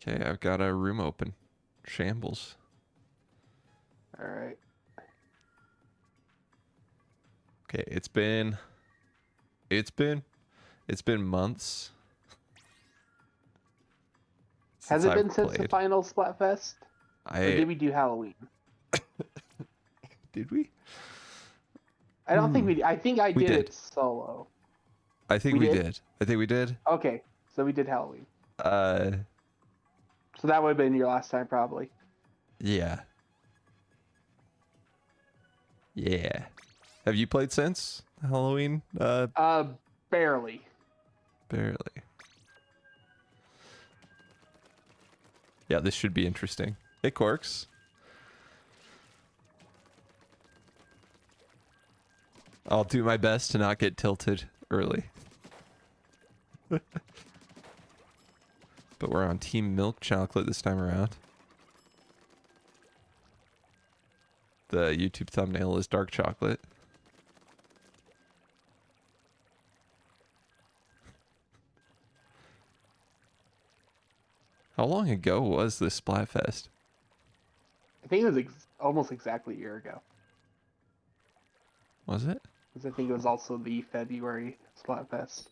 Okay, I've got a room open. Shambles. All right. Okay, it's been months Has since it I've been since the played. final Splatfest? Or I did we do Halloween? did we? I don't think we did. I think I We did did. it solo. I think We we did? did. I think we did. Okay, so we did Halloween. Uh, So that would have been your last time, probably. yeah. Yeah. Have you played since Halloween? Barely. Barely. Yeah, this should be interesting. Hey, Corks. I'll do my best to not get tilted early. But we're on Team Milk Chocolate this time around. The YouTube thumbnail is dark chocolate. How long ago was this Splatfest? I think it was almost exactly a year ago. Was it? Because I think it was also the February Splatfest.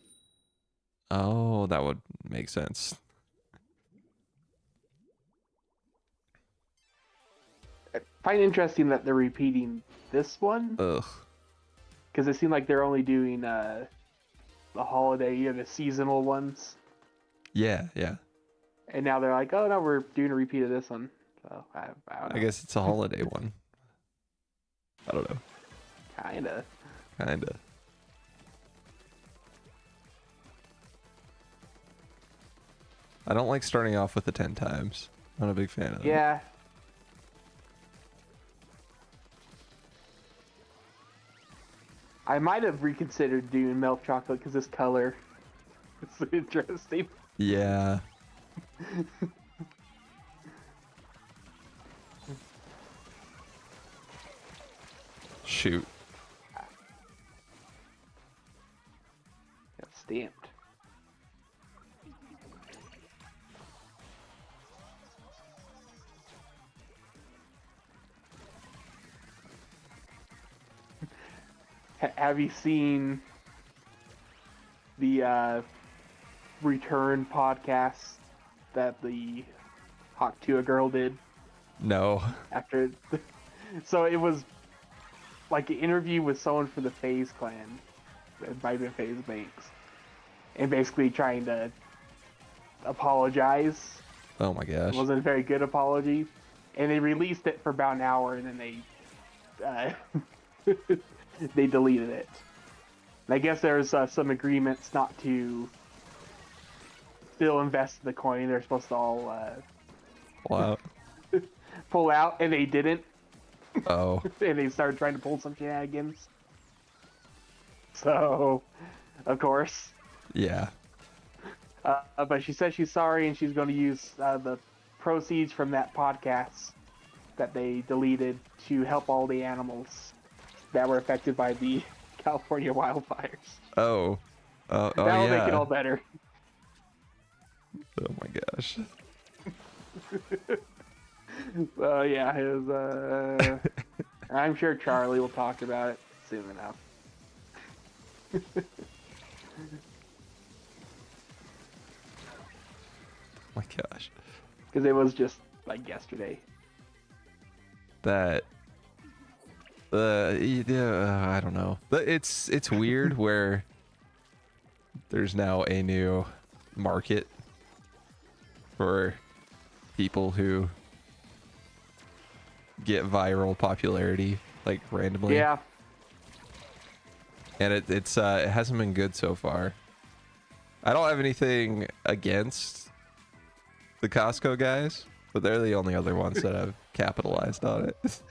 Oh, that would make sense. I find it interesting that they're repeating this one. Ugh. Because it seemed like they're only doing the holiday, the seasonal ones. Yeah, yeah. And now they're like, oh no, we're doing a repeat of this one. So I don't know. I guess it's a holiday one. I don't know. Kinda. Kinda. I don't like starting off with the 10 times. Not a big fan of that. Yeah. I might have reconsidered doing milk chocolate because this color. It's interesting. Yeah. Shoot. It's stamped. Have you seen the return podcast that the Hawk Tuah girl did No. after? So it was like an interview with someone from the FaZe clan. It might have been FaZe Banks, and basically trying to apologize. Oh my gosh. It wasn't a very good apology, and they released it for about an hour, and then they they deleted it. And I guess there's some agreements not to still invest in the coin. They're supposed to all Wow. pull out, and they didn't. Oh. And they started trying to pull some shenanigans. So, of course. Yeah. But she said she's sorry, and she's going to use the proceeds from that podcast that they deleted to help all the animals that were affected by the California wildfires. Oh. Oh, oh That'll yeah. make it all better. Oh my gosh. Yeah, it was, I'm sure Charlie will talk about it soon enough. My gosh. Because it was just like yesterday. That yeah, I don't know. But it's weird where there's now a new market for people who get viral popularity like randomly. Yeah. And it hasn't been good so far. I don't have anything against the Costco guys, but they're the only other ones that have capitalized on it.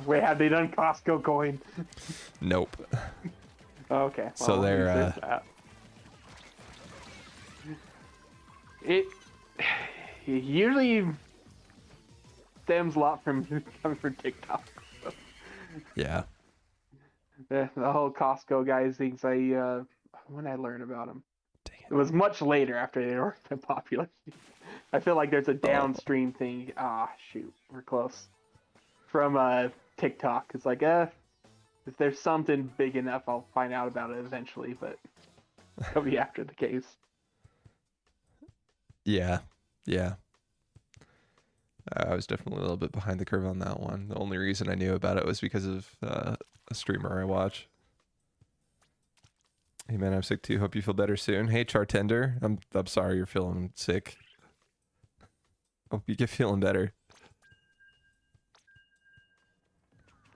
Wait, have they done Costco coin? Nope. Okay. Well, So they're, there's that. It usually stems a lot from coming from TikTok. Yeah. The whole Costco guys things when I learn about them. Dang It was much later after they were popular. I feel like there's a downstream thing. Ah, shoot, we're close. From TikTok, it's like, if there's something big enough, I'll find out about it eventually, but it'll be after the case. Yeah. I was definitely a little bit behind the curve on that one. The only reason I knew about it was because of a streamer I watch. Hey man, I'm sick too. Hope you feel better soon. Hey Chartender, I'm sorry you're feeling sick. Hope you get feeling better.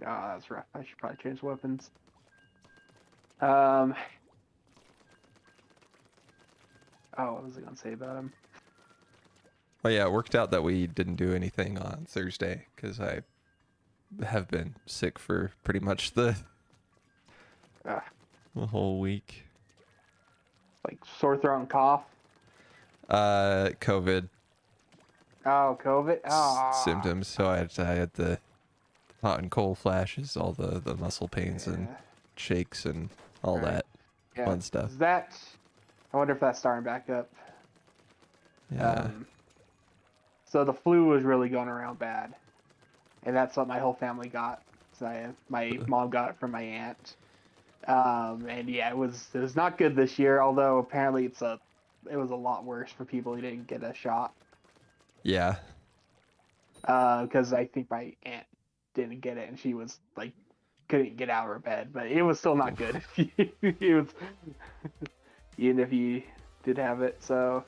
Ah, that's rough. I should probably change weapons. Oh, what was I gonna say about him? Oh yeah, it worked out that we didn't do anything on Thursday because I have been sick for pretty much the whole week. Like sore throat and cough. COVID. Oh, COVID. Symptoms. So I had the hot and cold flashes, all the muscle pains and shakes and all that fun stuff. Is that? I wonder if that's starting back up. Yeah. So the flu was really going around bad, and that's what my whole family got. So my mom got it from my aunt, and yeah, it was not good this year. Although apparently it was a lot worse for people who didn't get a shot. Yeah. Because I think my aunt didn't get it, and she was like couldn't get out of her bed, but it was still not good. It was even if you did have it. So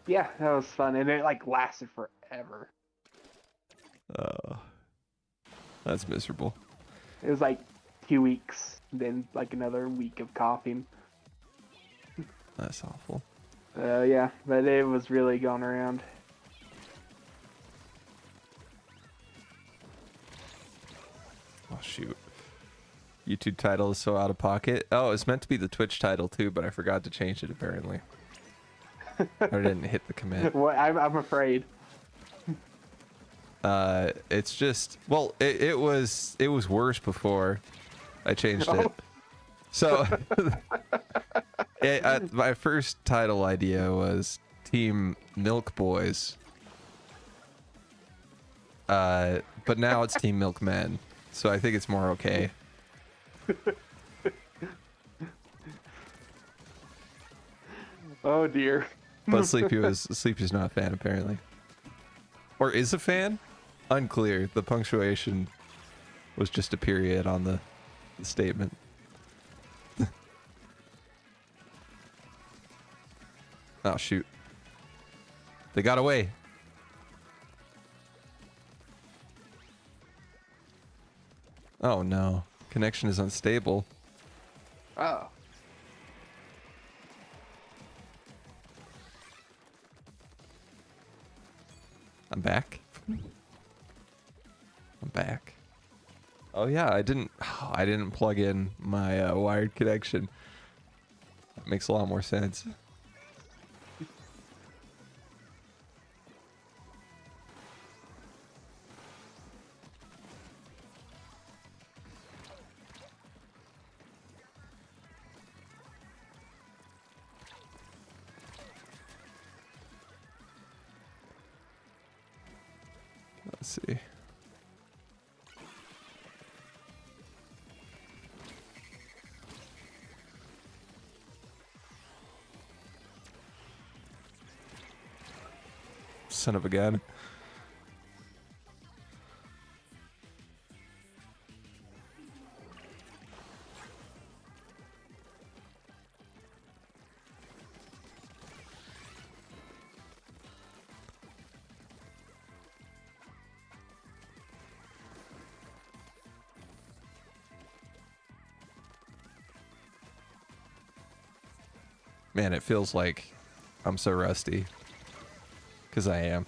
yeah, that was fun, and it like lasted forever. That's miserable. It was like 2 weeks, then like another week of coughing. That's awful. Yeah, but it was really going around. Oh shoot. YouTube title is so out of pocket. Oh, it's meant to be the Twitch title too, but I forgot to change it apparently. I didn't hit the commit. What? I'm afraid. It's just, well, it was worse before I changed it. So my first title idea was Team Milk Boys. But now it's Team Milk Men. So I think it's more okay. Oh dear. But Sleepy's not a fan apparently. Or is a fan? Unclear. The punctuation was just a period on the statement. Oh shoot. They got away. Oh no. Connection is unstable. Oh. I'm back. I'm back. Oh yeah, I didn't plug in my wired connection. That makes a lot more sense. Let's see. Son of a gun. Man, it feels like I'm so rusty. 'Cause I am.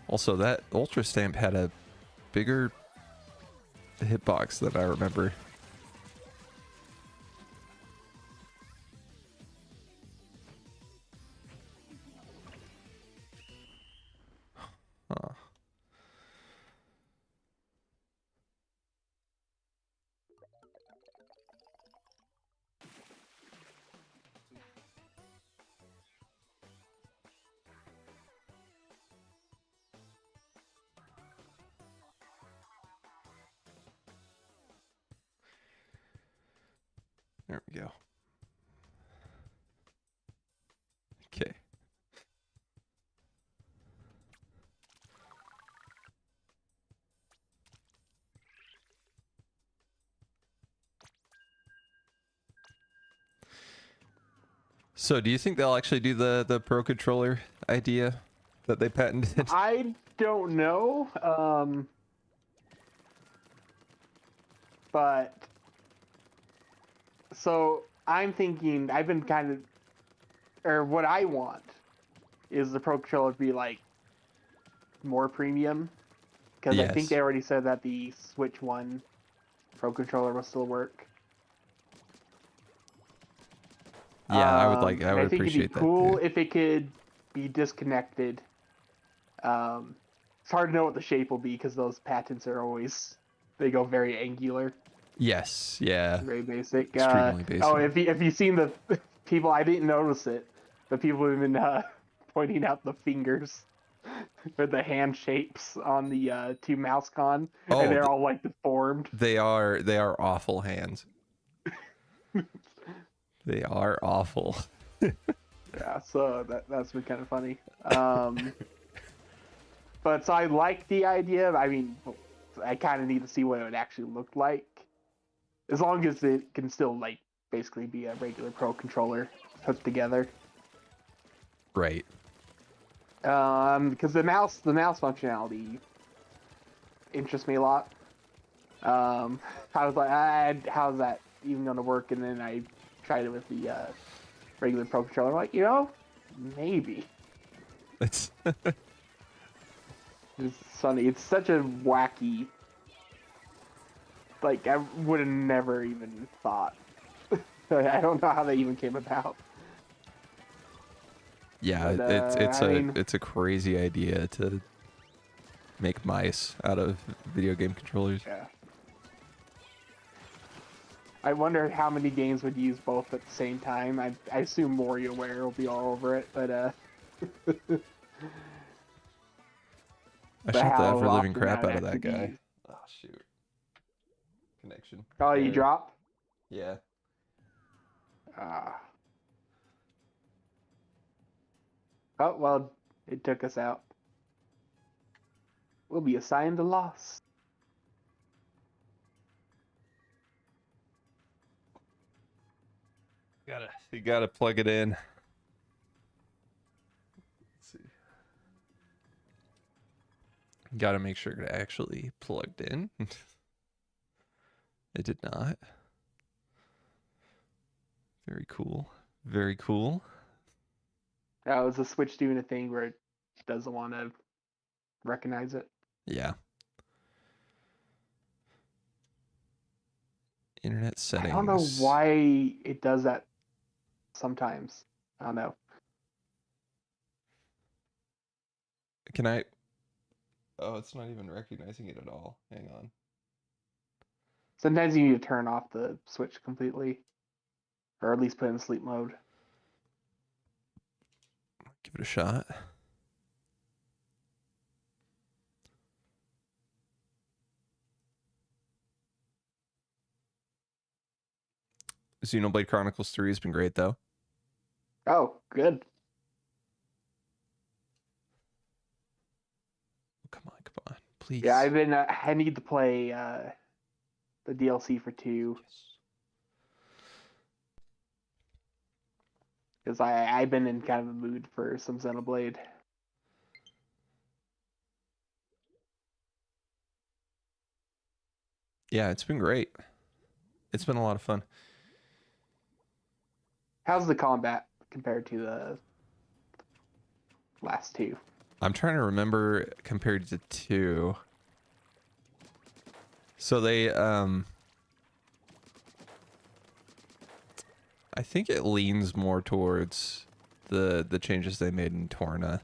Also, that Ultra Stamp had a bigger hitbox than I remember. Huh. There we go. Okay. So do you think they'll actually do the Pro Controller idea that they patented? I don't know, but so I'm thinking I've been kind of, or what I want is the Pro Controller to be like more premium, because I think Yes. they already said that the Switch One Pro Controller will still work. Yeah, I would And I think it'd appreciate be that cool too. if it could be disconnected. It's hard to know what the shape will be because those patents are always, they go very angular, Yes, yeah. very basic. Extremely Oh, basic. if you've seen the people, I didn't notice it, but people have been pointing out the fingers or the hand shapes on the two MouseCon, Oh, and they're all like deformed. they are awful hands. They are awful. Yeah, so that's been kind of funny. But so I like the idea. I mean, I kind of need to see what it would actually look like, as long as it can still like basically be a regular Pro controller put together. Right. Because the mouse functionality interests me a lot. I was like, how's that even gonna work? And then I tried it with the regular Pro controller. I'm like, maybe. It's It's funny. It's such a wacky. Like I would have never even thought. I don't know how that even came about. yeah, But, it's a crazy idea to make mice out of video game controllers. Yeah. I wonder how many games would use both at the same time. I assume WarioWare will be all over it, but I but shot the how ever living often crap that out of would that actually be guy. used. Oh shoot. Connection. Oh, you Error. drop? Yeah. Ah. Oh well, it took us out. We'll be assigned a loss. You gotta plug it in. Let's see. Gotta make sure it actually plugged in. It did not. Very cool. Very cool. Oh, is the Switch doing a thing where it doesn't want to recognize it? Yeah. Internet settings. I don't know why it does that sometimes. I don't know. Can I? Oh, it's not even recognizing it at all. Hang on. Sometimes you need to turn off the Switch completely, or at least put it in sleep mode. Give it a shot. Xenoblade Chronicles 3 has been great though. Oh, good. Come on, please. Yeah, I need to play the DLC for 2 because I've been in kind of a mood for some Xenoblade. Yeah, it's been great. It's been a lot of fun. How's the combat compared to the last 2? I'm trying to remember compared to 2. So they I think it leans more towards the changes they made in Torna.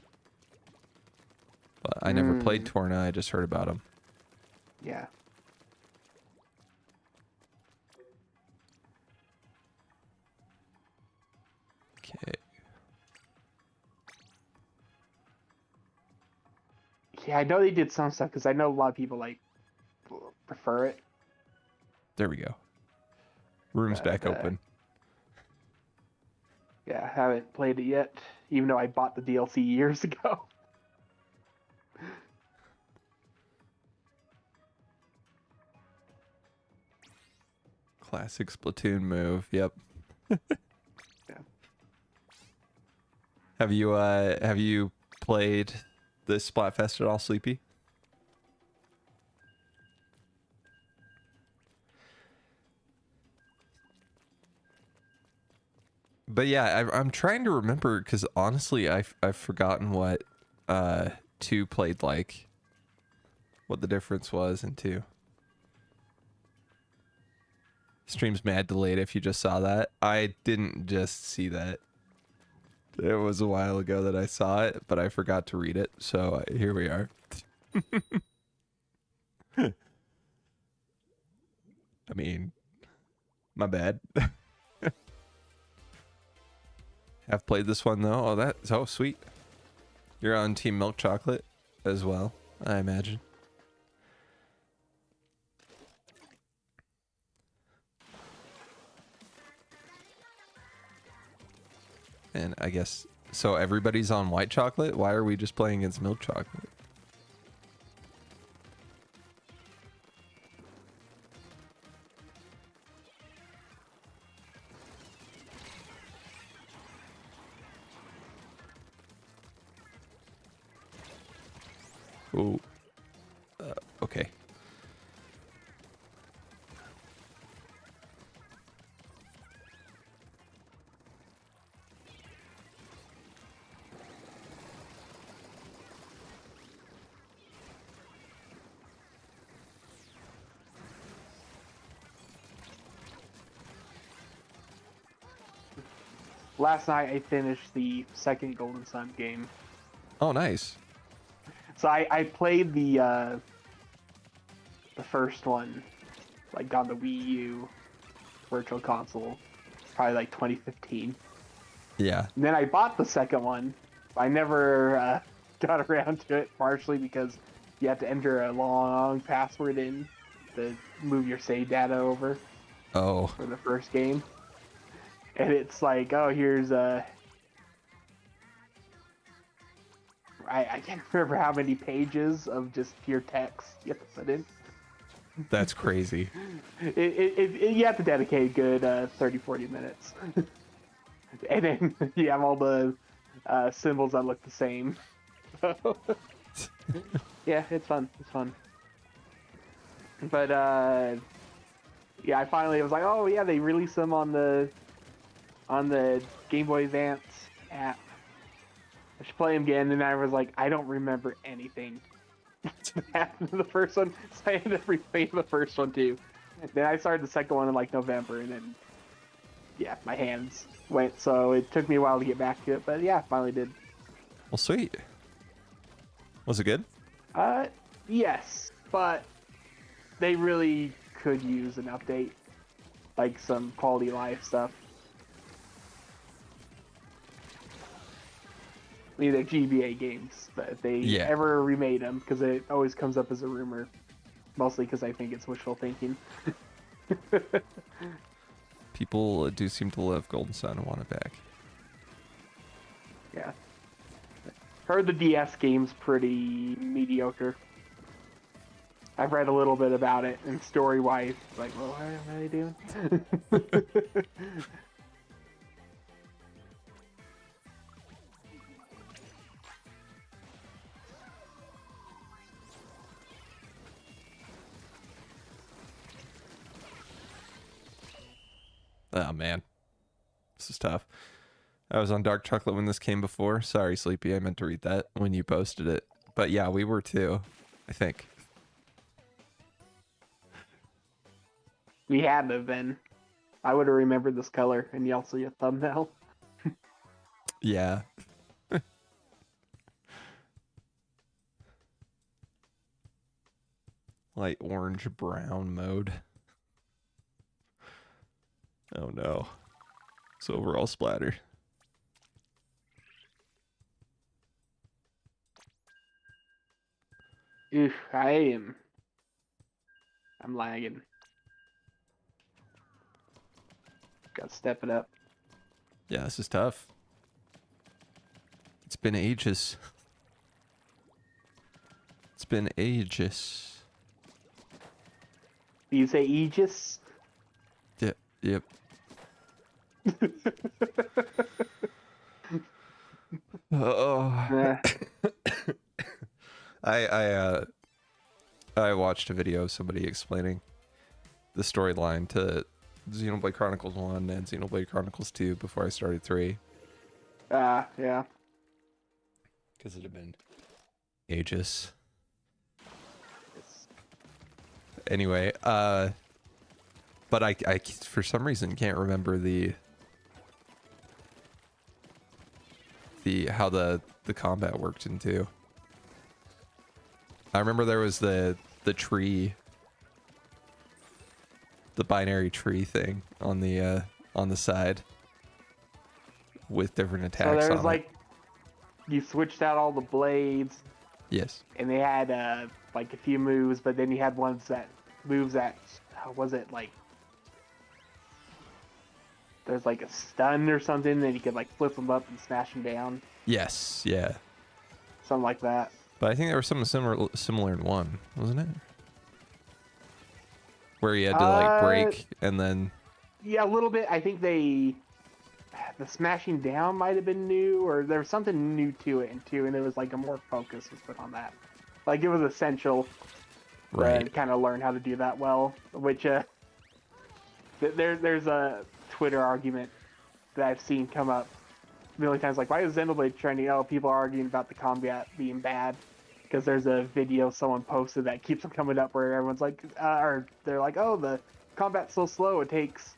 But I never played Torna, I just heard about them. Yeah. Okay. Yeah, I know they did some stuff because I know a lot of people like prefer it. There we go. Room's back open. Yeah, I haven't played it yet, even though I bought the DLC years ago. Classic Splatoon move. Yep. Yeah. Have you played this Splatfest at all, Sleepy? But yeah, I'm trying to remember because honestly, I've forgotten what 2 played like. What the difference was in 2. Stream's mad delayed if you just saw that. I didn't just see that. It was a while ago that I saw it, but I forgot to read it. So here we are. I mean, my bad. Have played this one though. Oh, that's so sweet. You're on Team Milk Chocolate as well, I imagine. And I guess so. Everybody's on white chocolate. Why are we just playing against milk chocolate? Oh, okay. Last night I finished the second Golden Sun game. Oh, nice. So I played the first one, like on the Wii U Virtual Console, probably like 2015. Yeah. And then I bought the second one. I never got around to it, partially because you have to enter a long password in to move your save data over Oh, for the first game. And it's like, oh, here's I can't remember how many pages of just pure text you have to put in. that's crazy. You have to dedicate a good 30, 40 minutes. And then you have all the symbols that look the same. Yeah, it's fun. It's fun. But yeah, I finally was like, oh yeah, they released them on the Game Boy Advance app. I should play them again, and I was like, I don't remember anything that happened in the first one, so I ended up replaying the first one too. Then I started the second one in like November, and then yeah, my hands went, so it took me a while to get back to it, but yeah, finally did. Well, sweet. Was it good? Yes, but they really could use an update, like some quality of life stuff. I mean, they're GBA games, but if they ever remade them, because it always comes up as a rumor, mostly because I think it's wishful thinking. People do seem to love Golden Sun and want it back. Yeah. Heard the DS game's pretty mediocre. I've read a little bit about it, and story-wise, like, well, what are they doing? Oh man, this is tough. I was on Dark Chocolate when this came before. Sorry, Sleepy. I meant to read that when you posted it. But yeah, we were too, I think. We had to have been. I would have remembered this color, and you also your thumbnail. Yeah. Light orange brown mode. Oh no. It's overall splatter. Oof, I'm lagging. Gotta step it up. Yeah, this is tough. It's been ages. It's been ages. Do you say Aegis? Yep. Yep. Oh. Nah. I watched a video of somebody explaining the storyline to Xenoblade Chronicles 1 and Xenoblade Chronicles 2 before I started 3. Yeah. Because it had been ages. Anyway, but I for some reason can't remember the how the combat worked in 2. I remember there was the tree, the binary tree thing on the side with different attacks So on there's it. like, you switched out all the blades, Yes. and they had like a few moves, but then you had moves that how was it, like, there's like a stun or something, then you could like flip them up and smash them down, Yes. Yeah. something like that. But I think there was something similar in 1, wasn't it? Where you had to like break and then. Yeah, a little bit. I think the smashing down might have been new, or there was something new to it in 2, and there was like a more focus was put on that. Like it was essential Right. to kind of learn how to do that well. Which there's a Twitter argument that I've seen come up a million times. Like, why is Xenoblade trending? Oh, people are arguing about the combat being bad because there's a video someone posted that keeps on coming up where everyone's like, or they're like, oh, the combat's so slow, it takes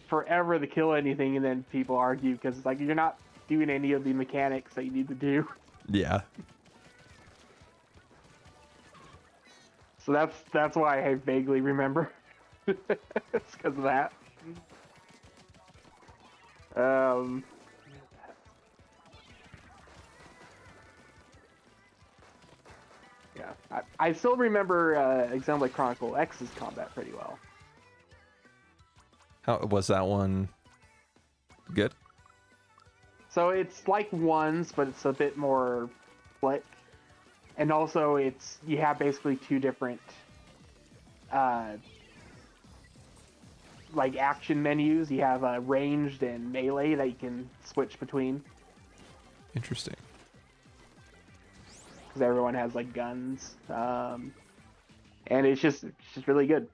forever to kill anything, and then people argue because it's like you're not doing any of the mechanics that you need to do. Yeah. So that's why I vaguely remember. It's because of that. Yeah, I still remember Xenoblade Chronicle X's combat pretty well. How was that one? Good. So it's like ones, but it's a bit more slick, and also you have basically 2 different like action menus. You have ranged and melee that you can switch between Interesting. because everyone has like guns, and it's just really good.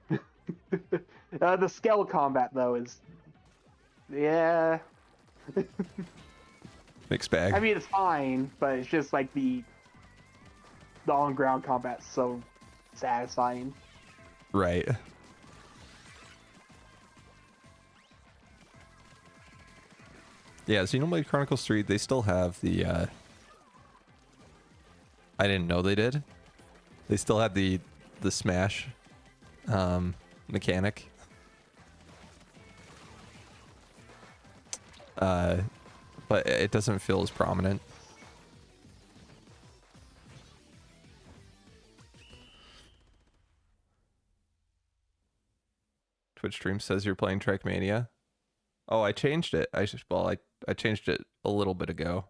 The scale combat though is, yeah. Mixed bag. I mean, it's fine, but it's just like the on-ground combat's so satisfying. Right. Yeah, Xenoblade Chronicles 3, they still have the I didn't know they did. They still had the smash mechanic. But it doesn't feel as prominent. Twitch stream says you're playing Trackmania. Oh, I changed it. I changed it a little bit ago.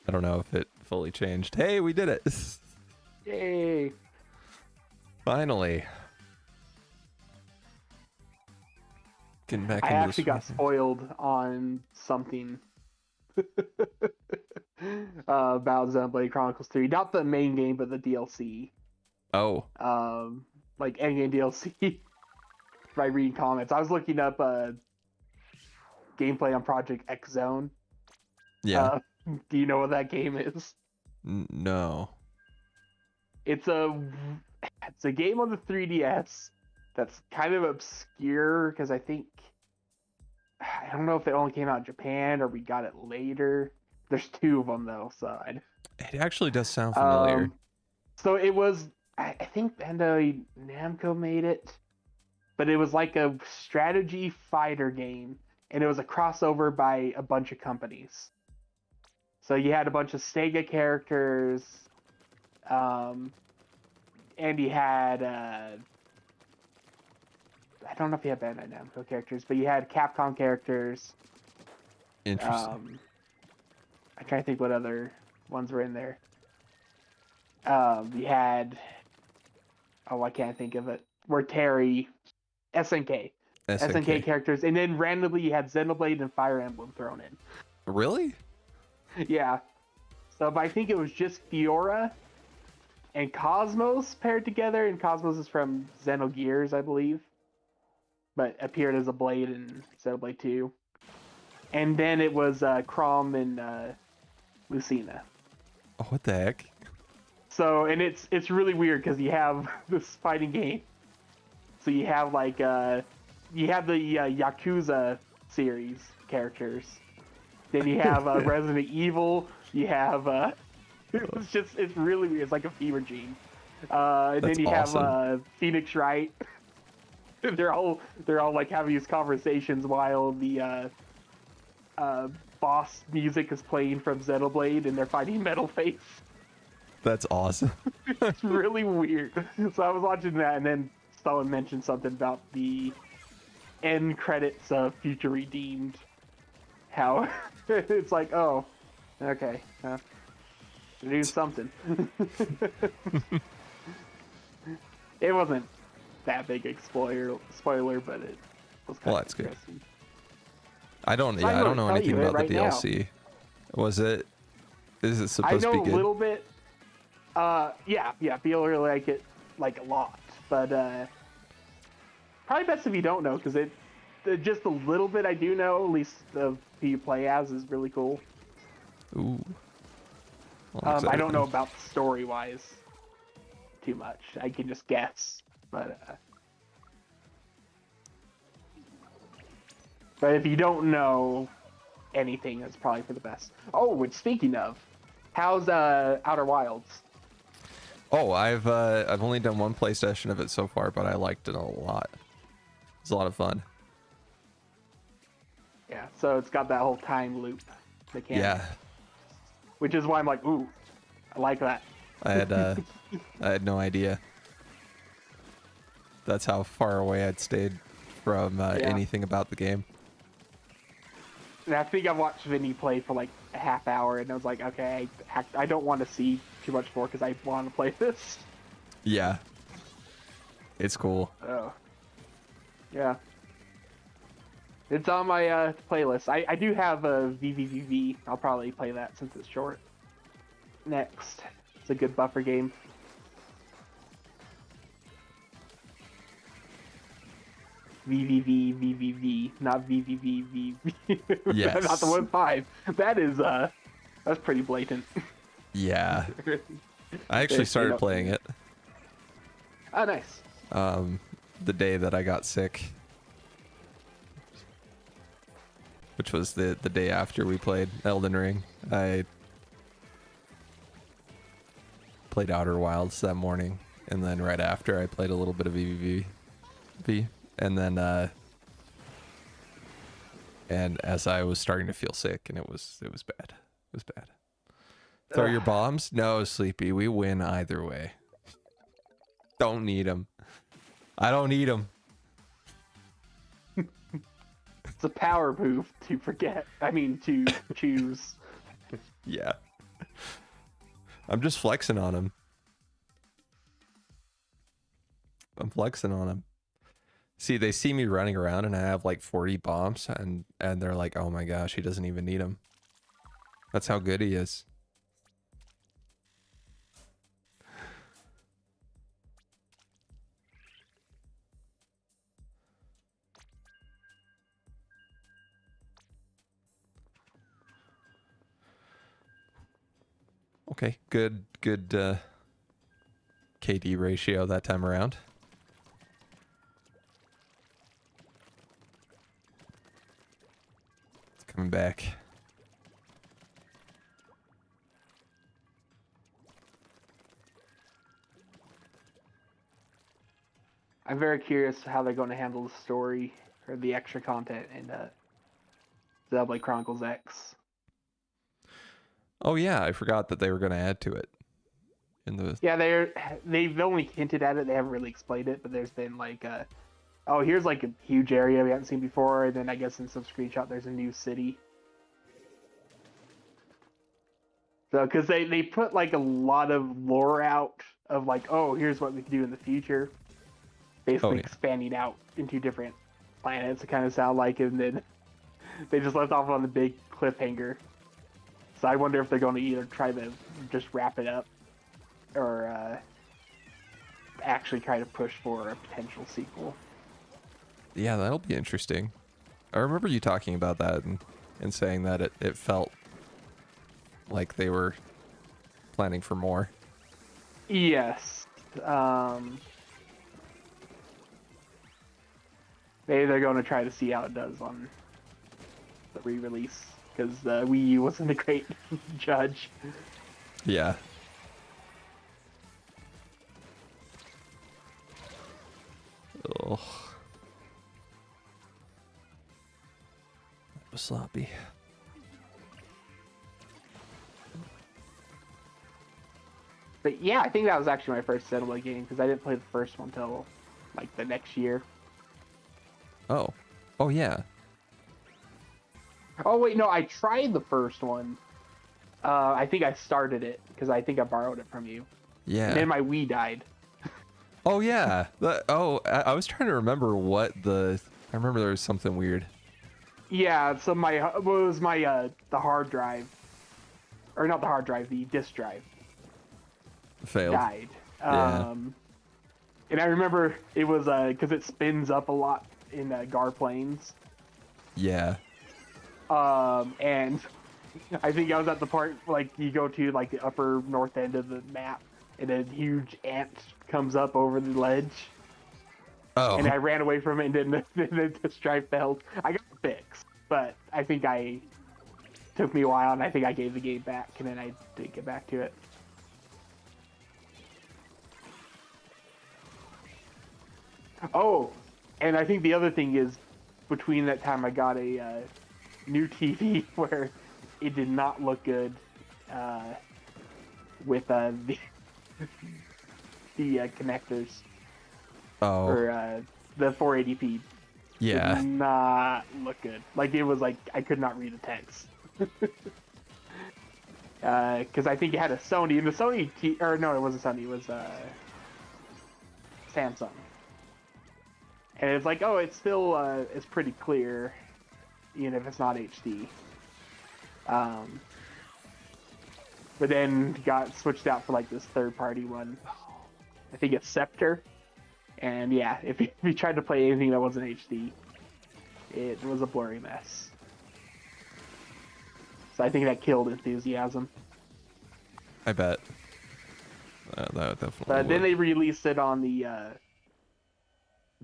I don't know if it fully changed. Hey, we did it. Yay! Finally. Getting back I into actually got spoiled on something about Xenoblade Chronicles 3. Not the main game, but the DLC. Oh. Like endgame DLC. By reading comments. I was looking up gameplay on Project X Zone. Yeah. Do you know what that game is? No. It's a game on the 3DS that's kind of obscure because I don't know if it only came out in Japan or we got it later. There's 2 of them though, so It actually does sound familiar. So it was, I think Bandai Namco made it, but it was like a strategy fighter game, and it was a crossover by a bunch of companies. So you had a bunch of Sega characters, and you had I don't know if you had Bandai Namco characters, but you had Capcom characters. Interesting. I'm trying to think what other ones were in there. You had, oh, I can't think of it. Where Terry, SNK. SNK characters, and then randomly you had Xenoblade and Fire Emblem thrown in. Really? Yeah. So, but I think it was just Fiora and Cosmos paired together, and Cosmos is from Xenogears, I believe, but appeared as a blade in Xenoblade 2. And then it was Chrom and Lucina. Oh, what the heck? So, and it's really weird because you have this fighting game. So you have like you have the Yakuza series characters. Then you have Resident Evil. You have it's really weird. It's like a fever dream. And then you awesome. have Phoenix Wright. they're all like having these conversations while the boss music is playing from Xenoblade, and they're fighting Metal Face. That's awesome. It's really weird. So I was watching that, and then someone mentioned something about the end credits of Future Redeemed. How it's like, oh, okay, they're doing something. It wasn't that big a spoiler, but it was kind Well, of that's good. interesting. I don't know anything about the DLC. Was it? Is it supposed to be good? I know a little bit. Yeah, people really like it like a lot, but probably best if you don't know, because just a little bit I do know, at least of who you play as, is really cool. Ooh. Well, I don't know about story wise too much. I can just guess, but if you don't know anything, it's probably for the best. Oh, and speaking of, how's Outer Wilds? Oh, I've only done one play session of it so far, but I liked it a lot. It's a lot of fun. Yeah, so it's got that whole time loop mechanic. Yeah. Which is why I'm like, ooh, I like that. I had no idea. That's how far away I'd stayed from anything about the game. And I think I watched Vinny play for like a half hour, and I was like, okay, I don't want to see too much more because I want to play this. Yeah. It's cool. Oh. Yeah. It's on my playlist. I do have a VVVV. I'll probably play that since it's short. Next. It's a good buffer game. VVV, not VVVV. Yes. Not the 1.5. That is, that's pretty blatant. Yeah. I actually started playing it. Oh, nice. The day that I got sick. Which was the day after we played Elden Ring. I played Outer Wilds that morning, and then right after I played a little bit of VVV. And then and as I was starting to feel sick, and it was bad. It was bad. Throw your bombs? No, Sleepy. We win either way. Don't need them. I don't need them. It's a power move to to choose. Yeah. I'm just flexing on him. I'm flexing on him. See, they see me running around and I have like 40 bombs, and they're like, oh my gosh, he doesn't even need them. That's how good he is. Okay, good KD ratio that time around. It's coming back. I'm very curious how they're going to handle the story or the extra content in Xenoblade Chronicles X. Oh yeah, I forgot that they were going to add to it. Yeah, they've only hinted at it. They haven't really explained it, but there's been like oh, here's like a huge area we haven't seen before, and then I guess in some screenshot there's a new city. So, because they put like a lot of lore out of like, oh, here's what we can do in the future, basically yeah. expanding out into different planets. It kind of sound like, and then they just left off on the big cliffhanger. So I wonder if they're going to either try to just wrap it up, or actually try to push for a potential sequel. Yeah, that'll be interesting. I remember you talking about that and saying that it felt like they were planning for more. Yes. Maybe they're going to try to see how it does on the re-release, because the Wii U wasn't a great judge. Yeah. Oh. That was sloppy. But yeah, I think that was actually my first Xenoblade game, because I didn't play the first one until like the next year. Oh. Oh, yeah. Oh wait, no, I tried the first one. I think I started it because I think I borrowed it from you. Yeah. And then my Wii died. Oh, yeah. I was trying to remember what I remember there was something weird. Yeah, so the hard drive, or not the hard drive, the disk drive Failed. died. Yeah. And I remember it was because it spins up a lot in Gar planes. Yeah. And I think I was at the part like you go to like the upper north end of the map, and a huge ant comes up over the ledge. Oh. And I ran away from it, and then the disk drive failed. I got it fixed, but I think took me a while, and I think I gave the game back, and then I didn't get back to it. Oh, and I think the other thing is, between that time I got a new TV where it did not look good with the connectors. Oh. Or the 480p. Yeah. Did not look good. Like, it was like I could not read the text. Because I think it had a Sony, and the Sony or no, it wasn't Sony, it was Samsung. And it's like, oh, it's still it's pretty clear, even if it's not HD. But then got switched out for like this third-party one. I think it's Scepter. And yeah, if you tried to play anything that wasn't HD, it was a blurry mess. So I think that killed enthusiasm. I bet. That definitely But then would. they released it on the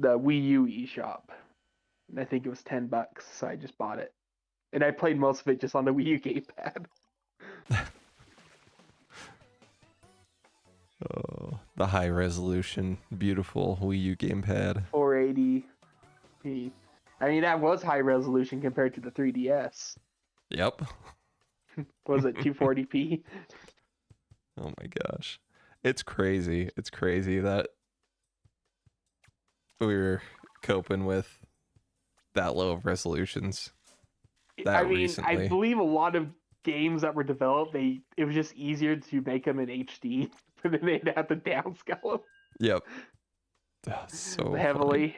Wii U eShop. And I think it was $10, so I just bought it. And I played most of it just on the Wii U gamepad. Oh, the high resolution, beautiful Wii U gamepad. 480p. I mean, that was high resolution compared to the 3DS. Yep. Was it 240p? Oh my gosh. It's crazy. It's crazy that we were coping with that low of resolutions that recently. I believe a lot of games that were developed, it was just easier to make them in HD, but then they'd have to downscale them. Yep. So heavily.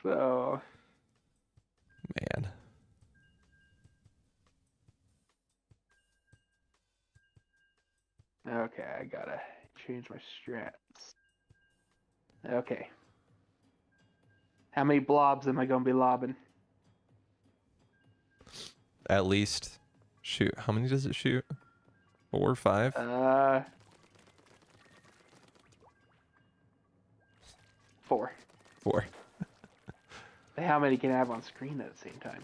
So man. okay, I gotta change my strats. Okay. How many blobs am I gonna be lobbing? At least shoot. How many does it shoot? 4 or 5? 4. 4. How many can I have on screen at the same time?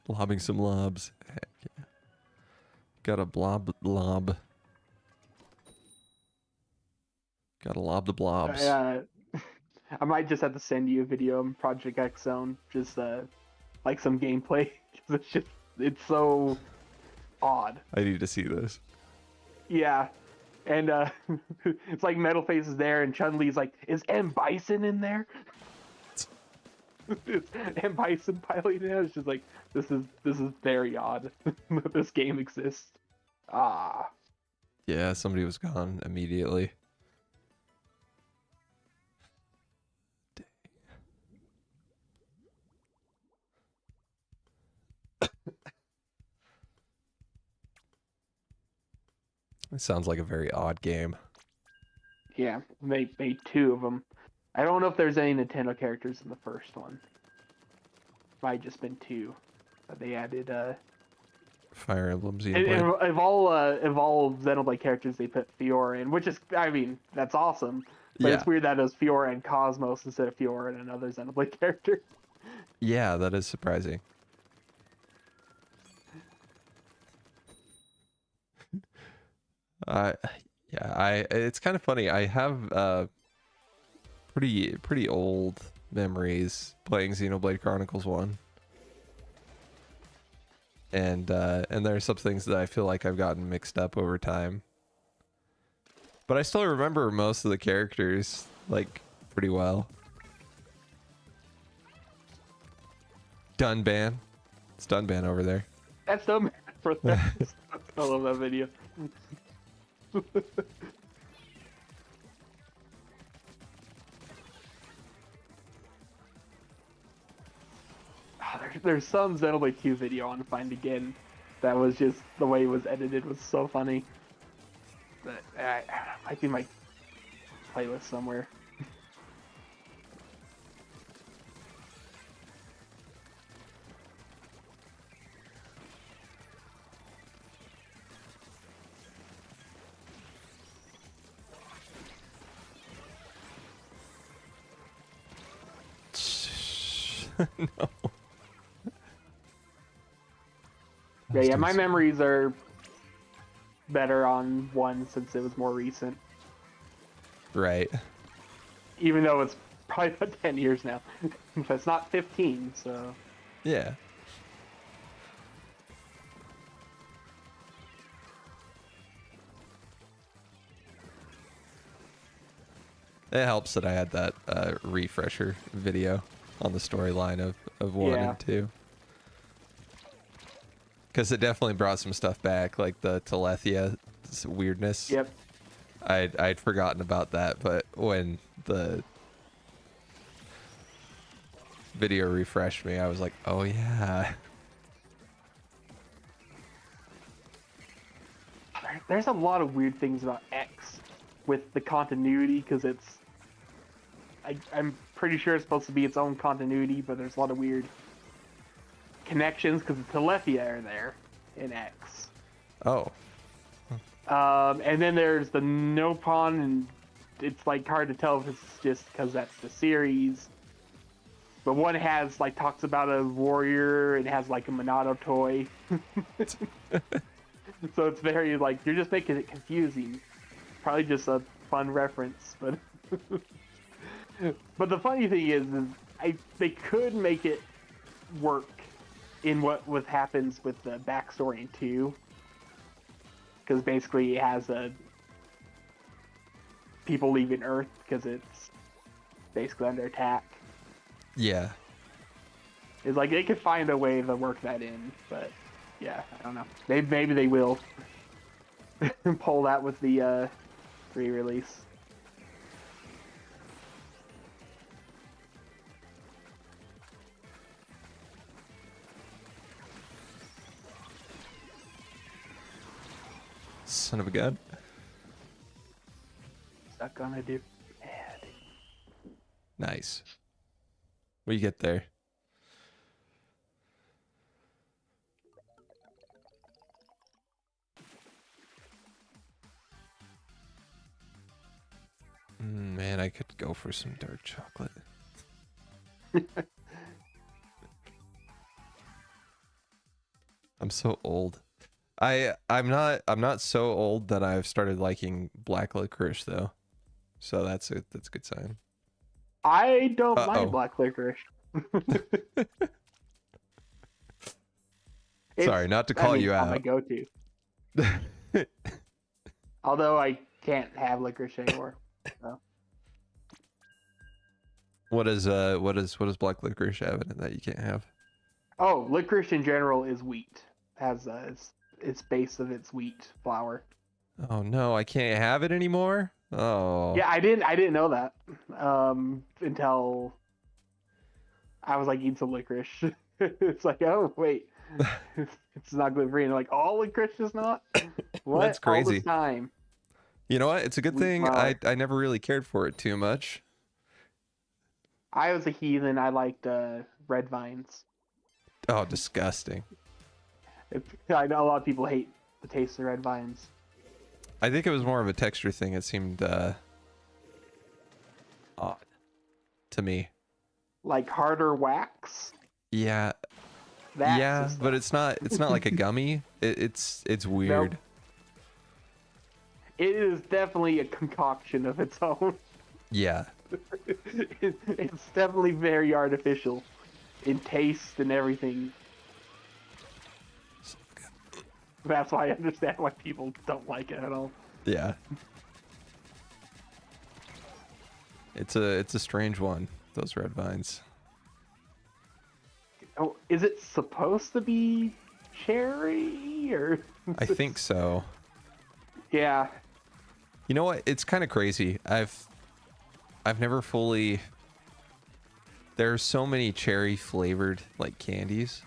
Lobbing some lobs. Heck yeah. Got a lob. Gotta lob the blobs. I might just have to send you a video on Project X Zone, just like some gameplay. 'Cause it's so odd. I need to see this. Yeah, and it's like Metal Face is there, and Chun Li's like, "Is M Bison in there?" It's M Bison piloting it. It's just like this is very odd that this game exists. Ah, Yeah, somebody was gone immediately. It sounds like a very odd game. yeah, made two of them. I don't know if there's any Nintendo characters in the first one. Might just been two. But they added Fire Emblem Xenoblade. of all Xenoblade characters, they put Fiora in, which is, I mean, that's awesome. But Yeah, it's weird that it was Fiora and Cosmos instead of Fiora and another Xenoblade character. yeah, that is surprising. Uh, yeah, it's kind of funny. I have pretty old memories playing Xenoblade Chronicles 1. And there are some things that I feel like I've gotten mixed up over time. But I still remember most of the characters, like, pretty well. Dunban. It's Dunban over there. That's so mad for that. I love that video. There's some Xenoblade 2 video I want to find again. That was just, the way it was edited was so funny. But I might be in my playlist somewhere. No. Yeah, my memories are better on one since it was more recent. Right. Even though it's probably about 10 years now. But it's not 15, so... Yeah. It helps that I had that refresher video on the storyline of 1 Yeah. and 2. Because it definitely brought some stuff back, like the Telethia weirdness. Yep. I'd forgotten about that, but when the video refreshed me, I was like, oh yeah. There's a lot of weird things about X with the continuity, because it's... I'm pretty sure it's supposed to be its own continuity, but there's a lot of weird connections, because the Telethia are there in X. Oh. And then there's the Nopon, and it's like hard to tell if it's just because that's the series. But one has, like, talks about a warrior and has like a Monado toy. So it's very, like, you're just making it confusing. Probably just a fun reference, but but the funny thing is they could make it work in what happens with the backstory in 2. Because basically it has people leaving Earth because it's basically under attack. Yeah. It's like they could find a way to work that in, but yeah, I don't know. Maybe they will pull that with the re-release. Son of a gun. Stuck on a dude. Nice. We get there. Man, I could go for some dark chocolate. I'm so old. I'm not so old that I've started liking black licorice though. So that's a good sign. I don't Uh-oh. mind black licorice. Sorry, not to call you it's not my out. go-to. Although I can't have licorice anymore. So. What is black licorice have in it that you can't have? Oh, licorice in general is wheat. Has its base of its wheat flour. Oh no, I can't have it anymore. Oh. Yeah, I didn't know that until I was like eating some licorice. It's like, oh wait, it's not gluten free. And like, all licorice is not. What? That's All crazy. this time. You know what? It's a good Wheat thing flour. I never really cared for it too much. I was a heathen. I liked red vines. Oh, disgusting. I know a lot of people hate the taste of red vines. I think it was more of a texture thing. It seemed odd to me. Like harder wax. Yeah, That's yeah, the stuff. but it's not like a gummy. It's weird. It is definitely a concoction of its own. Yeah. It's definitely very artificial in taste and everything. That's why I understand why people don't like it at all. Yeah. It's a strange one, those red vines. Oh, is it supposed to be cherry or? I think so. Yeah. You know what? It's kind of crazy. I've never fully. There's so many cherry flavored like candies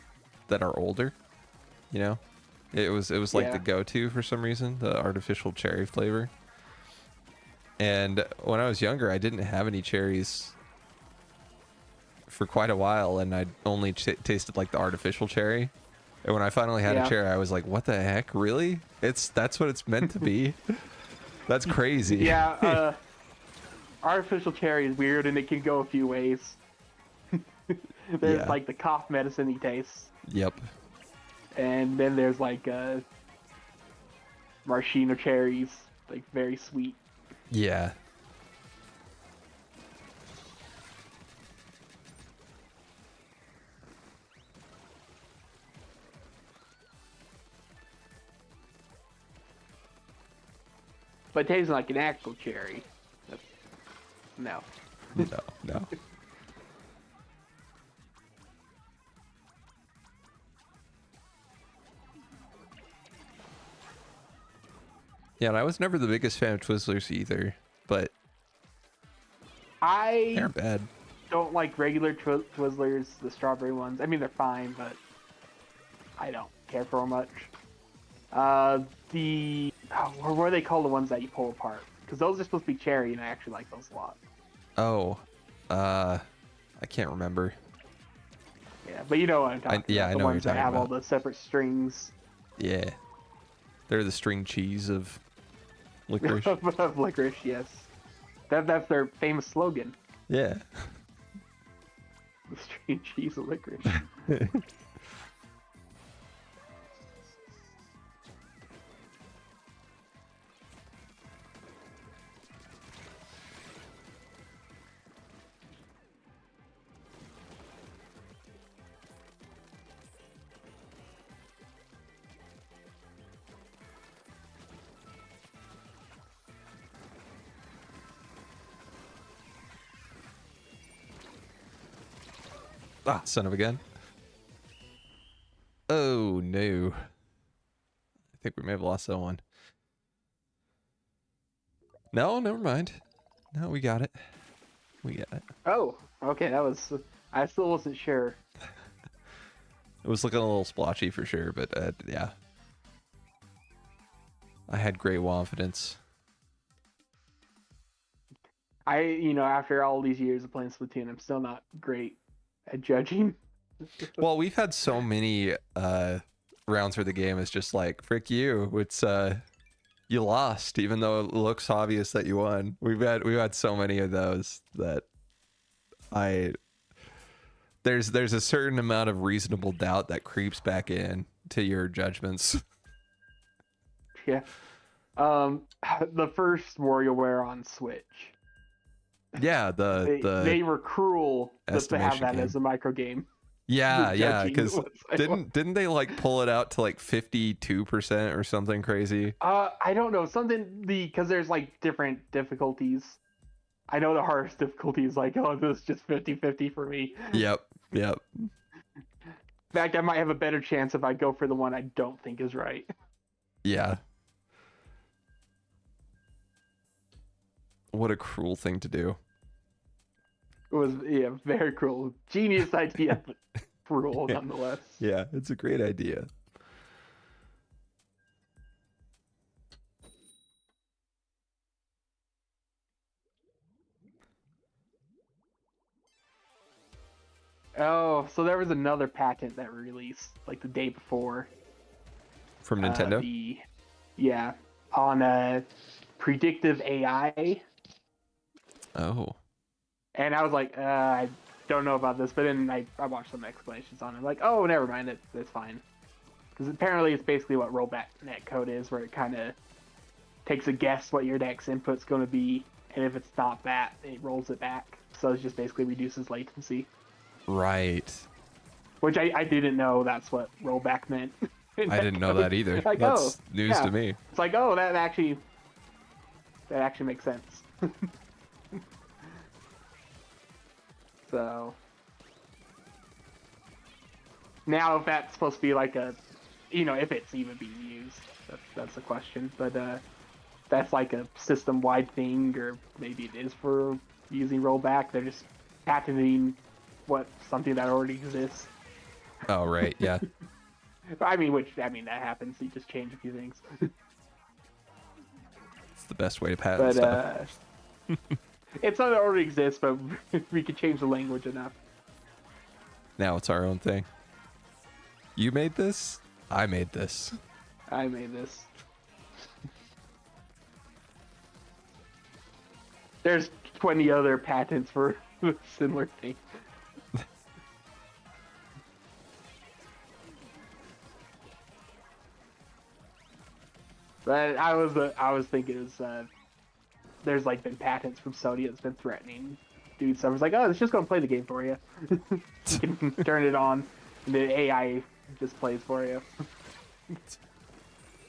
that are older. You know, it was like the go-to for some reason, the artificial cherry flavor. And when I was younger, I didn't have any cherries for quite a while, and I only tasted like the artificial cherry. And when I finally had a cherry, I was like, "What the heck? Really? That's what it's meant to be." That's crazy. Yeah, artificial cherry is weird, and it can go a few ways. There's like the cough medicine-y taste. Yep. And then there's like maraschino cherries, like very sweet. Yeah. But tasting like an actual cherry. No. No. Yeah, and I was never the biggest fan of Twizzlers either, but they're bad. Don't like regular Twizzlers, the strawberry ones. I mean, they're fine, but I don't care for them much. What do they call the ones that you pull apart? Because those are supposed to be cherry, and I actually like those a lot. Oh, I can't remember. Yeah, but you know what I'm talking about. Yeah, I know what you're the ones that talking have all about. the separate strings. Yeah. They're the string cheese of licorice. Of licorice, yes. That's their famous slogan. Yeah. The string cheese of licorice. Ah, son of a gun. Oh, no. I think we may have lost that one. No, never mind. No, we got it. We got it. Oh, okay, that was... I still wasn't sure. It was looking a little splotchy for sure, but yeah. I had great confidence. After all these years of playing Splatoon, I'm still not great at judging. Well, we've had so many rounds where the game is just like, frick you. It's you lost, even though it looks obvious that you won. We've had so many of those that there's a certain amount of reasonable doubt that creeps back in to your judgments. Yeah. The first WarioWare on Switch. Yeah, They were cruel just to have estimation that game. as a micro game. Yeah, yeah, Judging because what I didn't they like pull it out to like 52% or something crazy? I don't know, something because there's like different difficulties. I know the hardest difficulty is like, oh, this is just 50-50 for me. Yep, yep. In fact, I might have a better chance if I go for the one I don't think is right. Yeah. What a cruel thing to do. It was very cruel. Genius idea, but cruel nonetheless. Yeah, it's a great idea. Oh, so there was another patent that released like the day before. From Nintendo? On predictive AI. Oh. And I was like, I don't know about this, but then I watched some explanations on it. Like, oh, never mind, it's fine. Because apparently it's basically what rollback netcode is, where it kind of takes a guess what your next input's going to be, and if it's not that, it rolls it back. So it just basically reduces latency. Right. Which I didn't know that's what rollback meant. I didn't know that either. Like, That's news yeah. to me. It's like, oh, that actually makes sense. So now if that's supposed to be like a, if it's even being used, that's the question. But that's like a system-wide thing, or maybe it is for using rollback. They're just patenting something that already exists. Oh, right. Yeah. I mean, that happens. You just change a few things. It's the best way to patent stuff. It's not that it already exists, but we could change the language enough. Now it's our own thing. You made this? I made this. I made this. There's 20 other patents for similar things. But I was thinking there's like been patents from Sony that's been threatening dude stuff. It's like, oh, it's just gonna play the game for you. You can turn it on, and the AI just plays for you.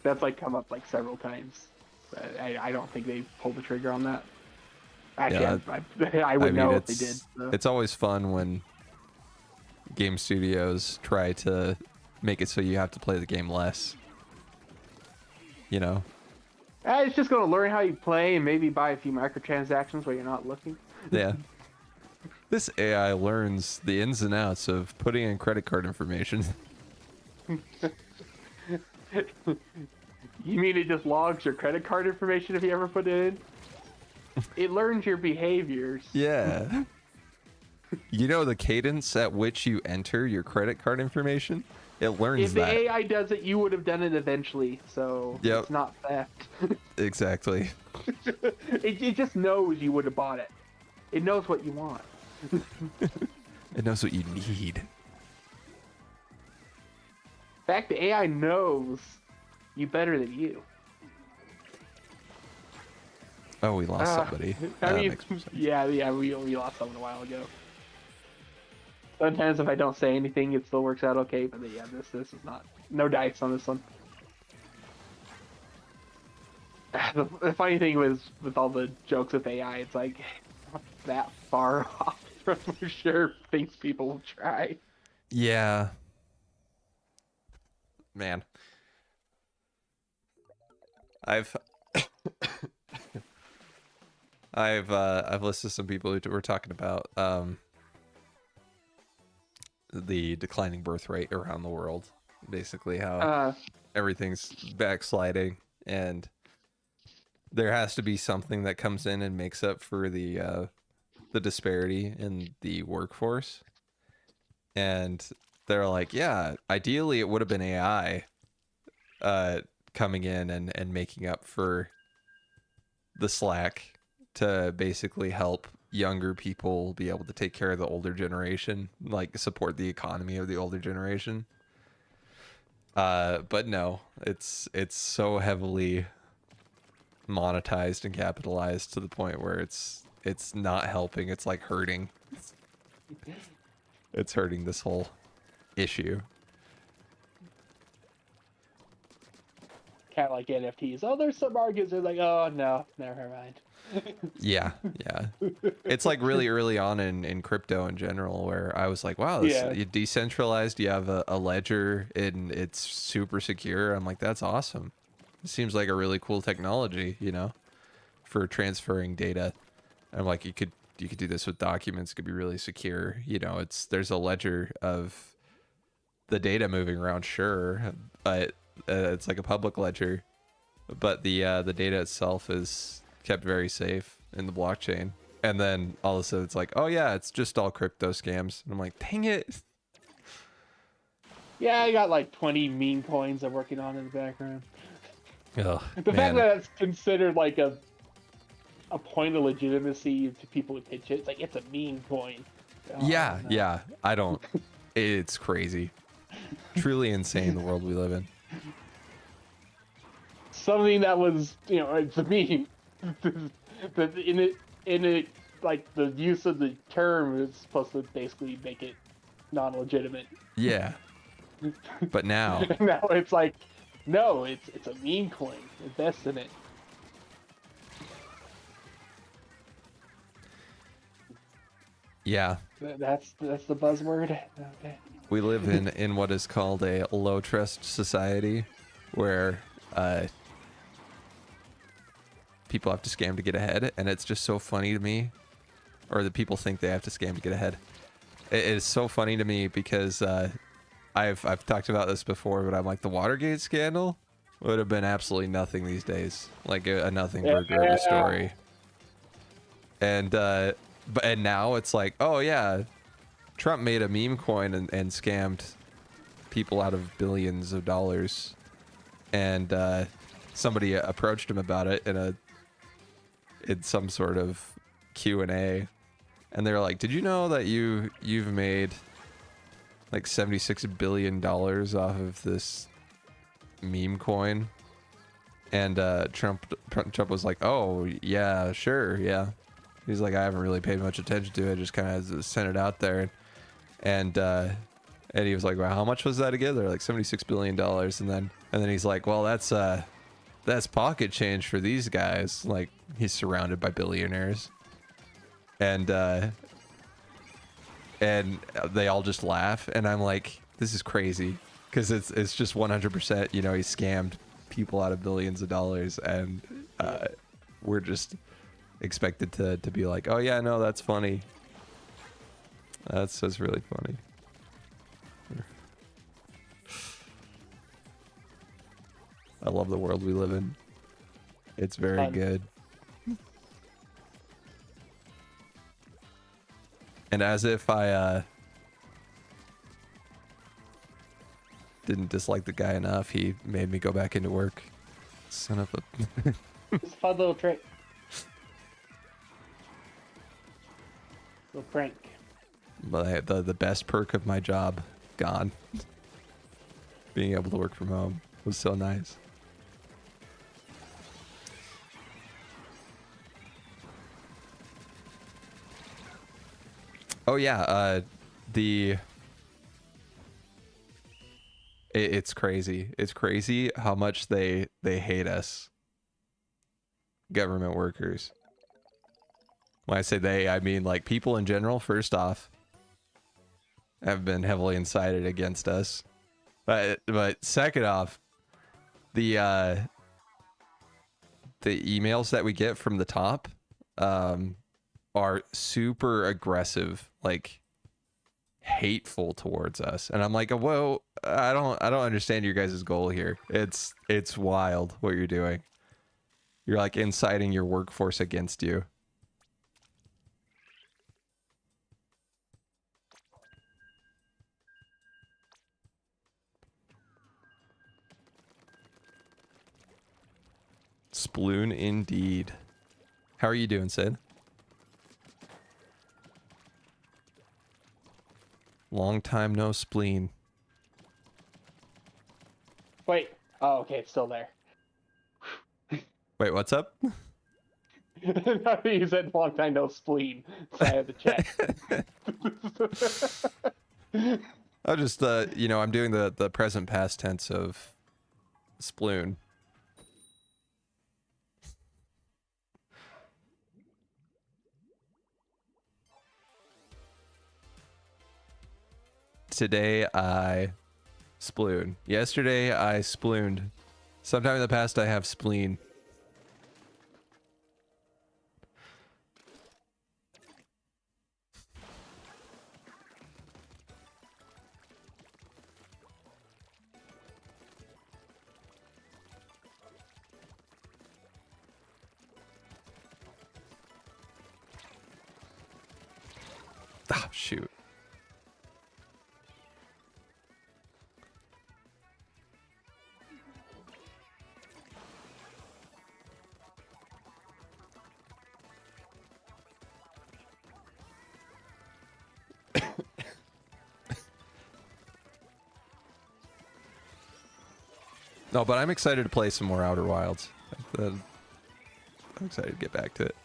That's like come up like several times. But I don't think they pulled the trigger on that. Actually, Yeah, I would know if they it's- did. So. It's always fun when game studios try to make it so you have to play the game less. You know? It's just gonna learn how you play and maybe buy a few microtransactions where you're not looking. Yeah. This AI learns the ins and outs of putting in credit card information. You mean it just logs your credit card information if you ever put it in? It learns your behaviors. Yeah. You know the cadence at which you enter your credit card information? It learns If the that. AI does it, you would have done it eventually, so Yep. it's not theft. Exactly. It just knows you would have bought it. It knows what you want. It knows what you need. In fact, the AI knows you better than you. Oh, we lost somebody. I mean, Makes more sense. yeah, we lost someone a while ago. Sometimes if I don't say anything, it still works out okay. But yeah, this is not no dice on this one. The funny thing was with all the jokes with AI, it's like not that far off from for sure things people will try. Yeah. Man. I've listened to some people who were talking about the declining birth rate around the world. Basically how everything's backsliding, and there has to be something that comes in and makes up for the disparity in the workforce. And they're like, yeah, ideally it would have been AI coming in and making up for the slack to basically help younger people be able to take care of the older generation, like support the economy of the older generation. But no, it's so heavily monetized and capitalized to the point where it's it's not helping. It's like hurting. It's hurting this whole issue. Kind of like NFTs. Oh, there's some arguments. They're like, oh no, never mind. Yeah, yeah. It's like really early on in crypto in general where I was like, wow, this Yeah. you decentralized, you have a ledger and it's super secure. I'm like, that's awesome. It seems like a really cool technology, you know, for transferring data. I'm like, you could do this with documents, it could be really secure. You know, there's a ledger of the data moving around, sure, but it's like a public ledger, but the data itself is kept very safe in the blockchain. And then all of a sudden it's like, oh yeah, it's just all crypto scams. And I'm like, dang it. Yeah, I got like 20 meme coins I'm working on in the background. Oh, The fact that it's considered like a point of legitimacy to people who pitch it, it's like it's a meme coin. Oh, yeah, no. yeah. I don't. It's crazy. Truly insane the world we live in. Something that was, you know, it's a meme. But in it, like the use of the term is supposed to basically make it non-legitimate. Yeah. But now, Now it's like, no, it's a meme coin. Invest in it. yeah, That's the buzzword. Okay. we live in what is called a low trust society where people have to scam to get ahead, and it's just so funny to me, or that people think they have to scam to get ahead. It is so funny to me because I've talked about this before, but I'm like, the Watergate scandal would have been absolutely nothing these days, like a nothing burger of a story. And and now it's like, oh yeah, Trump made a meme coin and scammed people out of billions of dollars, and somebody approached him about it in some sort of Q&A, and they're like, did you know that you've made like $76 billion off of this meme coin? And Trump was like, oh yeah, sure, yeah. He's like, I haven't really paid much attention to it, just kind of sent it out there. And he was like, well, how much was that again? They're like $76 billion. And then he's like, well, that's pocket change for these guys. Like, he's surrounded by billionaires. And they all just laugh. And I'm like, this is crazy. Because it's just 100%, you know, he scammed people out of billions of dollars. And we're just expected to be like, oh yeah, no, that's funny. That's really funny. I love the world we live in. It's very Fun. good. And as if I didn't dislike the guy enough, he made me go back into work. Son of a... It's a fun little trick. Little prank. But the best perk of my job gone. Being able to work from home was so nice. Oh yeah, it's crazy. It's crazy how much they hate us, government workers. When I say they, I mean like people in general. First off, have been heavily incited against us, but second off, the emails that we get from the top are super aggressive, like hateful towards us. And I'm like, whoa, I don't understand your guys' goal here. It's wild what you're doing. You're like inciting your workforce against you. Sploon indeed. How are you doing, Sid? Long time no spleen. Wait. Oh, okay, it's still there. Wait, what's up? No, he said long time no spleen. Side of the chat. I'll just, I'm doing the present past tense of sploon. Today I sploon. Yesterday I splooned. Sometime in the past I have spleen. Ah, shoot. No, but I'm excited to play some more Outer Wilds. I'm excited to get back to it.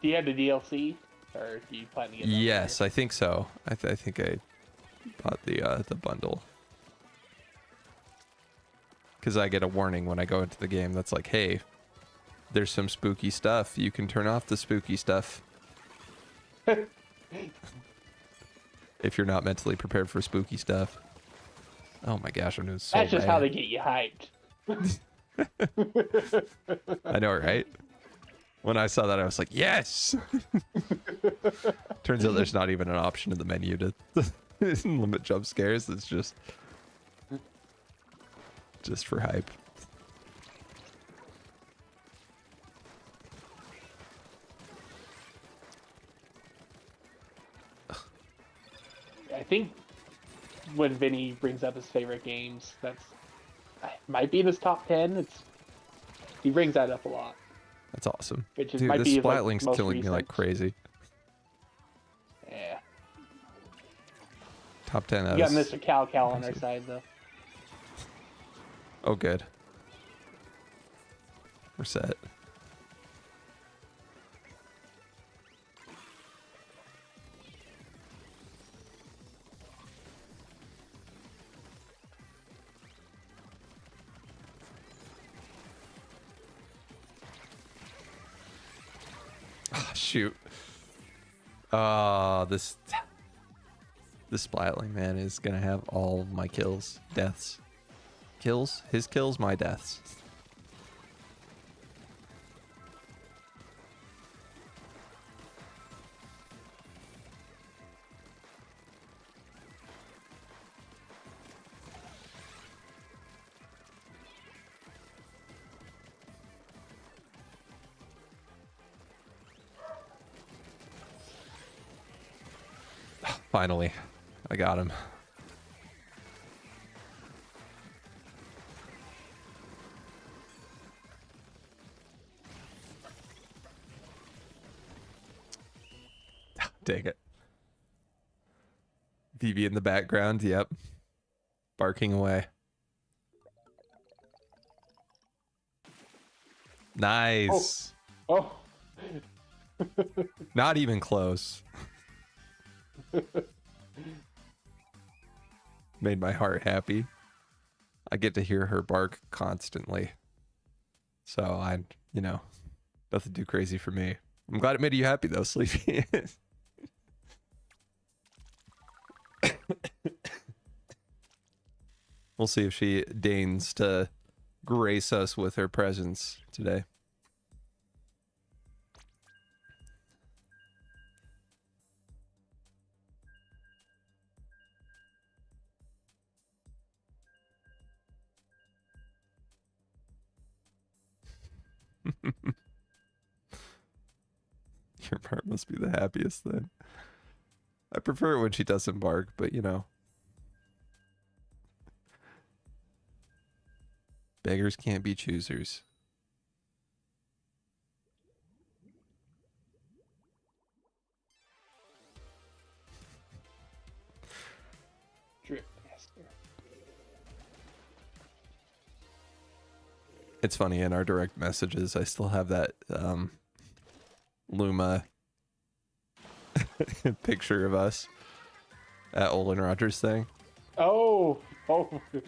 Do you have the DLC, or do you plan to get? Yes, I think so. I think I bought the bundle because I get a warning when I go into the game that's like, hey, there's some spooky stuff. You can turn off the spooky stuff if you're not mentally prepared for spooky stuff. Oh my gosh, I'm doing so That's just bad. how they get you hyped. I know, right? When I saw that, I was like, yes! Turns out there's not even an option in the menu to limit jump scares. It's just for hype. I think when Vinny brings up his favorite games, that's might be in his top 10. He brings that up a lot. That's awesome. Which is, Dude, might this be his, Splat like, Link's most killing me like recent. crazy. Yeah. Top 10 We got out of... Mr. Cal on our side, though. Oh, good. We're set. Ah, shoot. This Splatling man is gonna have all of my kills, deaths. Kills? His kills, my deaths. Finally, I got him. Dang it. VB in the background, yep. Barking away. Nice. Oh. Not even close. Made my heart happy. I get to hear her bark constantly. So nothing too crazy for me. I'm glad it made you happy though, Sleepy. We'll see if she deigns to grace us with her presence today. Your part must be the happiest then. I prefer it when she doesn't bark, but beggars can't be choosers. Drip master. It's funny, in our direct messages, I still have that Luma picture of us at Olin Rogers thing. Oh.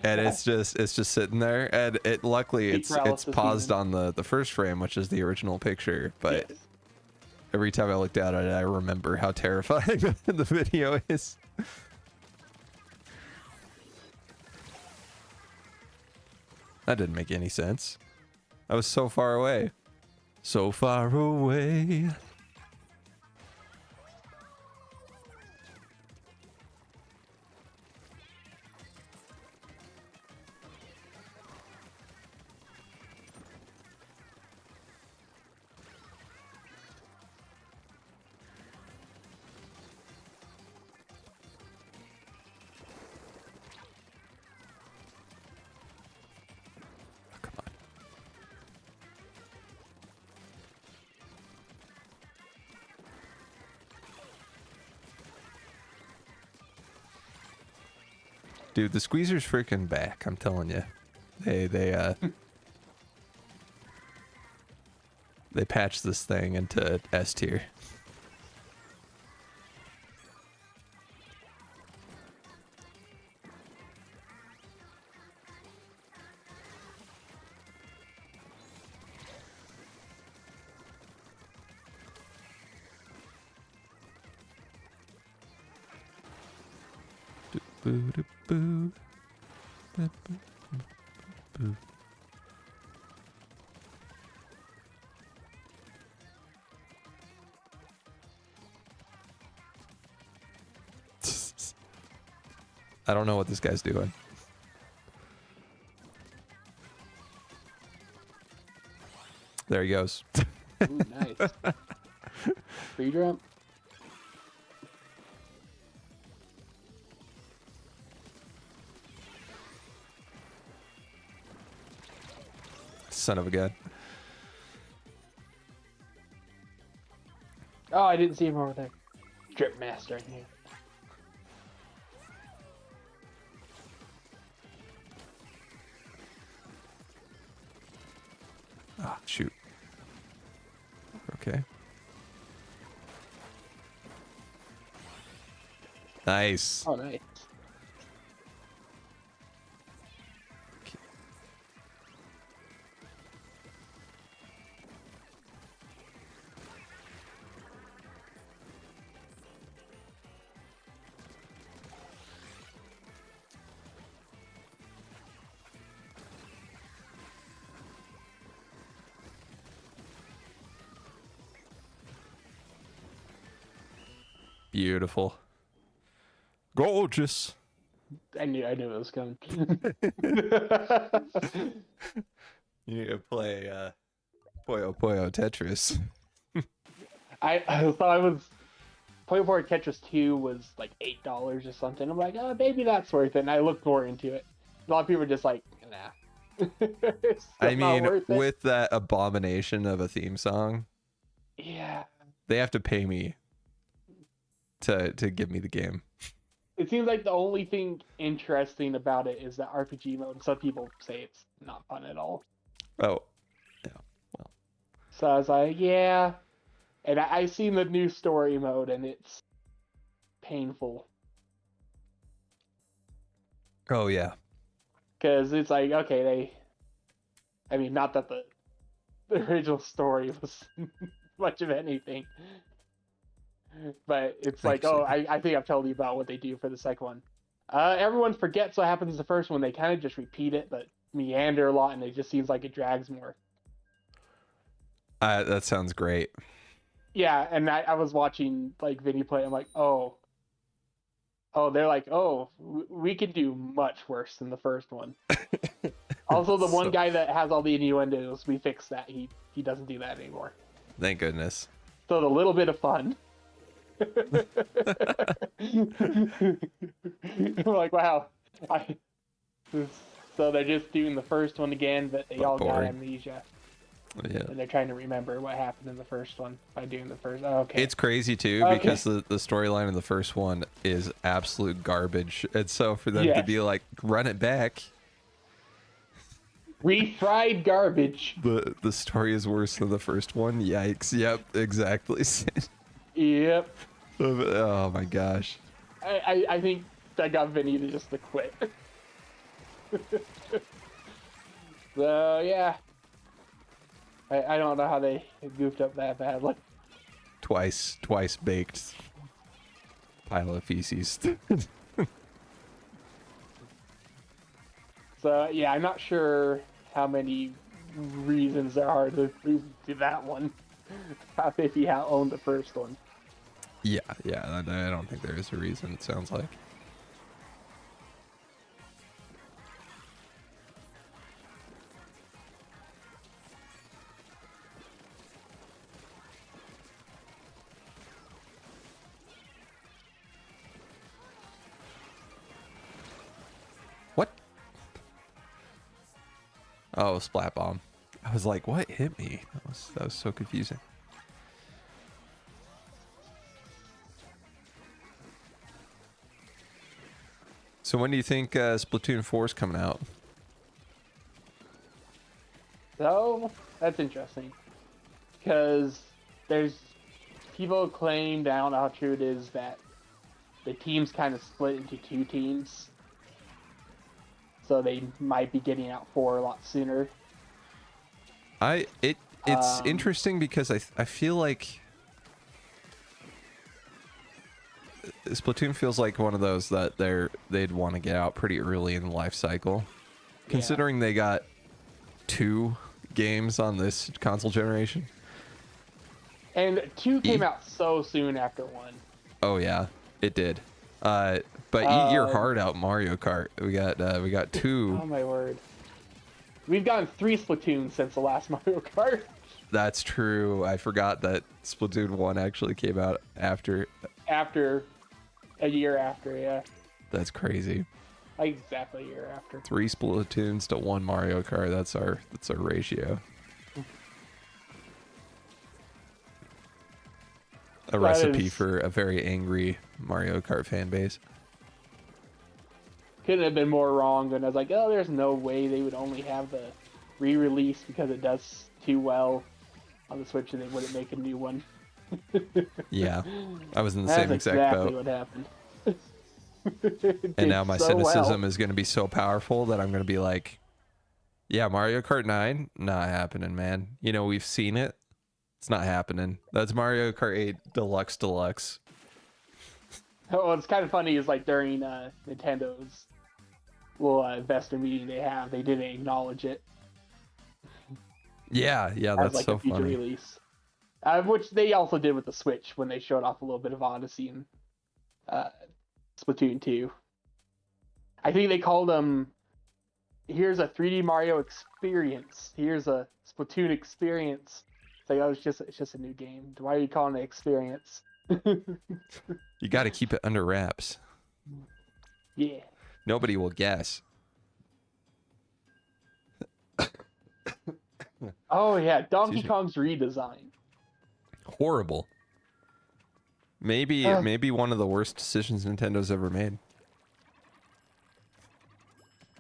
And it's just sitting there, and it luckily Sleep it's paralysis paused demon. on the first frame, which is the original picture, but Yes. every time I looked at it, I remember how terrifying the video is. That didn't make any sense. I was so far away. So far away. Oh, come on. Dude, the squeezer's freaking back, I'm telling you. They they patched this thing into S tier. Boo, boo, boo. Boo, boo, boo. I don't know what this guy's doing. There he goes. Ooh, nice. Free jump. Son of a gun. Oh, I didn't see him over there. Drip master in here. Ah, shoot. Okay. Nice. Oh, nice. Beautiful. Gorgeous. I knew it was coming. You need to play Puyo Puyo Tetris. I thought I was Point Forward Tetris 2 was like $8 or something. I'm like, oh, maybe that's worth it. And I looked more into it. A lot of people are just like, nah. It's I still not mean, worth it. with that abomination of a theme song, Yeah. they have to pay me to give me the game. It seems like the only thing interesting about it is the RPG mode. Some people say it's not fun at all. Oh, So I was like, yeah. And I seen the new story mode, and it's painful. oh yeah. Because it's like, okay, I mean, not that the original story was much of anything. But it's like, oh, I think I've told you about what they do for the second one. Everyone forgets what happens in the first one. They kind of just repeat it, but meander a lot, and it just seems like it drags more. That sounds great. Yeah, and I was watching like Vinny play. I'm like, oh, they're like, oh, we can do much worse than the first one. Also, the one guy that has all the innuendos, we fixed that. He doesn't do that anymore. Thank goodness. So a little bit of fun. We're like, wow. So they're just doing the first one again, but they all got boring. amnesia. Yeah. And they're trying to remember what happened in the first one by doing the first. Oh, okay. It's crazy too Okay. because the storyline in the first one is absolute garbage. And so for them to Yes. be like, run it back. Refried garbage. The story is worse than the first one. Yikes. Yep, exactly. Yep. Oh my gosh. I think that got Vinny to just to quit. So yeah. I don't know how they goofed up that badly. Twice baked pile of feces. So yeah, I'm not sure how many reasons there are to do that one. If you owned the first one. Yeah, I don't think there is a reason, it sounds like. What? Oh, splat bomb. I was like, what hit me? That was so confusing. So when do you think Splatoon 4 is coming out? So that's interesting, because there's people claim, I don't know how true it is, that the teams kind of split into two teams, so they might be getting out 4 a lot sooner. It's interesting because I feel like Splatoon feels like one of those that they'd want to get out pretty early in the life cycle, considering they got 2 games on this console generation. And 2 came out so soon after 1. Oh yeah, it did. But eat your heart out, Mario Kart. We got 2. Oh my word. We've gotten 3 Splatoons since the last Mario Kart. That's true. I forgot that Splatoon 1 actually came out after. After a year after, yeah. That's crazy. Like exactly a year after. 3 Splatoons to 1 Mario Kart. That's our ratio. A recipe for a very angry Mario Kart fan base. Couldn't have been more wrong when I was like, oh, there's no way they would only have the re-release because it does too well on the Switch and they wouldn't make a new one. Yeah, I was in the same exact exactly boat. What happened. And now my cynicism is going to be so powerful that I'm going to be like, yeah, Mario Kart 9, not happening, man. You know, we've seen it. It's not happening. That's Mario Kart 8 Deluxe. Well, it's kind of funny is like during Nintendo's little investor meeting they didn't acknowledge it. Yeah, that's like so a future funny. release. Which they also did with the Switch when they showed off a little bit of Odyssey and Splatoon 2. I think they called them, here's a 3D Mario experience. Here's a Splatoon experience. It's like, oh, it's just a new game. Why are you calling it experience? You got to keep it under wraps. Yeah. Nobody will guess. Oh yeah, Donkey Kong's redesign. Horrible. Maybe one of the worst decisions Nintendo's ever made.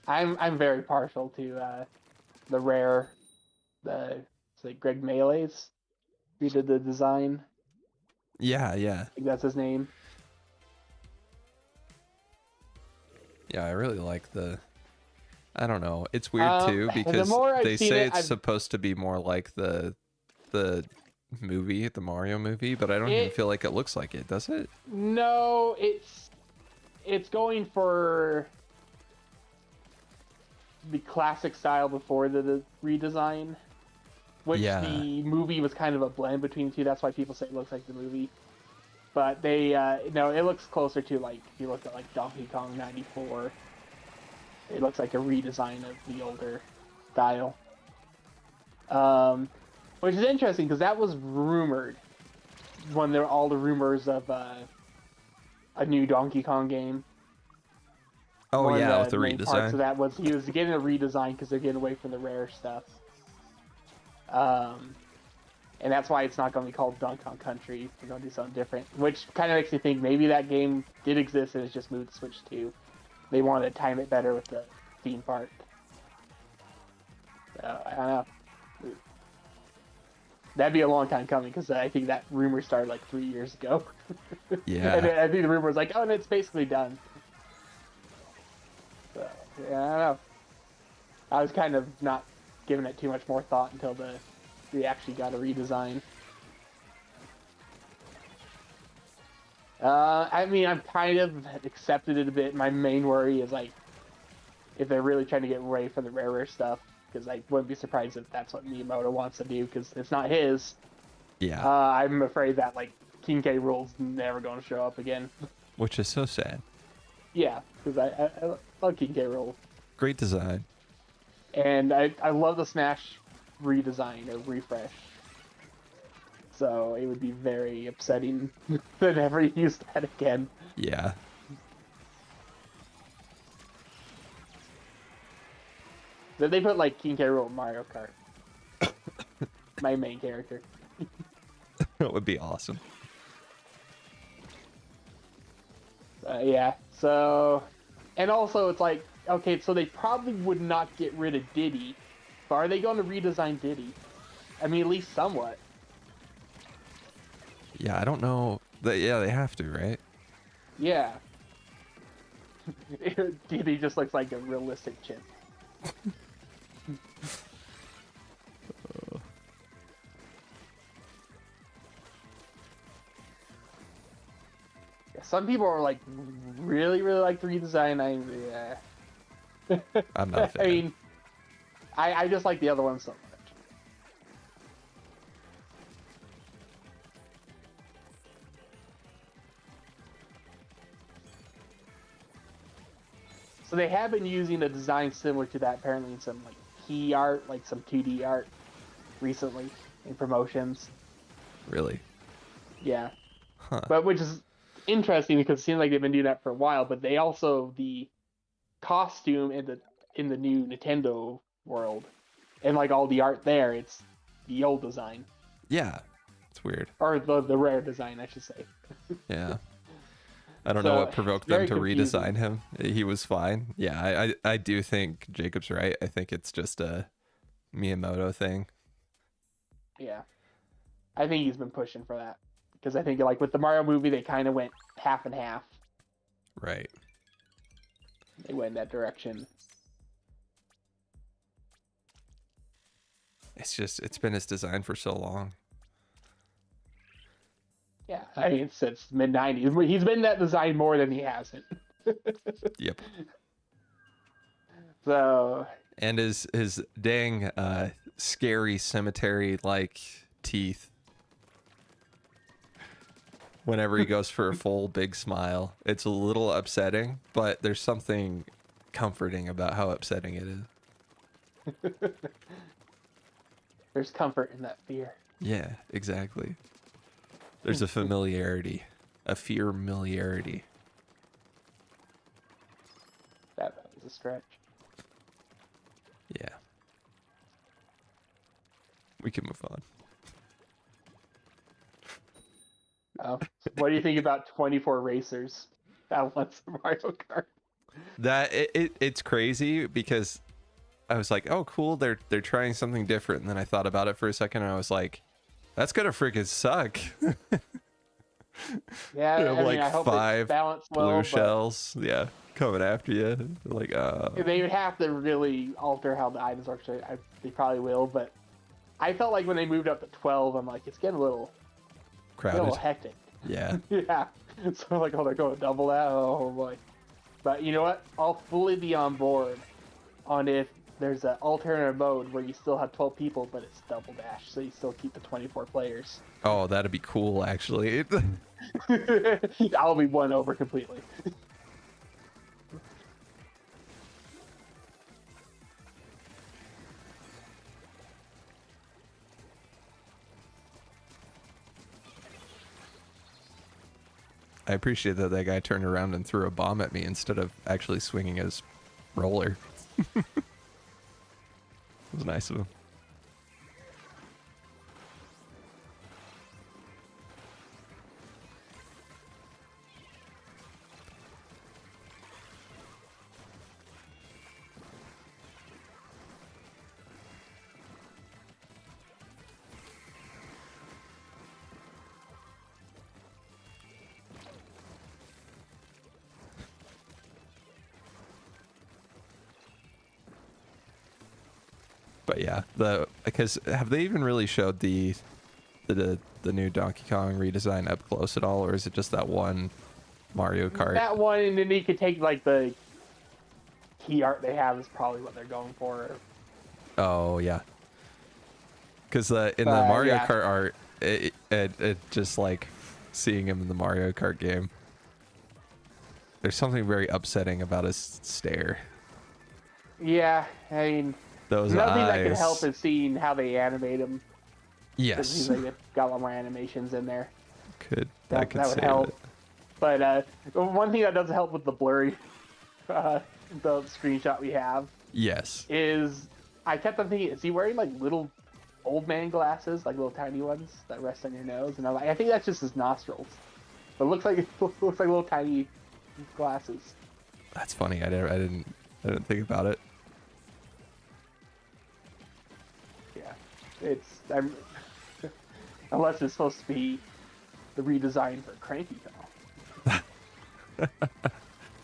I'm very partial to the Rare, it's like Greg Melee's who did the design. Yeah. I think that's his name. Yeah, I really like I don't know. It's weird too because they say it's supposed to be more like the movie, the Mario movie, but I don't even feel like it looks like it, does it? No, it's going for the classic style before the redesign, which the movie was kind of a blend between the two. That's why people say it looks like the movie. But they, no, it looks closer to, like, if you look at, like, Donkey Kong 94, it looks like a redesign of the older style. Which is interesting, because that was rumored when there were all the rumors of a new Donkey Kong game. Oh, yeah, with the main redesign. Parts of that was he was getting a redesign because they're getting away from the Rare stuff. And that's why it's not going to be called Donkey Kong Country. They're going to do something different, which kind of makes me think maybe that game did exist and it's just moved to Switch 2. They wanted to time it better with the theme park. I don't know. That'd be a long time coming because I think that rumor started like 3 years ago. Yeah. And I think the rumor was like, oh, and it's basically done. So, yeah, I don't know. I was kind of not giving it too much more thought until we actually got a redesign. I mean, I've kind of accepted it a bit. My main worry is like if they're really trying to get away from the rare stuff, because I wouldn't be surprised if that's what Miyamoto wants to do, because it's not his. Yeah. I'm afraid that like King K. Rool's never going to show up again. Which is so sad. Yeah, because I love King K. Rool. Great design. And I love the Smash redesign or refresh. So it would be very upsetting to never use that again. Yeah. Then they put like King K. Rool in Mario Kart. My main character. That would be awesome. Yeah, so... And also it's like, okay, so they probably would not get rid of Diddy. But are they going to redesign Diddy? I mean, at least somewhat. Yeah, I don't know. Yeah, they have to, right? Yeah. Diddy just looks like a realistic chip. Some people are like really like the redesign. I'm not a fan. I mean, I just like the other one so much. So they have been using a design similar to that apparently in some like key art, like some 2D art recently in promotions. Really? Yeah. Huh. But which is interesting because it seems like they've been doing that for a while, but they also the costume in the new Nintendo world and like all the art there, it's the old design. Yeah. It's weird. Or the rare design, I should say. Yeah. I don't know what provoked them to confusing. redesign him. He was fine. Yeah, I do think Jacob's right. I think it's just a Miyamoto thing. Yeah. I think he's been pushing for that. Because I think like with the Mario movie they kind of went half and half. Right. They went in that direction. It's been his design for so long. Yeah, I mean since mid '90s, he's been that design more than he hasn't. Yep. So. And his dang scary cemetery like teeth. Whenever he goes for a full big smile, it's a little upsetting, but there's something comforting about how upsetting it is. There's comfort in that fear. Yeah, exactly. There's a familiarity, a fear-miliarity. That was a stretch. Yeah. We can move on. What do you think about 24 racers at once in Mario Kart? That it's crazy because I was like, oh cool, they're trying something different, and then I thought about it for a second and I was like, that's gonna freaking suck. Yeah, I mean, like I hope 5 it's balanced blue well, shells, yeah, coming after you. Like, they would have to really alter how the items work. So they probably will, but I felt like when they moved up to 12, I'm like, it's getting a little crowded. hectic. Yeah. Yeah. So like, oh, they're going to double that. Oh boy. But you know what? I'll fully be on board on if there's an alternative mode where you still have 12 people, but it's double dash, so you still keep the 24 players. Oh, that'd be cool, actually. I'll be won over completely. I appreciate that guy turned around and threw a bomb at me instead of actually swinging his roller. It was nice of him. But yeah, because have they even really showed the new Donkey Kong redesign up close at all, or is it just that one Mario Kart? That one, and then you could take like the key art they have is probably what they're going for. Oh yeah, because in the Mario yeah. Kart art, it just like seeing him in the Mario Kart game. There's something very upsetting about his stare. Yeah, I mean, Those nothing eyes. that can help is seeing how they animate him. Yes, Because like, got a lot more animations in there. that could would save help. it. But one thing that doesn't help with the blurry, the screenshot we have, Yes. is I kept on thinking, is he wearing like little old man glasses, like little tiny ones that rest on your nose? And I'm like, I think that's just his nostrils. But it looks like little tiny glasses. That's funny. I didn't think about it. Yeah, unless it's supposed to be the redesign for Cranky Kong.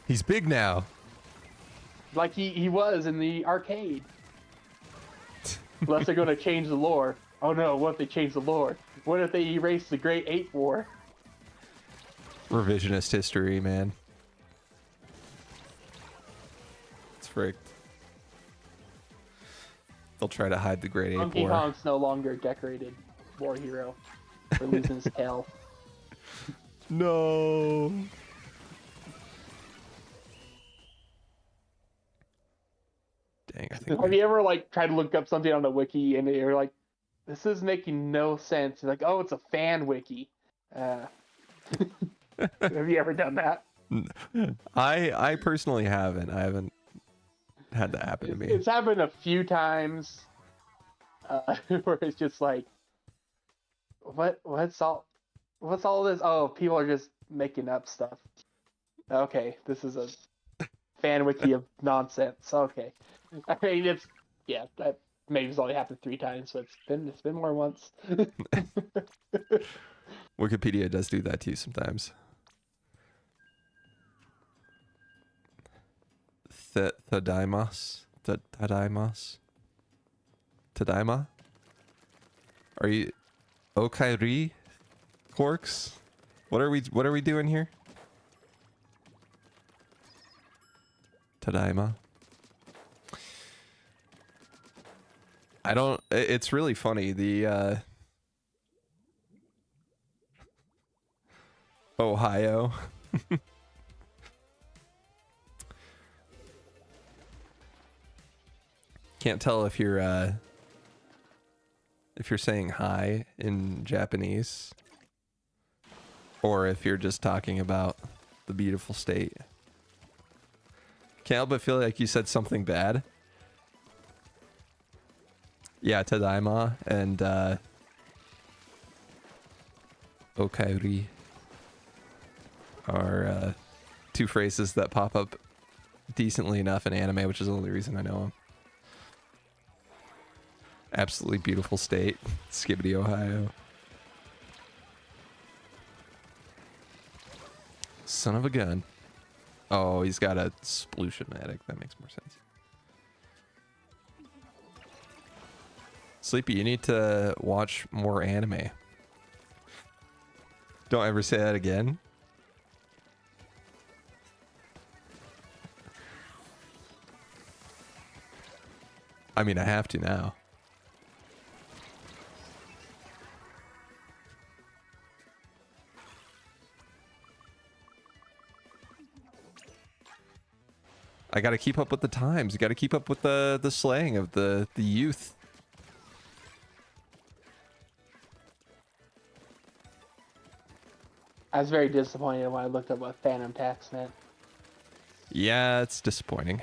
He's big now. Like he was in the arcade. Unless they're going to change the lore. Oh no, what if they change the lore? What if they erase the Great Ape War? Revisionist history, man. It's fricked. They'll try to hide the Great Ape Donkey War. Kong's no longer a decorated war hero for losing his tail. No. Dang, I think Have you ever like tried to look up something on the wiki and you're like, this is making no sense? You're like, oh, it's a fan wiki. Have you ever done that? I personally haven't. I haven't had that happen to me. It's happened a few times where it's just like, what's all this? Oh, people are just making up stuff. Okay, this is a fan wiki of nonsense. Okay, I mean that maybe it's only happened 3 times, so it's been more once. Wikipedia does do that to you sometimes. Tadaimas? Tadaima? Are you Okairi? Quarks? What are we doing here? Tadaima. It's really funny. The Ohio. Can't tell if you're saying hi in Japanese or if you're just talking about the beautiful state. Can't help but feel like you said something bad. Yeah, Tadaima and Okairi are 2 phrases that pop up decently enough in anime, which is the only reason I know them. Absolutely beautiful state. Skibbity, Ohio. Son of a gun. Oh, he's got a Splution-matic. That makes more sense. Sleepy, you need to watch more anime. Don't ever say that again. I mean, I have to now. I gotta keep up with the times. You gotta keep up with the slang of the youth. I was very disappointed when I looked up what Phantom Tax meant. Yeah, it's disappointing.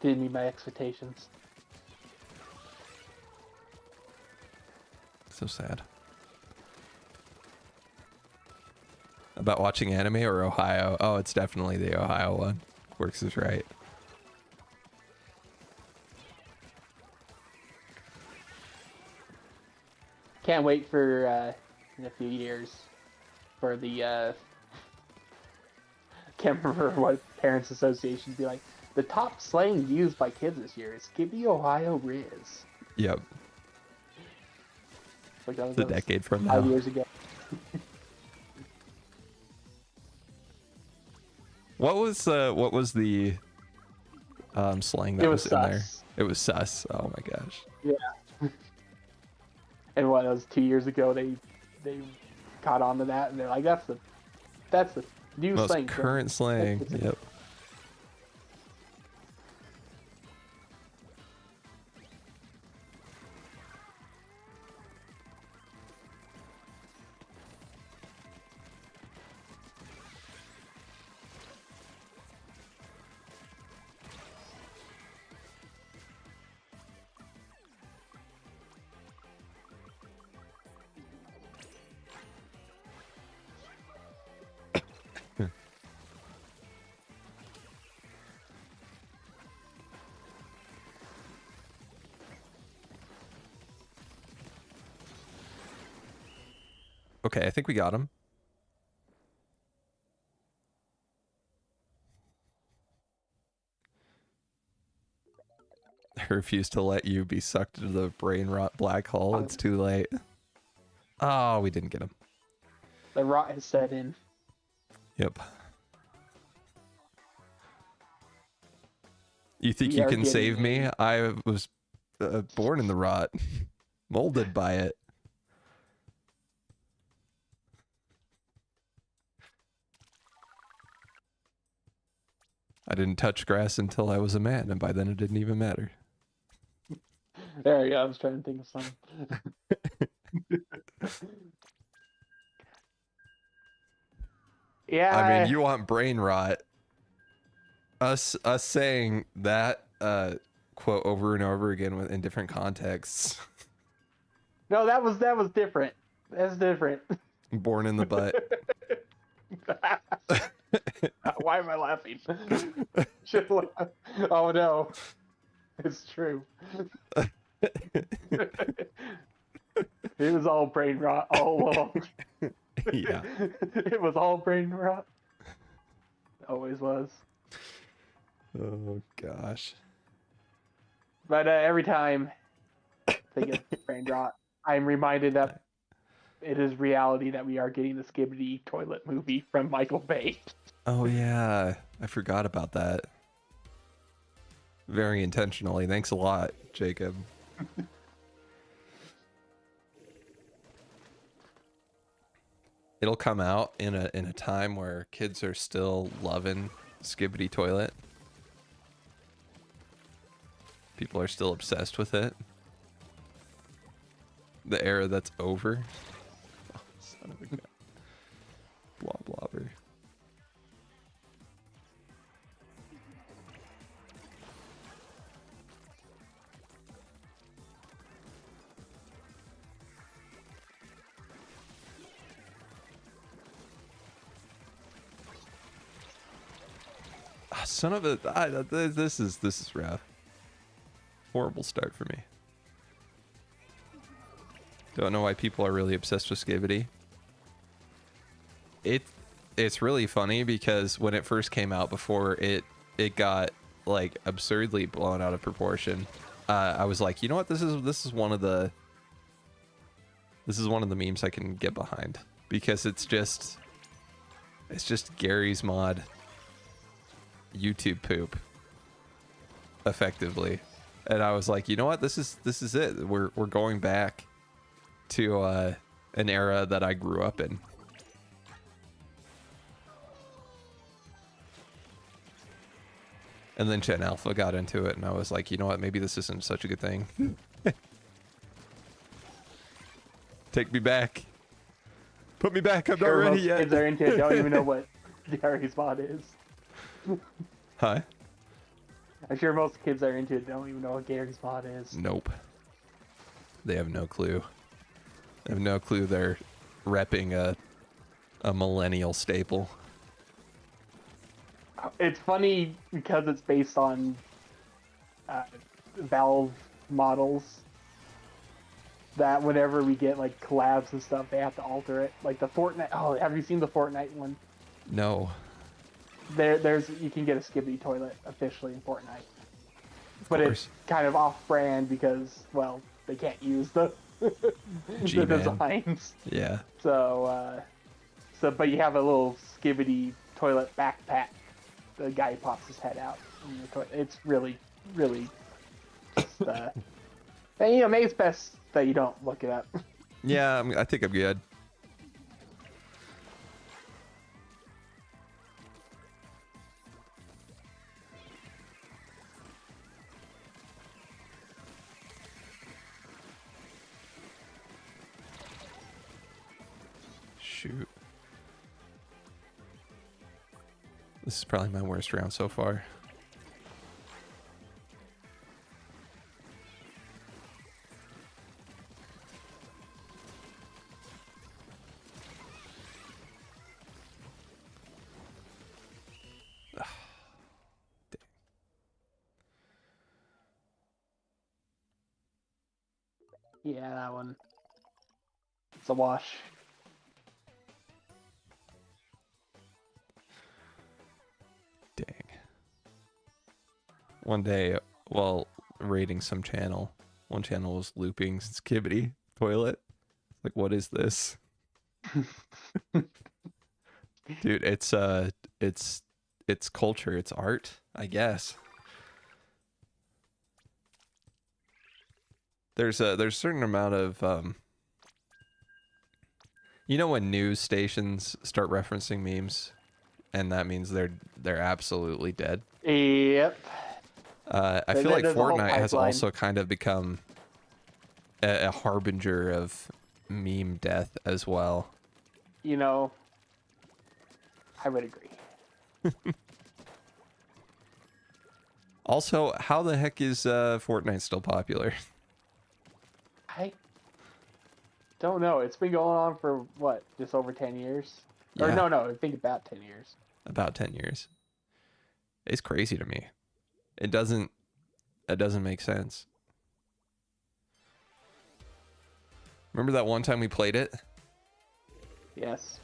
Didn't meet my expectations. So sad. About watching anime or Ohio? Oh, it's definitely the Ohio one. Works is right. Can't wait for in a few years for the can't remember what parents associations be like. the top slang used by kids this year is "Give Ohio Riz." Yep. Like that was, It's a decade from 5 now. years ago. What was the slang that It was was in there? sus. It was sus. Oh my gosh. Yeah. And what, that was 2 years ago, they caught on to that, and they're like, that's the new Most slang. current slang. That's- Yep. Okay, I think we got him. I refuse to let you be sucked into the brain rot black hole. It's too late. Oh, we didn't get him. The rot has set in. Yep. You think We you are can save getting me? I was born in the rot, molded by it. I didn't touch grass until I was a man, and by then it didn't even matter. There we go. I was trying to think of something. Yeah. I mean, you want brain rot. Us saying that quote over and over again in different contexts. No, that was different. That's different. Born in the butt. Why am I laughing? Should laugh. Oh no, it's true. It was all brain rot all along. Yeah. It was all brain rot. Always was. Oh gosh. But every time I think of brain rot, I'm reminded that it is reality that we are getting the Skibidi toilet movie from Michael Bay. Oh yeah, I forgot about that. Very intentionally. Thanks a lot, Jacob. It'll come out in a time where kids are still loving Skibidi Toilet. People are still obsessed with it. The era that's over. Oh, son of a gun. Blob blobber. Ah, son of a! This is rough. Horrible start for me. Don't know why people are really obsessed with Skibidi. It's really funny because when it first came out, before it got like absurdly blown out of proportion, I was like, you know what, this is one of the memes I can get behind, because it's just Gary's Mod YouTube poop effectively. And I was like, you know what, this is it. We're going back to an era that I grew up in. And then Gen Alpha got into it, and I was like, you know what, maybe this isn't such a good thing. Take me back. Put me back. I'm not ready Most yet. kids are into it. Don't even know what Gary's Mod is. Huh? I'm sure most kids that are into it don't even know what Gary's Mod is. Nope. They have no clue. They have no clue they're repping a millennial staple. It's funny because it's based on Valve models, that whenever we get like collabs and stuff, they have to alter it. Like the Fortnite. Oh, have you seen the Fortnite one? No. there's you can get a Skibidi toilet officially in Fortnite, but it's course. kind of off-brand because, well, they can't use the the G-Man. designs. Yeah. But you have a little Skibidi toilet backpack. The guy pops his head out in the toilet. It's really, really just, and maybe it's best that you don't look it up. Yeah, I think I'm good. Shoot. This is probably my worst round so far. Yeah, that one. It's a wash. Dang. One day, while raiding some channel, one channel was looping Skibidi toilet. Like, what is this? Dude, it's culture, it's art, I guess. There's a certain amount of you know when news stations start referencing memes, and that means they're absolutely dead. Yep. I feel like There's a whole Fortnite has pipeline. also kind of become a harbinger of meme death as well. I would agree. Also, how the heck is Fortnite still popular? I don't know. It's been going on for what, just over 10 years? Or Yeah. no, I think about 10 years. About 10 years. It's crazy to me. It doesn't make sense. Remember that one time we played it? Yes.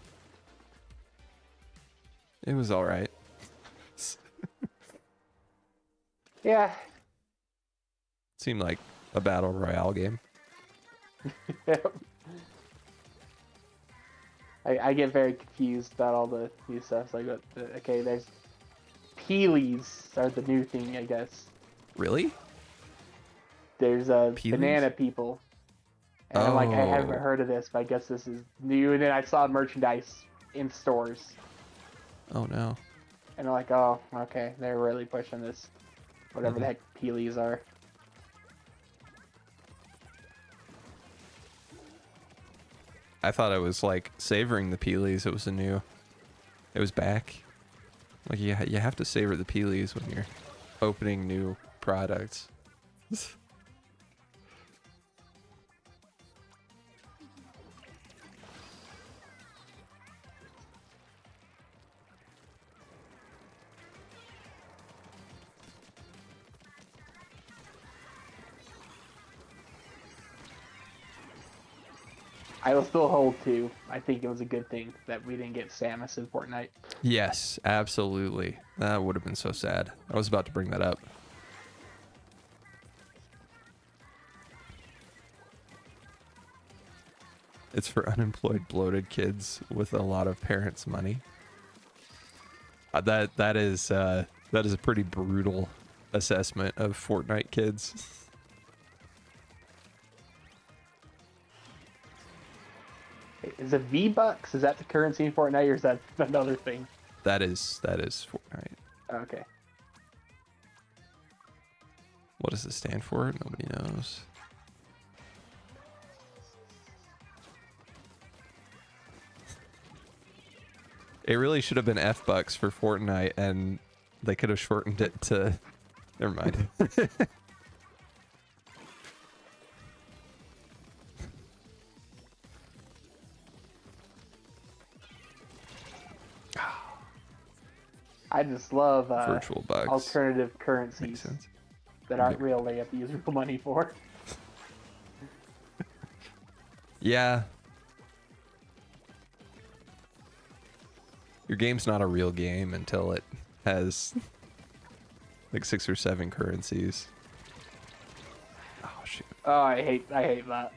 It was all right. Yeah. Seemed like a battle royale game. I get very confused about all the new stuff. It's like, okay, there's Peelies are the new thing, I guess. Really? There's Peelies? banana people. And I'm like, I haven't Oh. heard of this, but I guess this is new. And then I saw merchandise in stores. Oh no. And I'm like, oh, okay, they're really pushing this. Whatever Mhm. the heck Peelies are. I thought I was like savoring the peelies. It was back. Like you have to savor the peelies when you're opening new products. I will still hold to. I think it was a good thing that we didn't get Samus in Fortnite. Yes, absolutely. That would have been so sad. I was about to bring that up. It's for unemployed, bloated kids with a lot of parents' money. That is a pretty brutal assessment of Fortnite kids. Is it V-Bucks? Is that the currency in Fortnite, or is that another thing? That is Fortnite. Okay. What does it stand for? Nobody knows. It really should have been F-Bucks for Fortnite, and they could have shortened it to... Never mind. I just love Virtual bucks. alternative Makes currencies sense. that aren't real. They have to use real money for. Yeah. Your game's not a real game until it has like 6 or 7 currencies. Oh shoot. Oh, I hate that.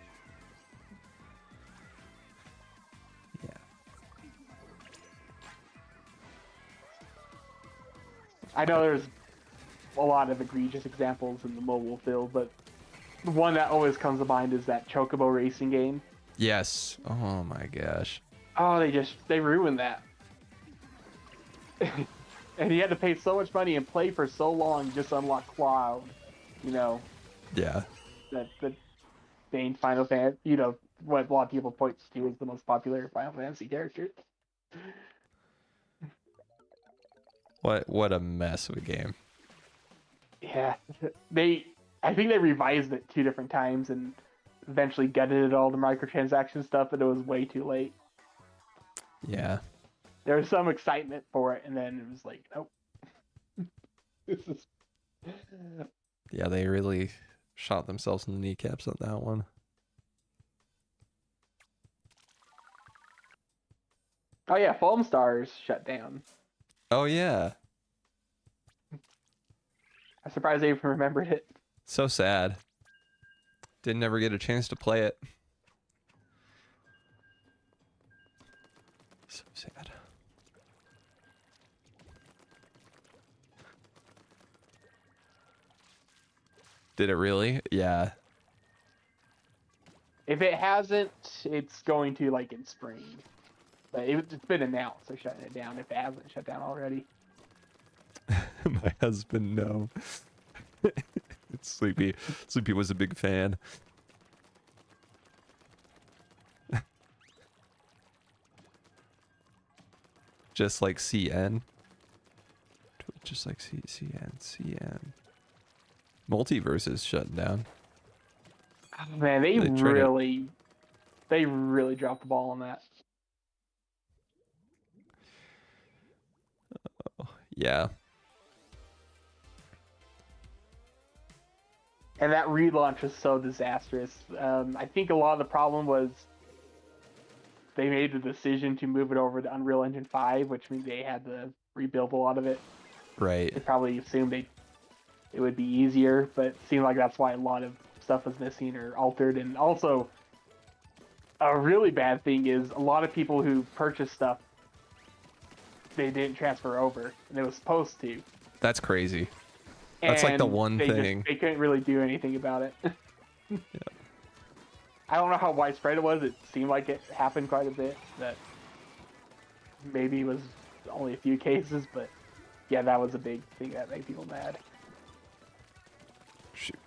Yeah. I know there's a lot of egregious examples in the mobile field, but the one that always comes to mind is that Chocobo racing game. Yes. Oh my gosh. Oh, they ruined that. And you had to pay so much money and play for so long just to unlock Cloud. You know, Yeah. that the main Final Fantasy, you know, what a lot of people point to as the most popular Final Fantasy character. What a mess of a game. Yeah, I think they revised it 2 different times and eventually gutted all the microtransaction stuff, but it was way too late. Yeah. There was some excitement for it, and then it was like, nope. This is... Yeah, they really shot themselves in the kneecaps on that one. Oh yeah, Foam Stars shut down. Oh yeah. I'm surprised they even remembered it. So sad. Didn't ever get a chance to play it. So sad. Did it really? Yeah. If it hasn't, it's going to like in spring. But it's been announced they're shutting it down. If it hasn't shut down already. My husband, no. Sleepy. Sleepy was a big fan. Just like CN. Just like CN. Multiverse is shutting down. Oh, man, they really dropped the ball on that. Yeah. And that relaunch was so disastrous. I think a lot of the problem was they made the decision to move it over to Unreal Engine 5, which means they had to rebuild a lot of it. Right. They probably assumed it would be easier, but it seemed like that's why a lot of stuff was missing or altered. And also, a really bad thing is a lot of people who purchased stuff, they didn't transfer over, and it was supposed to. That's crazy. That's like the one thing. They couldn't really do anything about it. Yeah. I don't know how widespread it was. It seemed like it happened quite a bit. That maybe was only a few cases, but yeah, that was a big thing that made people mad. Shoot.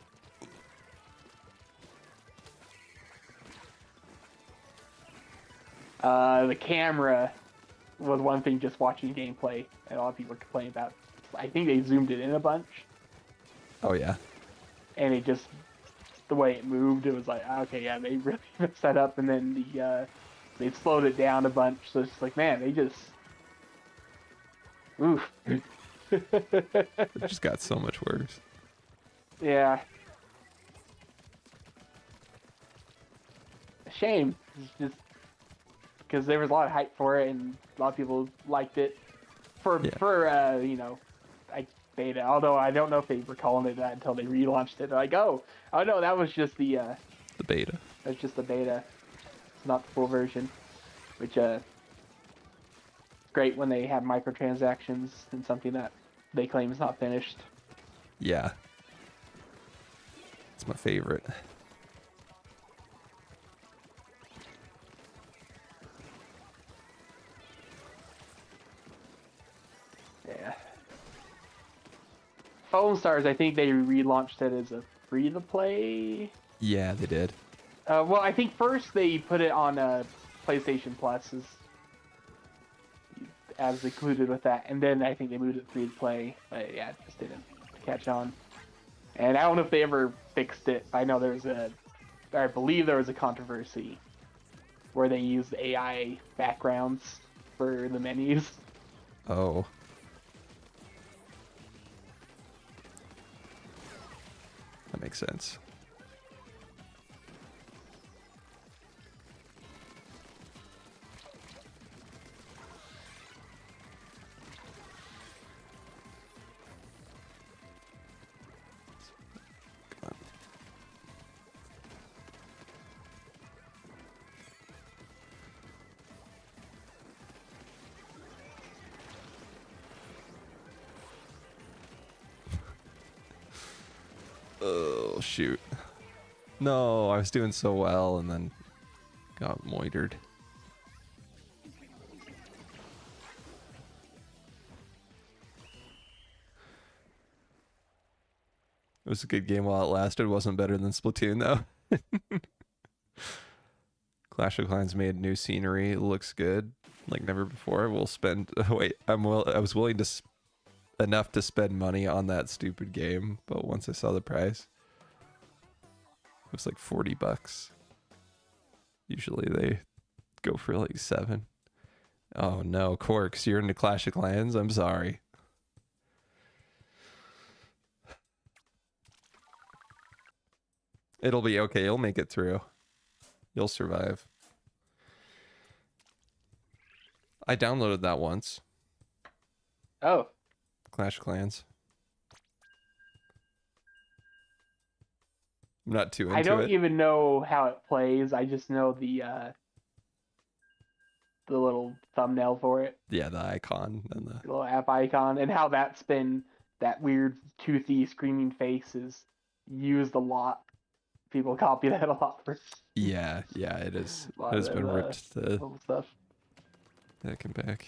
The camera was one thing just watching gameplay, and a lot of people complain about. I think they zoomed it in a bunch. Oh yeah. And it just, the way it moved, it was like, okay, yeah, they really messed that up, and then they slowed it down a bunch, so it's just like, man, they just, oof. It just got so much worse. Yeah. Shame. It's just because there was a lot of hype for it, and a lot of people liked it for you know, like beta. Although I don't know if they were calling it that until they relaunched it. They're like, oh no, that was just the beta. That's just the beta. It's not the full version, which great when they have microtransactions and something that they claim is not finished. Yeah. It's my favorite. Yeah. Foam Stars, I think they relaunched it as a free-to-play. Yeah, they did. Well, I think first they put it on PlayStation Plus as included with that, and then I think they moved it free-to-play. But yeah, it just didn't catch on. And I don't know if they ever fixed it. I know I believe there was a controversy where they used AI backgrounds for the menus. Oh. That makes sense. Oh, shoot. No, I was doing so well and then got moitered. It was a good game while it lasted. Wasn't better than Splatoon, though. Clash of Clans made new scenery. It looks good, like never before. We'll spend. Wait, I was willing to enough to spend money on that stupid game, but once I saw the price, it was like $40. Usually they go for like 7. Oh no, Corks, you're into Clash of Clans? I'm sorry. It'll be okay. You'll make it through. You'll survive. I downloaded that once. Oh, Clash of Clans. I'm not too into I don't it. even know how it plays. I just know the little thumbnail for it, Yeah, the icon and the the little app icon, and how that's been that weird toothy screaming face is used a lot. People copy that a lot for yeah, it is. a lot It has of been ripped to little stuff. heck and back.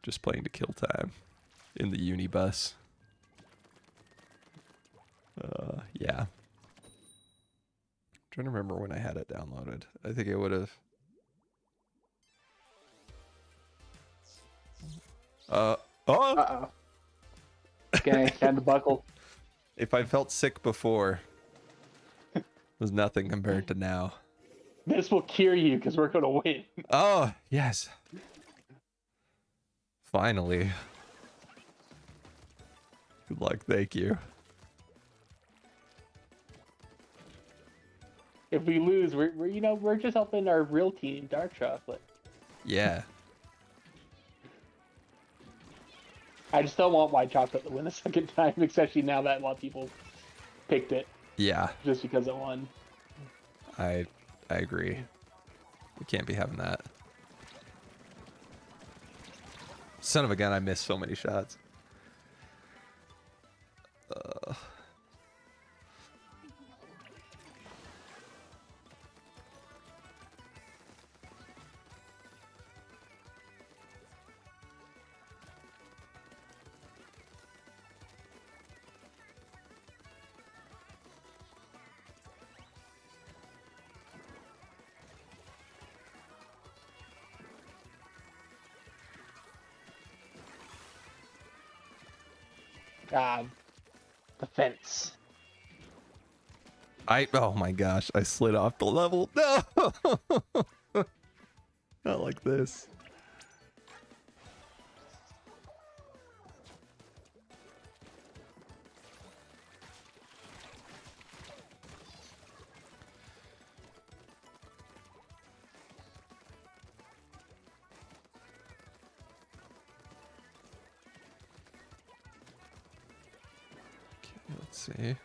Just playing to kill time in the unibus. Yeah. Trying to remember when I had it downloaded. I think it would have. Oh! Uh-oh. Okay, time to buckle. If I felt sick before, it was nothing compared to now. This will cure you because we're gonna win. Oh, yes. Finally. Good luck, thank you. If we lose, we're just helping our real team, Dark Chocolate. Yeah. I just don't want White Chocolate to win a second time, especially now that a lot of people picked it Yeah, just because it won. I agree. We can't be having that. Son of a gun, I missed so many shots. The fence. Oh my gosh, I slid off the level. No! Not like this. Okay, let's see.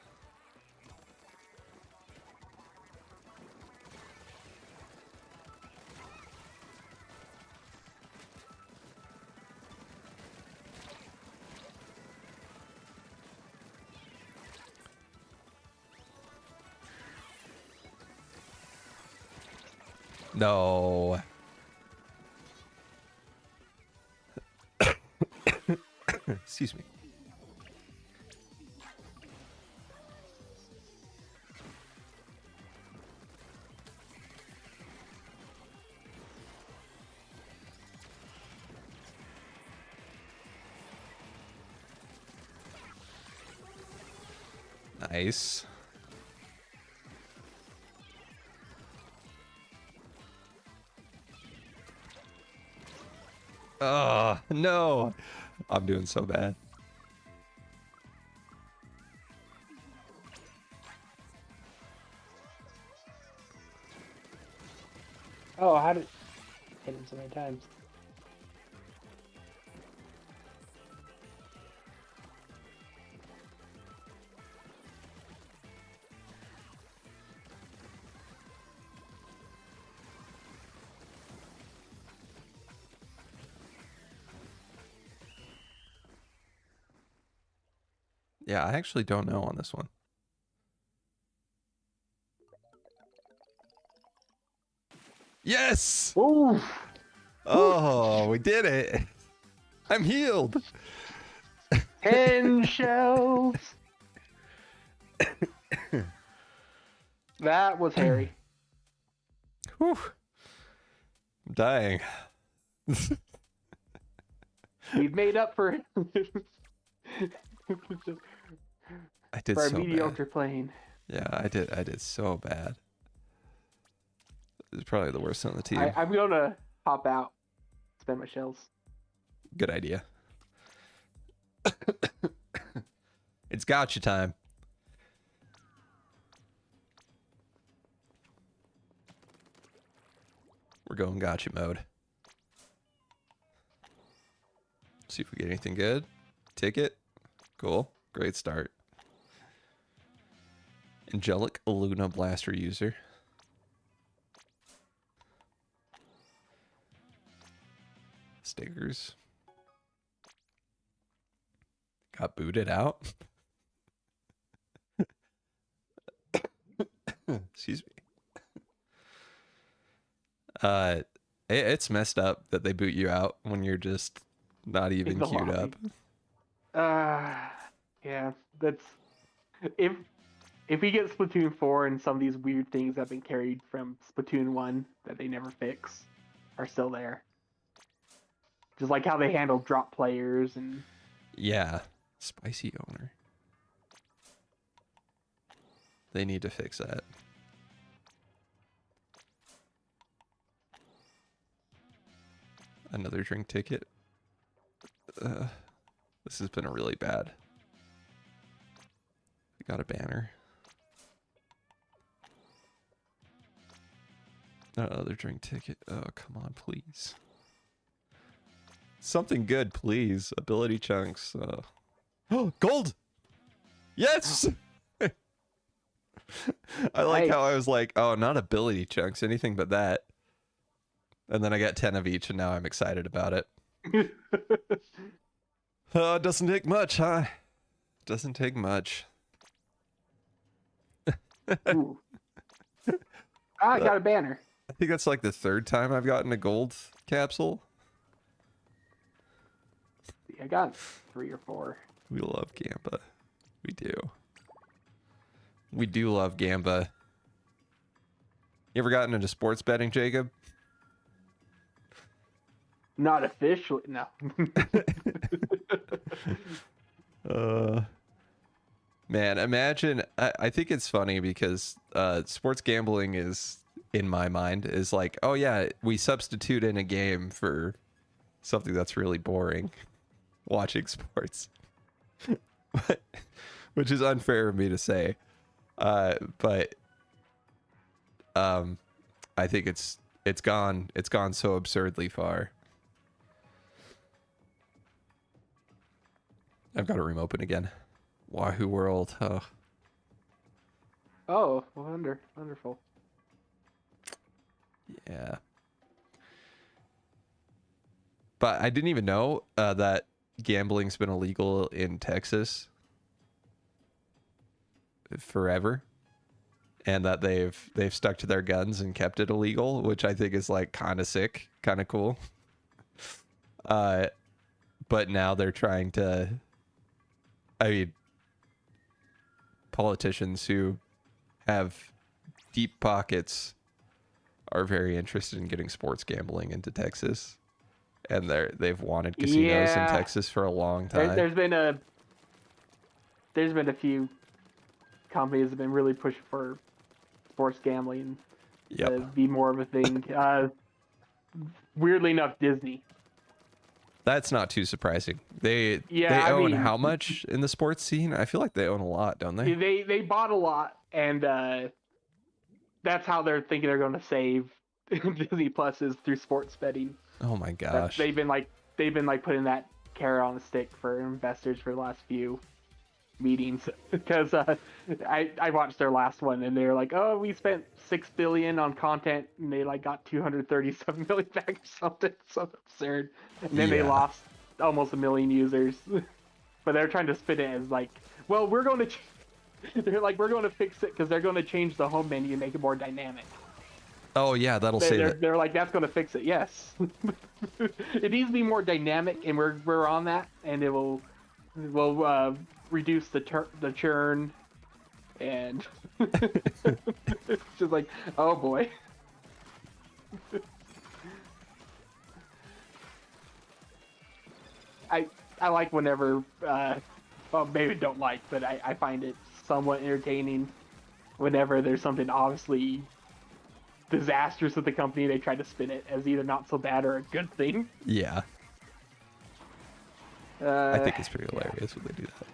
No. Excuse me. Nice. Oh, no. I'm doing so bad. Oh, how did hit him so many times? Yeah, I actually don't know on this one. Yes! Ooh. Oh, we did it. I'm healed. 10 shells. That was hairy. Whew. I'm dying. We've made up for I did for our so mediocre bad. playing. Yeah, I did so bad. It's probably the worst on the team. I'm gonna hop out, spend my shells. Good idea. It's gotcha time. We're going gotcha mode. See if we get anything good. Ticket. Cool. Great start. Angelic Luna Blaster user. Stickers. Got booted out. Excuse me. It's messed up that they boot you out when you're just not even the queued lobby. up. Yeah, that's if we get Splatoon 4 and some of these weird things that have been carried from Splatoon 1 that they never fix are still there. Just like how they handle drop players and Yeah. Spicy owner. They need to fix that. Another drink ticket. This has been a really bad. We got a banner. Another drink ticket. Oh, come on, please. Something good, please. Ability chunks. Oh, gold! Yes! I like how I was like, oh, not ability chunks, anything but that. And then I got 10 of each, and now I'm excited about it. It doesn't take much, huh? Doesn't take much. Ooh. I got a banner. I think that's like the third time I've gotten a gold capsule. I got 3 or 4. We love Gamba. We do. We do love Gamba. You ever gotten into sports betting, Jacob? Not officially, no. Man, imagine. I think it's funny because sports gambling is, in my mind, is like, oh yeah, we substitute in a game for something that's really boring, watching sports, which is unfair of me to say, but I think it's gone so absurdly far. I've got a room open again. Wahoo World. Oh, wonderful. Yeah. But I didn't even know that gambling's been illegal in Texas forever, and that they've stuck to their guns and kept it illegal, which I think is like kind of sick, kind of cool. But now they're trying to. I mean, politicians who have deep pockets are very interested in getting sports gambling into Texas, and they've wanted casinos in Texas for a long time. There's been a few companies that have been really pushing for sports gambling to be more of a thing. Weirdly enough, Disney. That's not too surprising. They own how much in the sports scene? I feel like they own a lot, don't they? They bought a lot, and that's how they're thinking they're going to save Disney Plus is through sports betting. Oh my gosh. They've been putting that carrot on the stick for investors for the last few meetings, because I watched their last one and they're like, oh, we spent $6 billion on content and they like got 237 million back or something so absurd, and then they lost almost 1 million users. But they're trying to spin it as like well, we're going to. They're like, we're going to fix it because they're going to change the home menu and make it more dynamic. Oh yeah, that'll say that. They're like, that's going to fix it. Yes, it needs to be more dynamic, and we're on that, and it will reduce the churn, and it's just like, oh boy. I like whenever well, maybe don't like, but I find it somewhat entertaining whenever there's something obviously disastrous with the company. They try to spin it as either not so bad or a good thing. Yeah. I think it's pretty hilarious when they do that.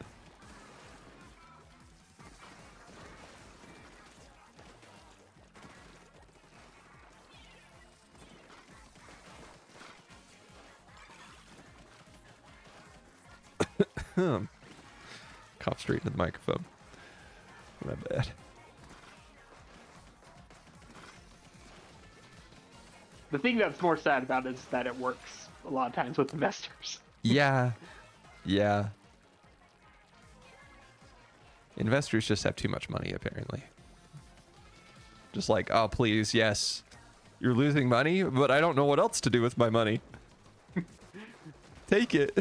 Cough straight into the microphone. My bad. The thing that's more sad about it is that it works a lot of times with investors. Yeah. Yeah. Investors just have too much money, apparently. Just like, oh, please, yes. You're losing money, but I don't know what else to do with my money. Take it.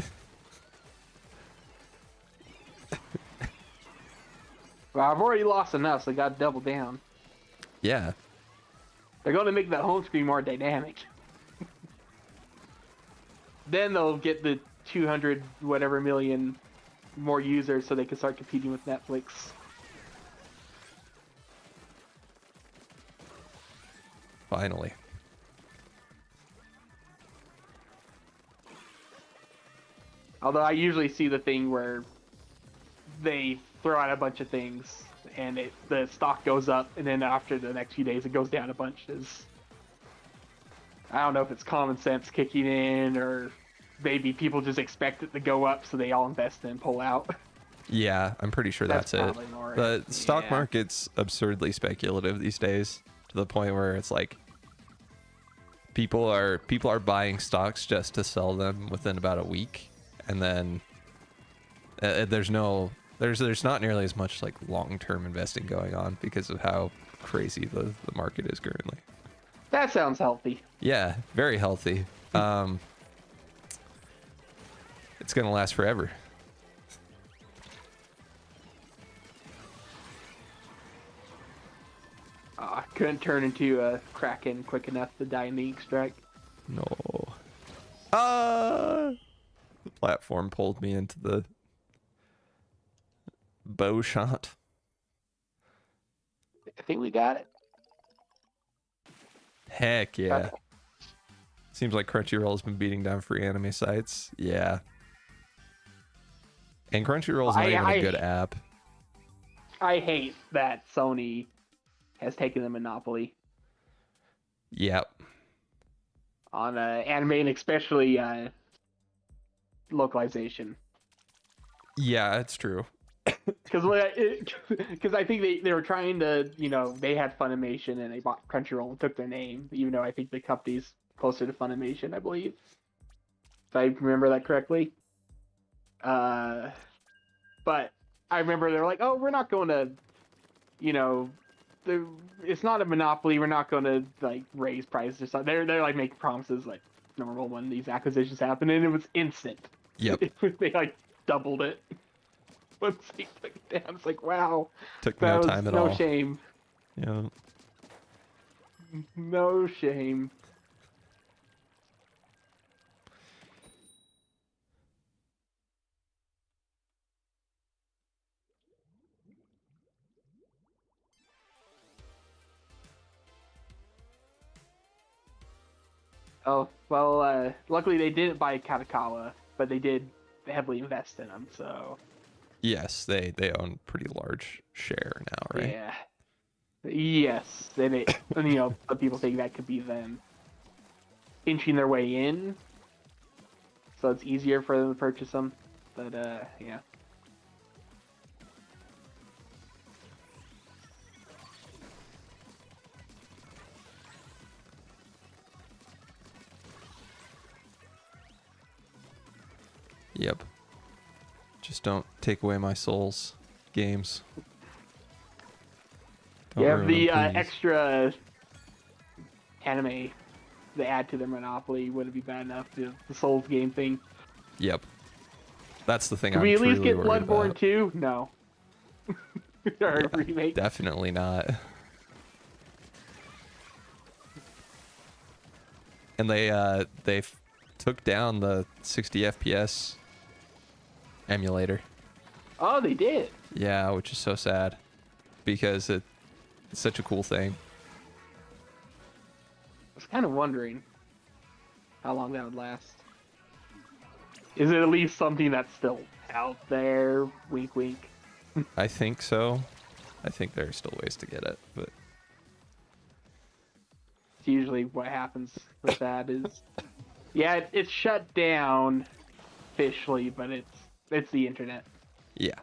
Well, I've already lost enough, so I got to double down. Yeah. They're going to make that home screen more dynamic. Then they'll get the 200 whatever million more users so they can start competing with Netflix. Finally. Although I usually see the thing where they throw out a bunch of things and the stock goes up, and then after the next few days it goes down a bunch. I don't know if it's common sense kicking in, or maybe people just expect it to go up so they all invest and pull out. Yeah, I'm pretty sure that's it. The stock market's absurdly speculative these days, to the point where it's like people are buying stocks just to sell them within about a week, and then there's not nearly as much like long-term investing going on because of how crazy the market is currently. That sounds healthy. Yeah, very healthy. It's gonna last forever. Couldn't turn into a Kraken quick enough to die in the ink strike. No. The platform pulled me into the bow shot. I think we got it. Heck yeah. Seems like Crunchyroll's been beating down free anime sites. Yeah. And Crunchyroll's not even a good app. I hate that Sony has taken the monopoly. Yep. On anime, and especially localization. Yeah, it's true. Because I think they were trying to, they had Funimation and they bought Crunchyroll and took their name, even though I think the company's closer to Funimation, I believe. If I remember that correctly. But I remember they were like, oh, we're not going to, it's not a monopoly. We're not going to like raise prices or something. They're like making promises like normal when these acquisitions happen, and it was instant. Yep. They like doubled it. Once they took it down, it's like, wow. Took no time at all. No shame. Yeah. No shame. Oh, well, luckily they didn't buy Katakawa, but they did heavily invest in them, so... Yes, they own pretty large share now, right? Yeah. Yes. And some people think that could be them inching their way in, so it's easier for them to purchase them, but, yeah. Yep. Just don't take away my souls. games. Yeah, ruin the 'em, please. extra anime they add to their Monopoly wouldn't be bad enough. The Souls game thing. Yep. That's the thing Can I'm we at least truly get worried Bloodborne about. 2? No. Or a remake. Definitely not. And they took down the 60 FPS emulator. Oh, they did. Yeah, which is so sad because it's such a cool thing. I was kind of wondering how long that would last. Is it at least something that's still out there? Wink, wink. I think so. I think there are still ways to get it, but It's usually what happens with that is, yeah, it's shut down officially, but it's the internet. yeah.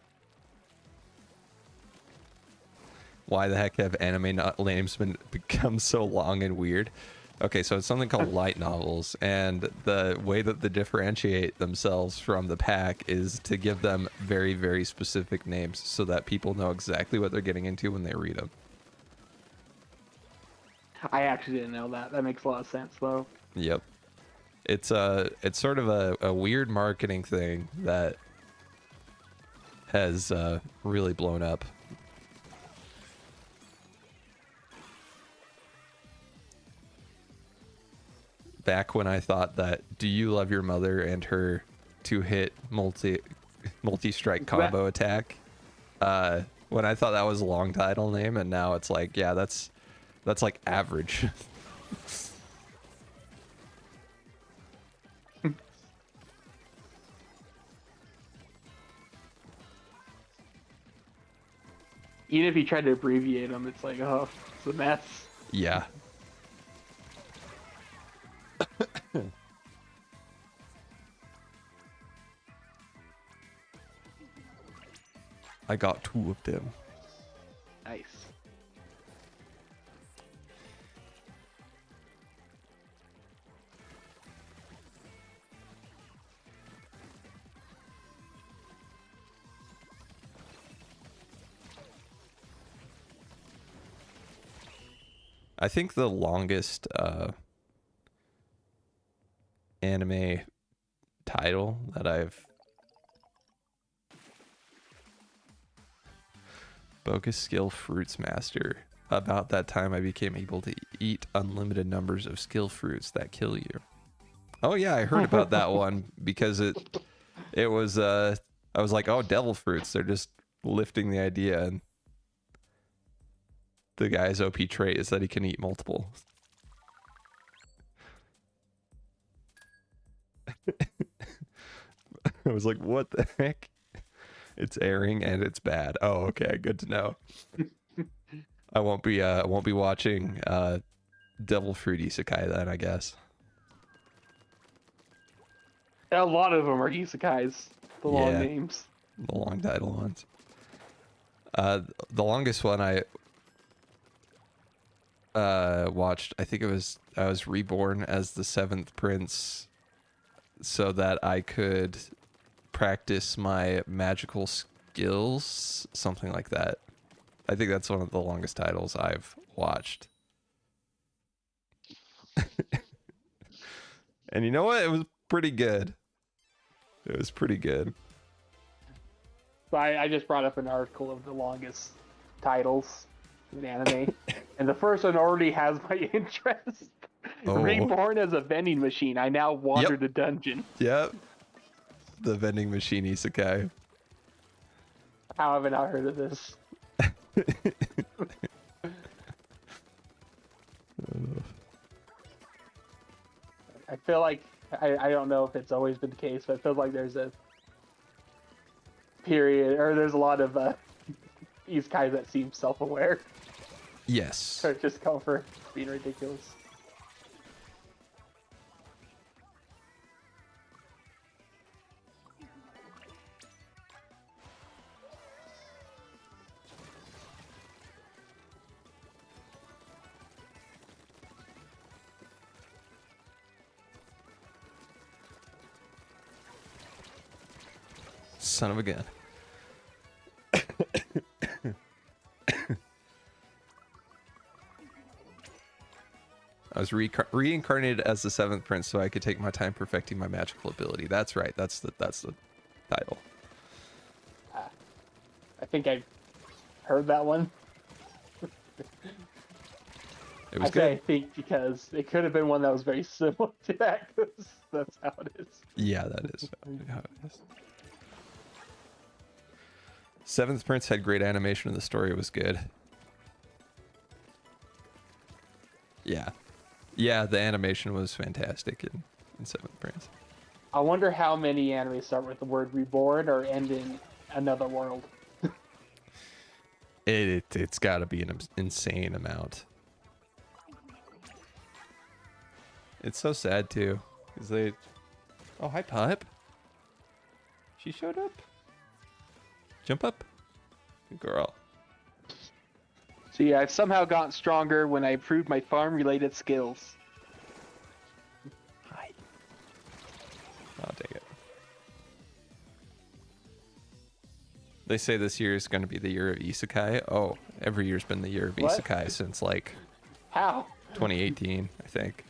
Why the heck have anime names become so long and weird? Okay, so it's something called light novels, and the way that they differentiate themselves from the pack is to give them very, very specific names so that people know exactly what they're getting into when they read them. I actually didn't know that. That makes a lot of sense, though. Yep. It's sort of a weird marketing thing that has really blown up. Back when I thought that "Do You Love Your Mother" and her two-hit multi-strike combo attack, when I thought that was a long title name, and now it's like, yeah, that's like average. Even if you try to abbreviate them, it's like, oh, it's a mess. Yeah. I got 2 of them. Nice. I think the longest anime title that I've Bogus Skill Fruits Master. About that time I became able to eat unlimited numbers of skill fruits that kill you. Oh yeah, I heard about that one because it was I was like, oh, devil fruits, they're just lifting the idea, and the guy's OP trait is that he can eat multiple. I was like, what the heck? It's airing and it's bad. Oh, okay, good to know. I won't be watching Devil Fruit Isekai then, I guess. A lot of them are isekais. The long Yeah. names. The long title ones. The longest one I watched, I think I was reborn as the 7th prince so that I could practice my magical skills, something like that. I think that's one of the longest titles I've watched. And you know what? It was pretty good. It was pretty good. So I just brought up an article of the longest titles in anime, and the first one already has my interest. Oh. Reborn as a vending machine, I now wander the dungeon. Yep. The vending machine isekai. How have I not heard of this? I feel like, I don't know if it's always been the case, but I feel like there's a period, or there's a lot of isekais that seem self-aware. Yes. Or just go for being ridiculous. Son of a gun. was reincarnated as the seventh prince so I could take my time perfecting my magical ability. That's right. That's the title. I think I heard that one. It was I say I good. think because it could have been one that was very similar to that. 'Cause that's how it is. Yeah, that is how it is. Seventh Prince had great animation and the story was good. Yeah. Yeah, the animation was fantastic in Seventh Prince. I wonder how many anime start with the word reborn or end in another world. It's got to be an insane amount. It's so sad too, because they. Oh, hi, Pup. She showed up. Jump up. Good girl. So yeah, I've somehow gotten stronger when I improved my farm-related skills. Hi. I'll take it. They say this year is going to be the year of isekai. Oh, every year's been the year of What? isekai since like How? 2018, I think.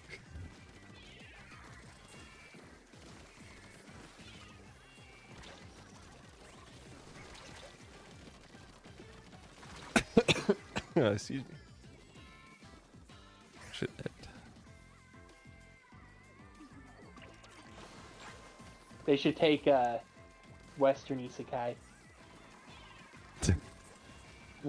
Excuse me. Shit. They should take Western isekai.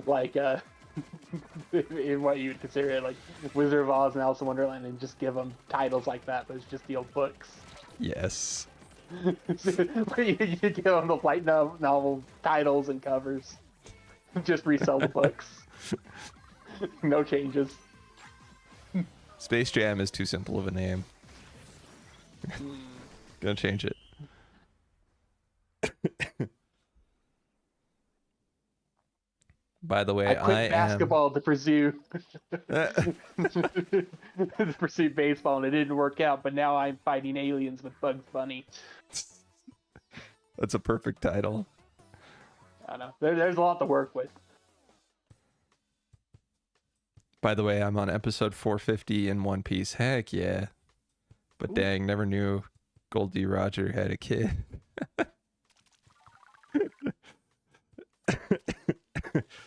Like in what you would consider it, like Wizard of Oz and Alice in Wonderland, and just give them titles like that, but it's just the old books. Yes. Where you give them the light novel titles and covers. Just resell the books. No changes. Space Jam is too simple of a name. Gonna change it. By the way, I quit basketball to pursue am. to pursue baseball, and it didn't work out. But now I'm fighting aliens with Bugs Bunny. That's a perfect title. I don't know. There's a lot to work with. By the way, I'm on episode 450 in One Piece. Heck yeah. But Ooh. dang, never knew Goldie Roger had a kid.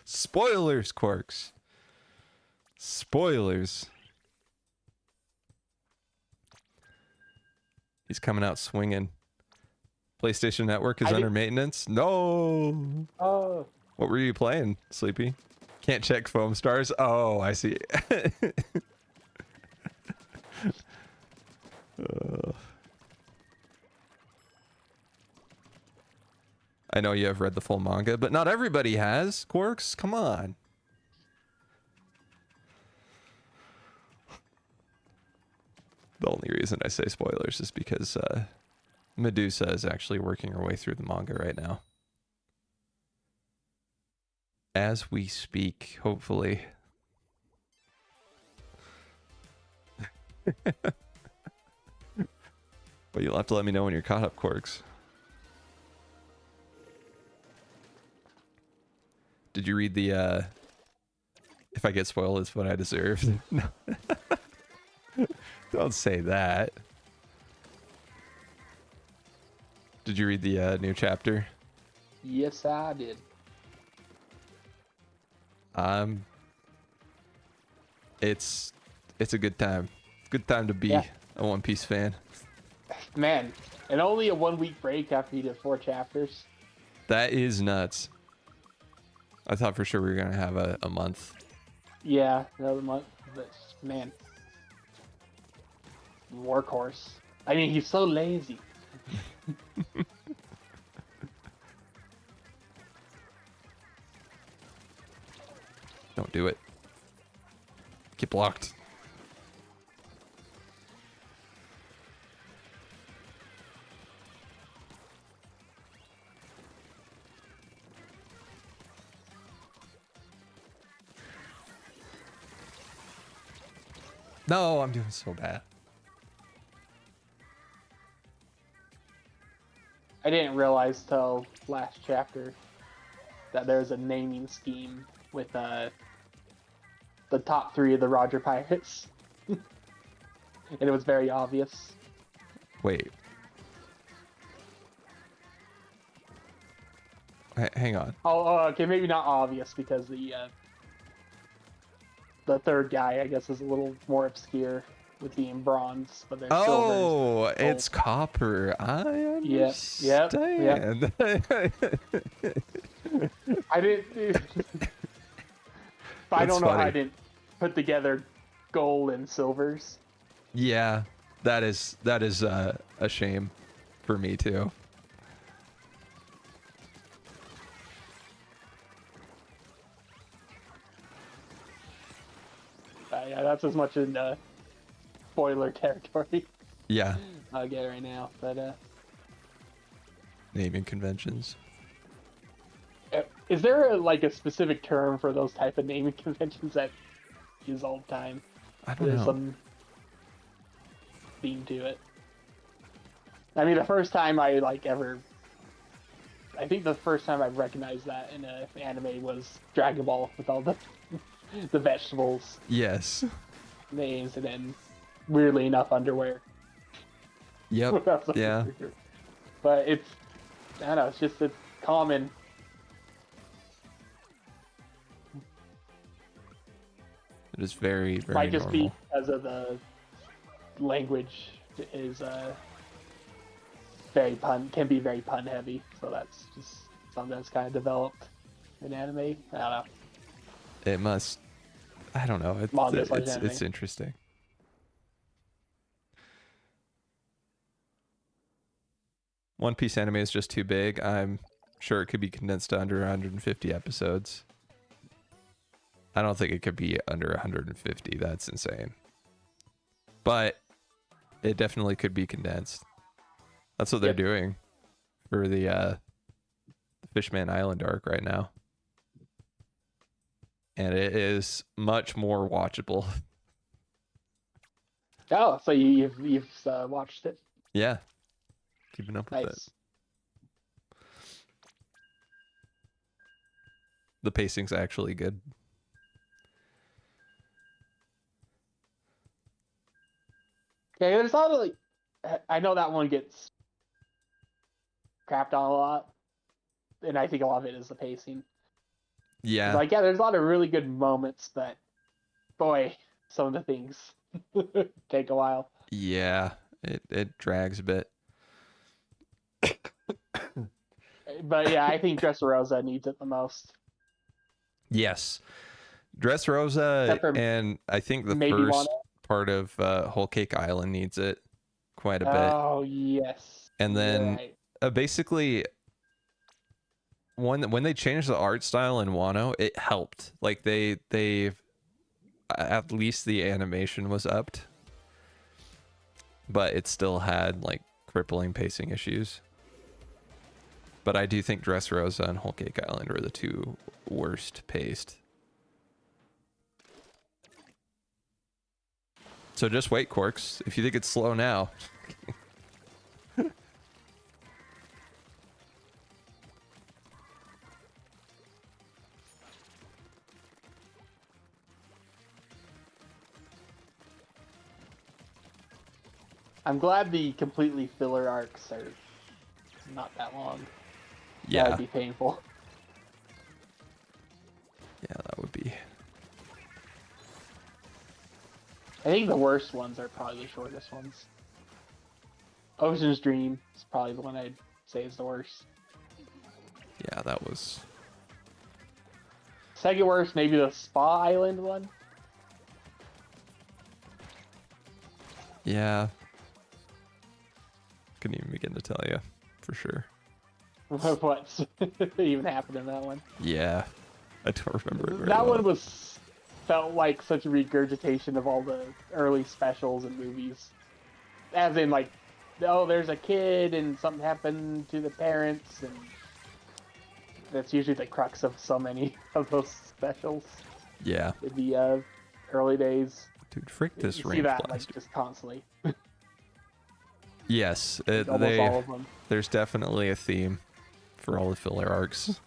Spoilers, Quarks. Spoilers. He's coming out swinging. PlayStation Network is under maintenance. No. Oh. What were you playing, Sleepy? Can't check foam stars. Oh, I see. I know you have read the full manga, but not everybody has. Quarks, come on. The only reason I say spoilers is because Medusa is actually working her way through the manga right now. As we speak, hopefully. But you'll have to let me know when you're caught up, Quarks. Did you read the if I get spoiled, it's what I deserve? No. Don't say that. Did you read the new chapter? Yes, I did. It's a good time. Good time to be Yeah. a One Piece fan. Man, and only a 1 week break after you did 4 chapters. That is nuts. I thought for sure we were gonna have a month. Yeah, another month. But man, workhorse. I mean, he's so lazy. Don't do it. Get blocked. No, I'm doing so bad. I didn't realize till last chapter that there's a naming scheme with the top 3 of the Roger Pirates. and it was very obvious. Wait. Hang on. Okay, maybe not obvious because the third guy, I guess, is a little more obscure with being bronze, but there's silver. Oh, it's copper. I Yep, yep, understand. I didn't. I That's don't know how I funny. didn't put together gold and silvers. Yeah, that is a shame for me too. Yeah, that's as much in spoiler territory Yeah, I'll get right now. But naming conventions. is there like a specific term for those type of naming conventions that use all the time? I don't There's know. some theme to it. I mean, the first time I I think the first time I recognized that in an anime was Dragon Ball with all the the vegetables Yes. names, and then weirdly enough underwear. Yep. That's Yeah. weird. But it's, I don't know, it's just a common. It is very, very Might just normal. be because of the language is can be very pun heavy, so that's just something that's kind of developed in anime. I don't know. It must. I don't know. Manga slash anime. It's interesting. One Piece anime is just too big. I'm sure it could be condensed to under 150 episodes. I don't think it could be under 150. That's insane. But it definitely could be condensed. That's what they're Yep. doing for the Fishman Island arc right now. And it is much more watchable. Oh, so you've watched it? Yeah. Keeping up with it. Nice. The pacing's actually good. Okay, there's a lot of I know that one gets crapped on a lot, and I think a lot of it is the pacing. Yeah. Like, yeah, there's a lot of really good moments, but boy, some of the things take a while. Yeah. It drags a bit. But yeah, I think Dressrosa needs it the most. Yes. Dressrosa Except for and I think the maybe first Wano. part of Whole Cake Island needs it quite a bit. Oh yes. And You're then right. basically when they changed the art style in Wano, it helped. Like they at least the animation was upped. But it still had like crippling pacing issues. But I do think Dressrosa and Whole Cake Island are the two worst paced. So just wait, Quarks. If you think it's slow now. I'm glad the completely filler arcs are not that long. Yeah. That would be painful. Yeah, that would be. I think the worst ones are probably the shortest ones. Ocean's Dream is probably the one I'd say is the worst. Yeah, that was. Second worst, maybe the Spa Island one. Yeah. Couldn't even begin to tell you for sure. What's even happened in that one? Yeah. I don't remember it very That well. one felt like such a regurgitation of all the early specials and movies. As in, like, oh, there's a kid and something happened to the parents, and that's usually the crux of so many of those specials Yeah. in the early days. Dude, frick this You see range that like blaster. just constantly. Yes, Almost all of them. there's definitely a theme for all the filler arcs.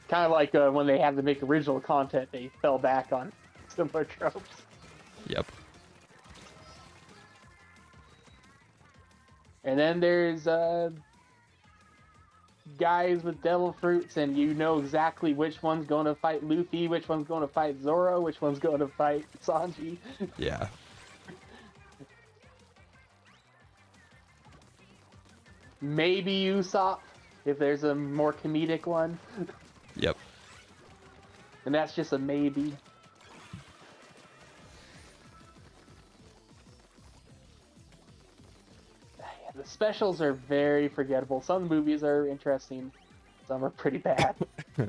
Kind of like when they had to make original content, they fell back on similar tropes. Yep. And then there's guys with devil fruits, and you know exactly which one's going to fight Luffy, which one's going to fight Zoro, which one's going to fight Sanji. Yeah. Maybe Usopp, if there's a more comedic one. Yep. And that's just a maybe. The specials are very forgettable. Some movies are interesting, some are pretty bad.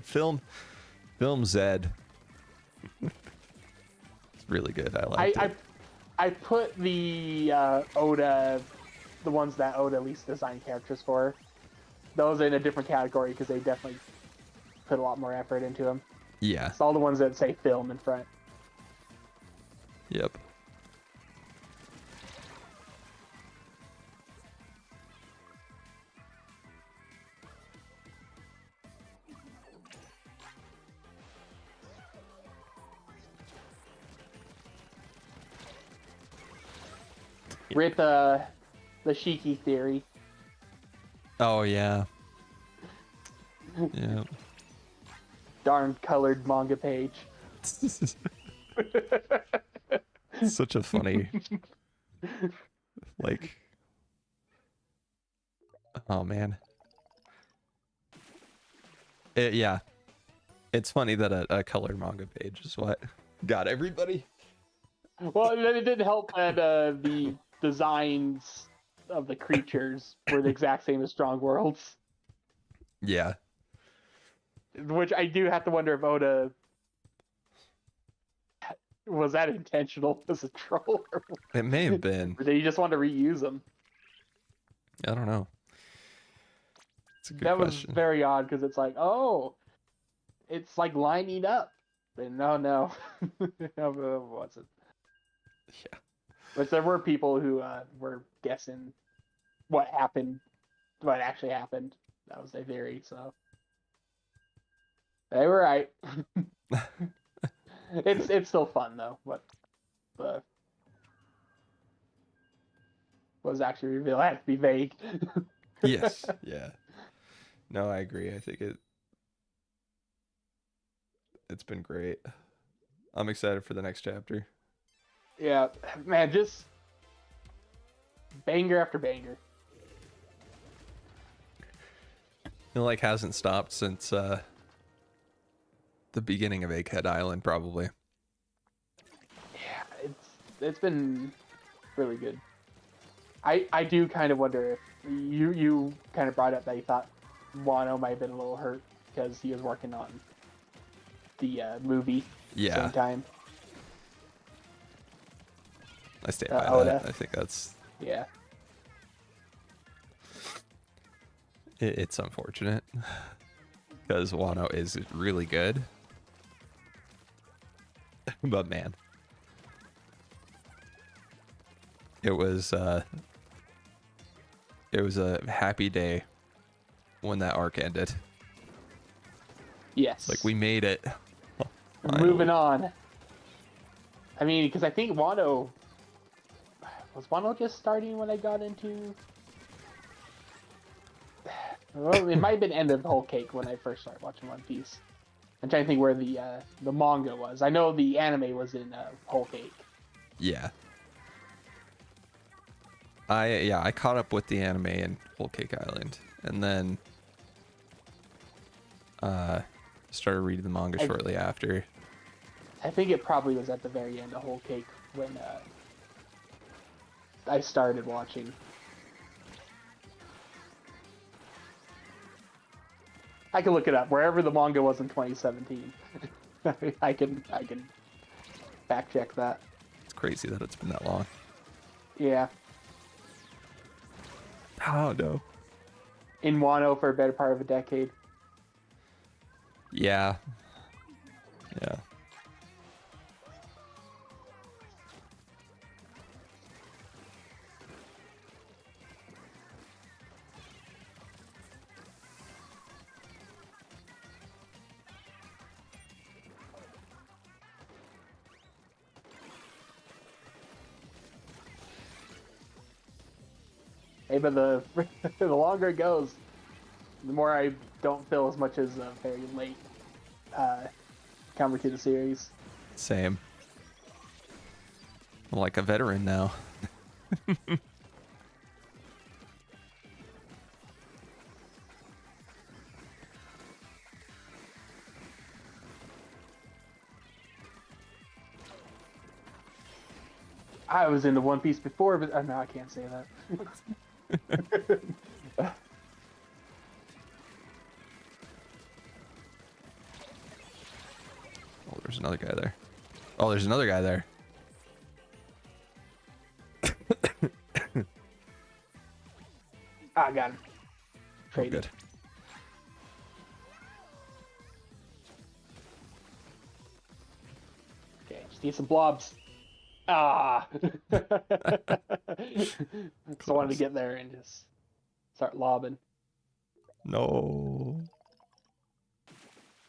Film Zed. It's really good. I liked it. I put the Oda, the ones that Oda at least designed characters for, those in a different category because they definitely put a lot more effort into them. Yeah. It's all the ones that say film in front. Yep. Rip the Shiki theory. Oh yeah. Yeah. Darn colored manga page. Such a funny, like, oh man. Yeah. It's funny that a colored manga page is what got everybody. Well, it didn't help that the designs of the creatures were the exact same as Strong Worlds. Yeah. Which I do have to wonder if Oda was that intentional as a troll, It may have been. or did he just want to reuse them? I don't know. It's a good That question. was very odd because it's like, oh, it's like lining up. But no, no, it wasn't. Yeah. But there were people who were guessing what happened, what actually happened. That was their theory, so they were right. It's still fun though. What was actually revealed had to be vague. Yes. Yeah. No, I agree. I think it's been great. I'm excited for the next chapter. Yeah, man, just banger after banger. It like hasn't stopped since the beginning of Egghead Island, probably. Yeah, it's been really good. I do kind of wonder if you kind of brought up that you thought Wano might have been a little hurt because he was working on the movie at the Yeah. same time. I stand by Oda. that. I think that's Yeah. it's unfortunate because Wano is really good. But man, it was a happy day when that arc ended. Yes. Like we made it. Moving on. I mean, because I think Wano was Wano just starting when I got into. Well, it might have been end of the whole cake when I first started watching One Piece. I'm trying to think where the manga was. I know the anime was in Whole Cake. Yeah. I caught up with the anime in Whole Cake Island, and then started reading the manga shortly after. I think it probably was at the very end of Whole Cake when I started watching. I can look it up wherever the manga was in 2017. I can fact check that. It's crazy that it's been that long. Yeah. Oh no. In Wano for a better part of a decade. Yeah. Yeah. Hey, but the the longer it goes, the more I don't feel as much as a very late uh, comer to the series. Same. I'm like a veteran now. I was into One Piece before, but no, I can't say that. Oh, there's another guy there. Oh, there's another guy there. I got him. Oh, Traded. good. Okay, just need some blobs. Ah! So I wanted to get there and just start lobbing. No.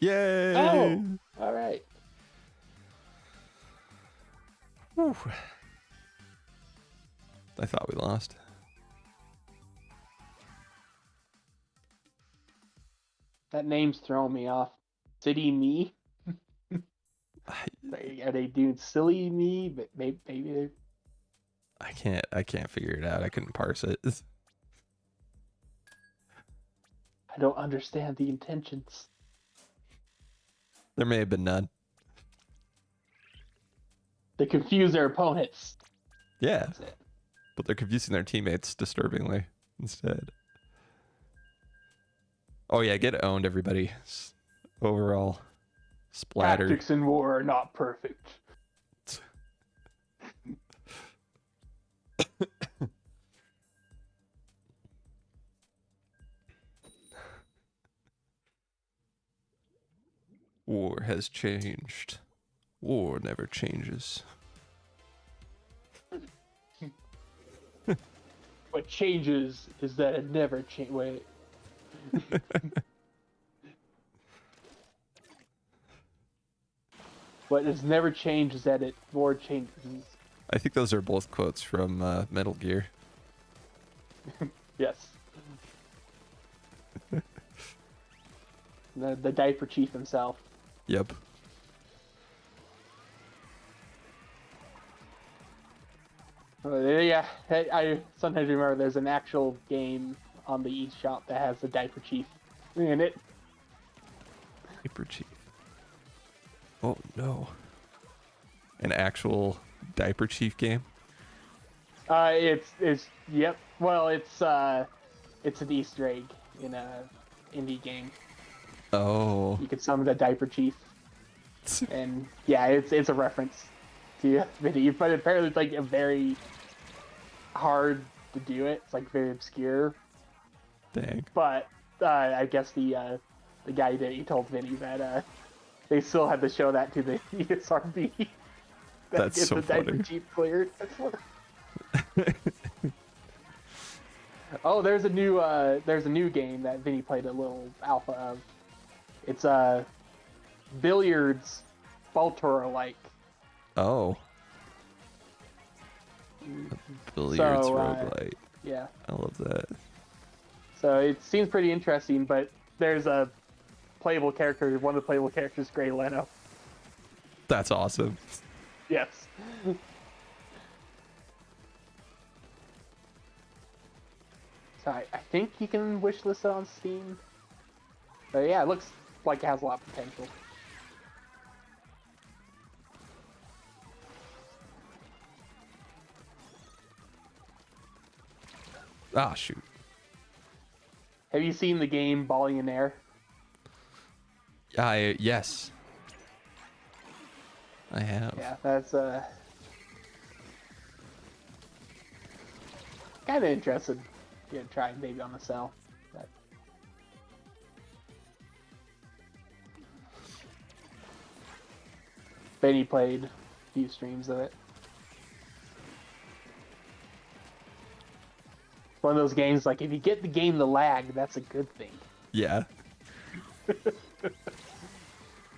Yay! Oh! Alright. Whew. I thought we lost. That name's throwing me off. City Me? Are they doing silly me? But maybe they. I can't figure it out. I couldn't parse it. I don't understand the intentions. There may have been none. They confuse their opponents. Yeah, That's it. but they're confusing their teammates disturbingly instead. Oh yeah, get owned, everybody. Overall, splattered. Tactics in war are not perfect. War has changed. War never changes. What changes is that it never change. Wait. What has never changed is that it more changes. I think those are both quotes from Metal Gear. Yes. The diaper chief himself. Yep. Yeah, I sometimes remember there's an actual game on the eShop that has the diaper chief in it. Hyper Chief. Oh no. An actual Diaper Chief game? It's yep. Well, it's an Easter egg in a indie game. Oh. You could summon the diaper chief, and yeah, it's a reference to video. But apparently, it's like a very hard to do it. It's like very obscure. Dang. But I guess the guy that he told Vinny that they still had to show that to the ESRB. That's gets so the diaper funny. chief cleared. That's what... Oh, there's a new game that Vinny played a little alpha of. It's billiards, Baltoro like. Oh. Billiards So, roguelite. Yeah. I love that. So it seems pretty interesting, but there's a playable character. One of the playable characters, is Gray Leno. That's awesome. Yes. So I think you can wishlist it on Steam. But yeah, it looks like it has a lot of potential. Ah, shoot. Have you seen the game Balling in Air? Yes. I have. Yeah, that's kind of interested. Yeah, try maybe on the cell. But... Benny played a few streams of it. It's one of those games like if you get the game to lag, that's a good thing. Yeah.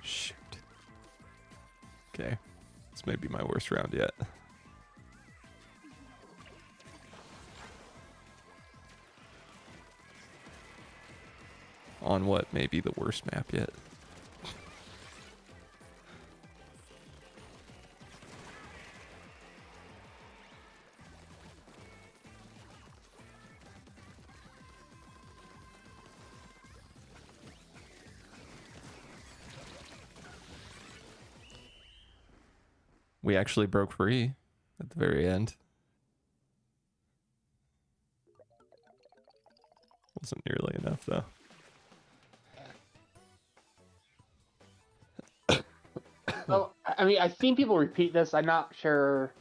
Shoot. Okay. This may be my worst round yet. on what may be the worst map yet. We actually broke free at the very end. Wasn't nearly enough though. Well, I mean, I've seen people repeat this. I'm not sure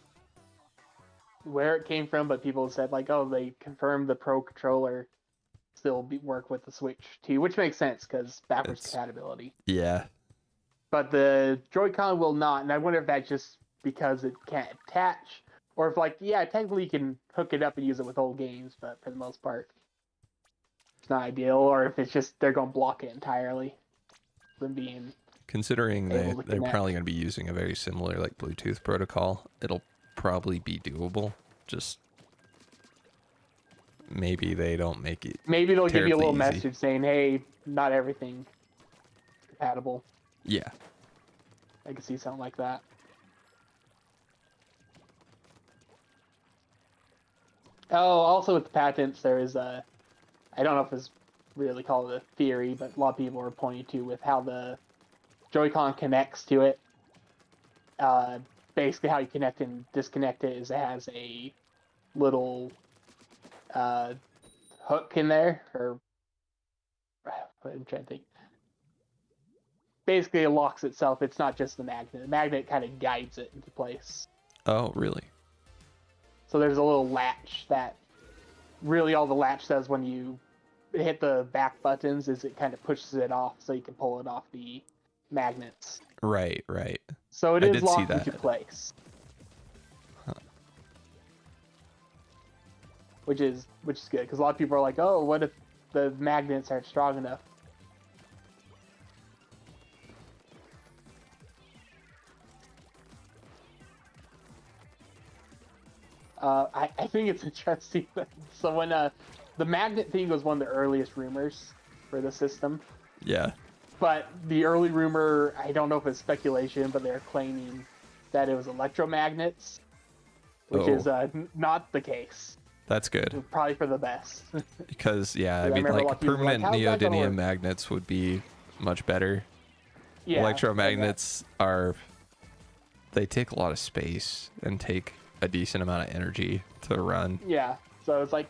where it came from, but people said like, "Oh, they confirmed the Pro controller still work with the Switch 2," which makes sense because backwards compatibility. Yeah. But the Joy-Con will not, and I wonder if that's just because it can't attach, or if like, yeah, technically you can hook it up and use it with old games, but for the most part, it's not ideal. Or if it's just they're going to block it entirely, them being. Considering they're connect. probably going to be using a very similar like Bluetooth protocol, it'll probably be doable. Just maybe they don't make it. Maybe they'll give you a little easy. message saying, "Hey, not everything compatible." Yeah. I can see something like that. Oh, also with the patents, there is a. I don't know if it's really called a theory, but a lot of people are pointing to with how the Joy-Con connects to it. Basically, how you connect and disconnect it is it has a little hook in there, or I'm trying to think. Basically, it locks itself. It's not just the magnet. The magnet kind of guides it into place. Oh, really? So there's a little latch that really all the latch does when you hit the back buttons is it kind of pushes it off so you can pull it off the magnets. Right, right. So it I is did see locked that. into place. Huh. Which is good because a lot of people are like, "Oh, what if the magnets aren't strong enough?" I think it's interesting. So when the magnet thing was one of the earliest rumors for the system, Yeah. but the early rumor, I don't know if it's speculation, but they're claiming that it was electromagnets, which is not the case. That's good. Probably for the best. Because yeah, I mean remember a lot like of people were like, permanent "How's that gonna neodymium work?" magnets would be much better. Yeah, Electromagnets they take a lot of space and take a decent amount of energy to run. Yeah, so it's like,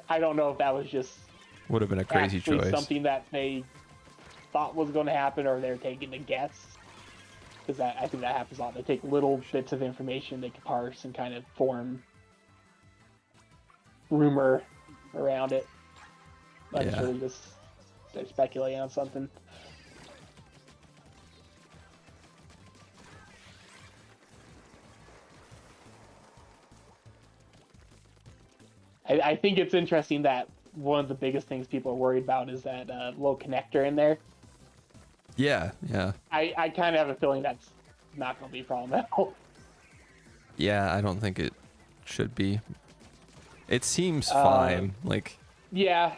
I don't know if that was just Would have been a crazy actually choice. something that they thought was going to happen, or they're taking a guess. Because I think that happens a lot. They take little bits of information they can parse and kind of form rumor around it. But Yeah. it's really just they're speculating on something. I think it's interesting that one of the biggest things people are worried about is that little connector in there. Yeah, yeah. I kind of have a feeling that's not going to be a problem at all. Yeah, I don't think it should be. It seems fine. Like, Yeah,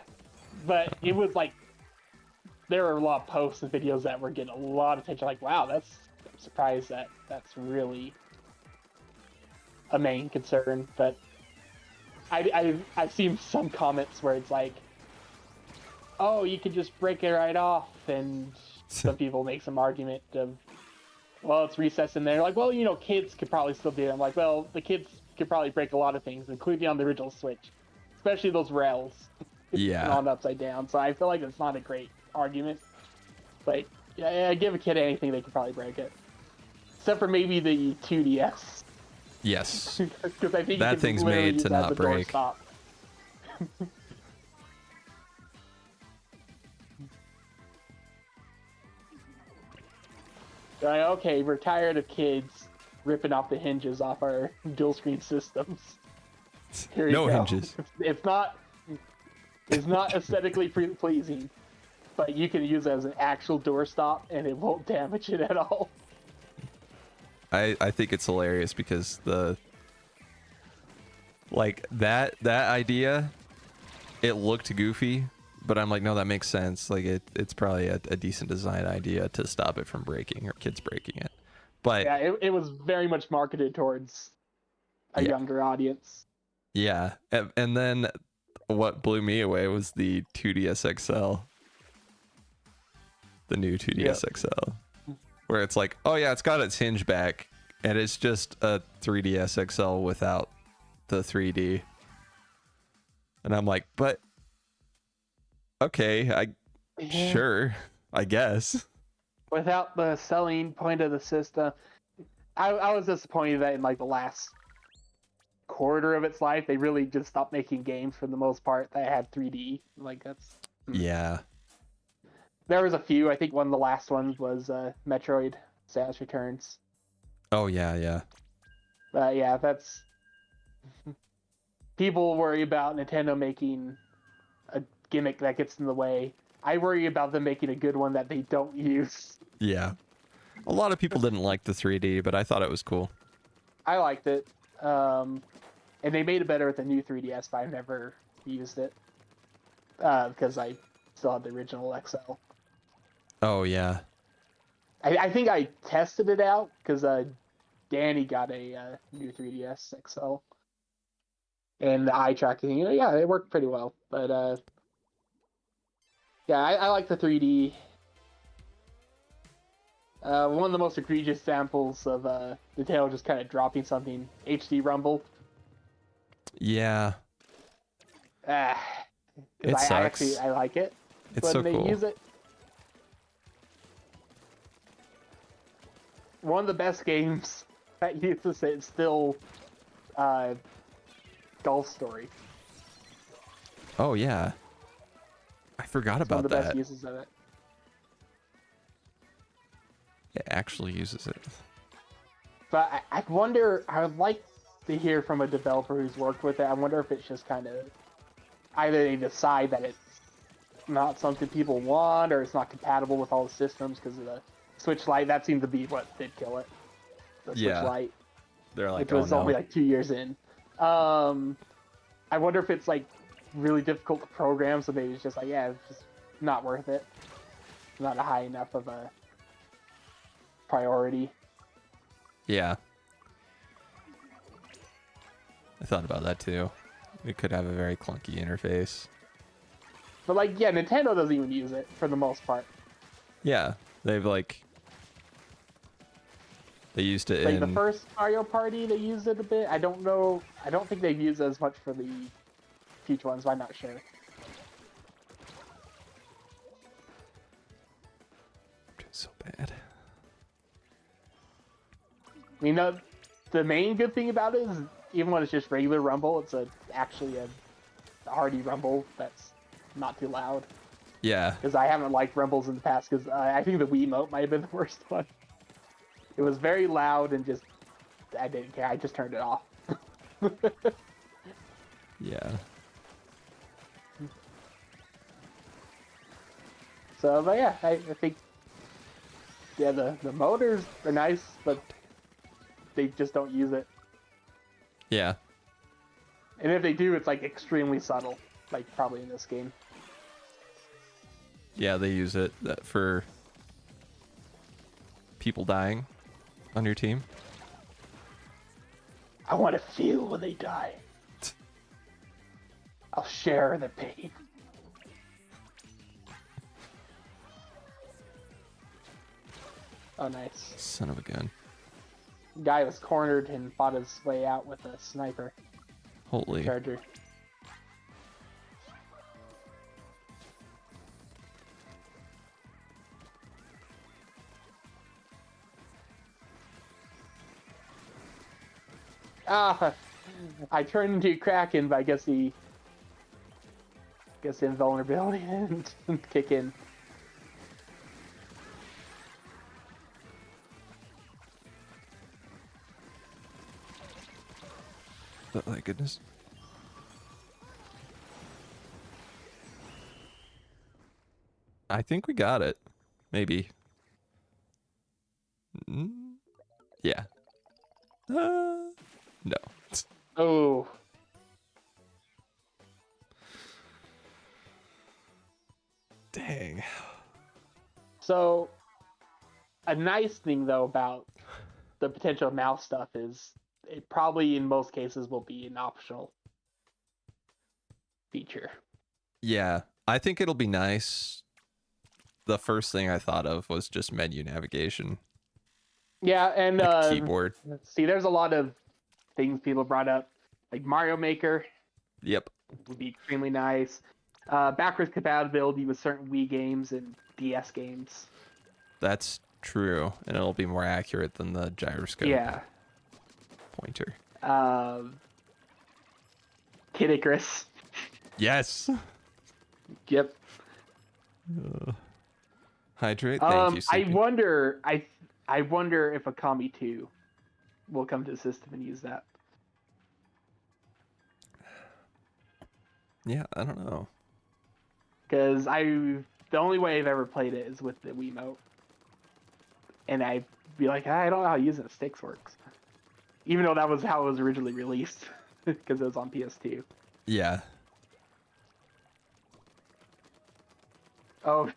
but it was like there were a lot of posts and videos that were getting a lot of attention. Like, wow, I'm surprised that that's really a main concern. But I've seen some comments where it's like, oh, you could just break it right off, and some people make some argument of, well, it's recessed in there. Like, well, you know, kids could probably still do it. I'm like, well, the kids could probably break a lot of things, including on the original Switch, especially those rails. Yeah. On upside down. So I feel like it's not a great argument. But yeah, give a kid anything, they could probably break it. Except for maybe the 2DS. yes. Because I think That you can thing's literally made use to that as not a break. doorstop. They're like, okay, we're tired of kids ripping off the hinges off our dual screen systems. Here you No go. hinges. It's not aesthetically pleasing, but you can use it as an actual doorstop and it won't damage it at all. I think it's hilarious because like that idea, it looked goofy, But I'm like, no, that makes sense. Like it's probably a decent design idea to stop it from breaking or kids breaking it. But Yeah, it was very much marketed towards a yeah, younger audience. yeah. And then what blew me away was the 2DS XL, the new 2DS XL, where it's like, oh yeah, it's got its hinge back, and it's just a 3DS XL without the 3D. And I'm like, but okay, sure, I guess. Without the selling point of the system, I was disappointed that in like the last quarter of its life, they really just stopped making games for the most part that had 3D. Like that's Yeah. there was a few. I think one of the last ones was Metroid: Samus Returns. Oh yeah, yeah. But yeah, that's people worry about Nintendo making a gimmick that gets in the way. I worry about them making a good one that they don't use. Yeah. A lot of people didn't like the 3D, but I thought it was cool. I liked it. And they made it better with the new 3DS, but I've never used it. Because I still have the original XL. Oh yeah. I think I tested it out because Danny got a new 3DS XL. And the eye tracking, yeah, it worked pretty well. But yeah, I like the 3D. One of the most egregious examples of Nintendo just kind of dropping something, HD Rumble. Yeah. It sucks. I like it. It's when so they cool. use it. One of the best games that uses it is still Golf Story. Oh yeah. I forgot It's one about of the that. best uses of it. It actually uses it. But I wonder, I would like to hear from a developer who's worked with it. I wonder if it's just kind of either they decide that it's not something people want or it's not compatible with all the systems because of the Switch Lite. That seemed to be what did kill it. The Switch Lite. They're like, which was only like 2 years in. I wonder if it's like really difficult to program, so maybe it's just like, yeah, it's just not worth it. Not a high enough of a priority. Yeah. I thought about that too. It could have a very clunky interface. But like, yeah, Nintendo doesn't even use it for the most part. Yeah, they've they used it Like in the first Mario Party, they used it a bit. I don't know. I don't think they've used it as much for the future ones, but I'm not sure. so bad. I mean, the main good thing about it is even when it's just regular Rumble, it's actually a hearty Rumble that's not too loud. Yeah. Because I haven't liked Rumbles in the past, because I think the Wiimote might have been the worst one. It was very loud and just, I didn't care. I just turned it off. Yeah. So, but yeah, I think, yeah, the motors are nice, but they just don't use it. Yeah. And if they do, it's like extremely subtle, like probably in this game. Yeah, they use it for people dying on your team. I want to feel when they die. I'll share the pain. Oh, nice. Son of a gun. Guy was cornered and fought his way out with a sniper Holy. charger. Ah, I turned into a Kraken, but I guess the invulnerability didn't kick in. Oh my goodness. I think we got it. Maybe. Yeah. No. Oh. Dang. So, a nice thing though about the potential mouse stuff is it probably in most cases will be an optional feature. Yeah, I think it'll be nice. The first thing I thought of was just menu navigation, Yeah, and like a keyboard. see, there's a lot of things people brought up, like Mario Maker Yep. would be extremely nice. Backwards compatibility with certain Wii games and DS games. That's true, and it'll be more accurate than the gyroscope Yeah. pointer. Kid Icarus. Yes. Yep. Hydrate. Thank you. I Sleepy. wonder. I wonder if Akami 2 will come to the system and use that. Yeah, I don't know. Because the only way I've ever played it is with the Wiimote, and I'd be like, I don't know how using the sticks works, even though that was how it was originally released, because it was on PS2. Yeah. Oh,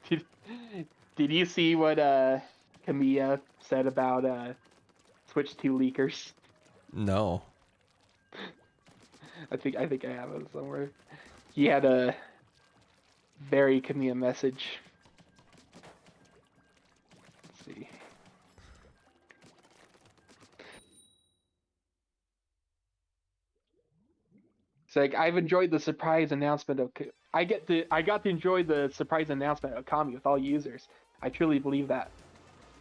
did you see what Kamiya said about Switch 2 leakers? No. I think I have it somewhere. He had a very Kamiya message. Let's see. It's like I've enjoyed the surprise announcement of. I got to enjoy the surprise announcement of Kami with all users. I truly believe that.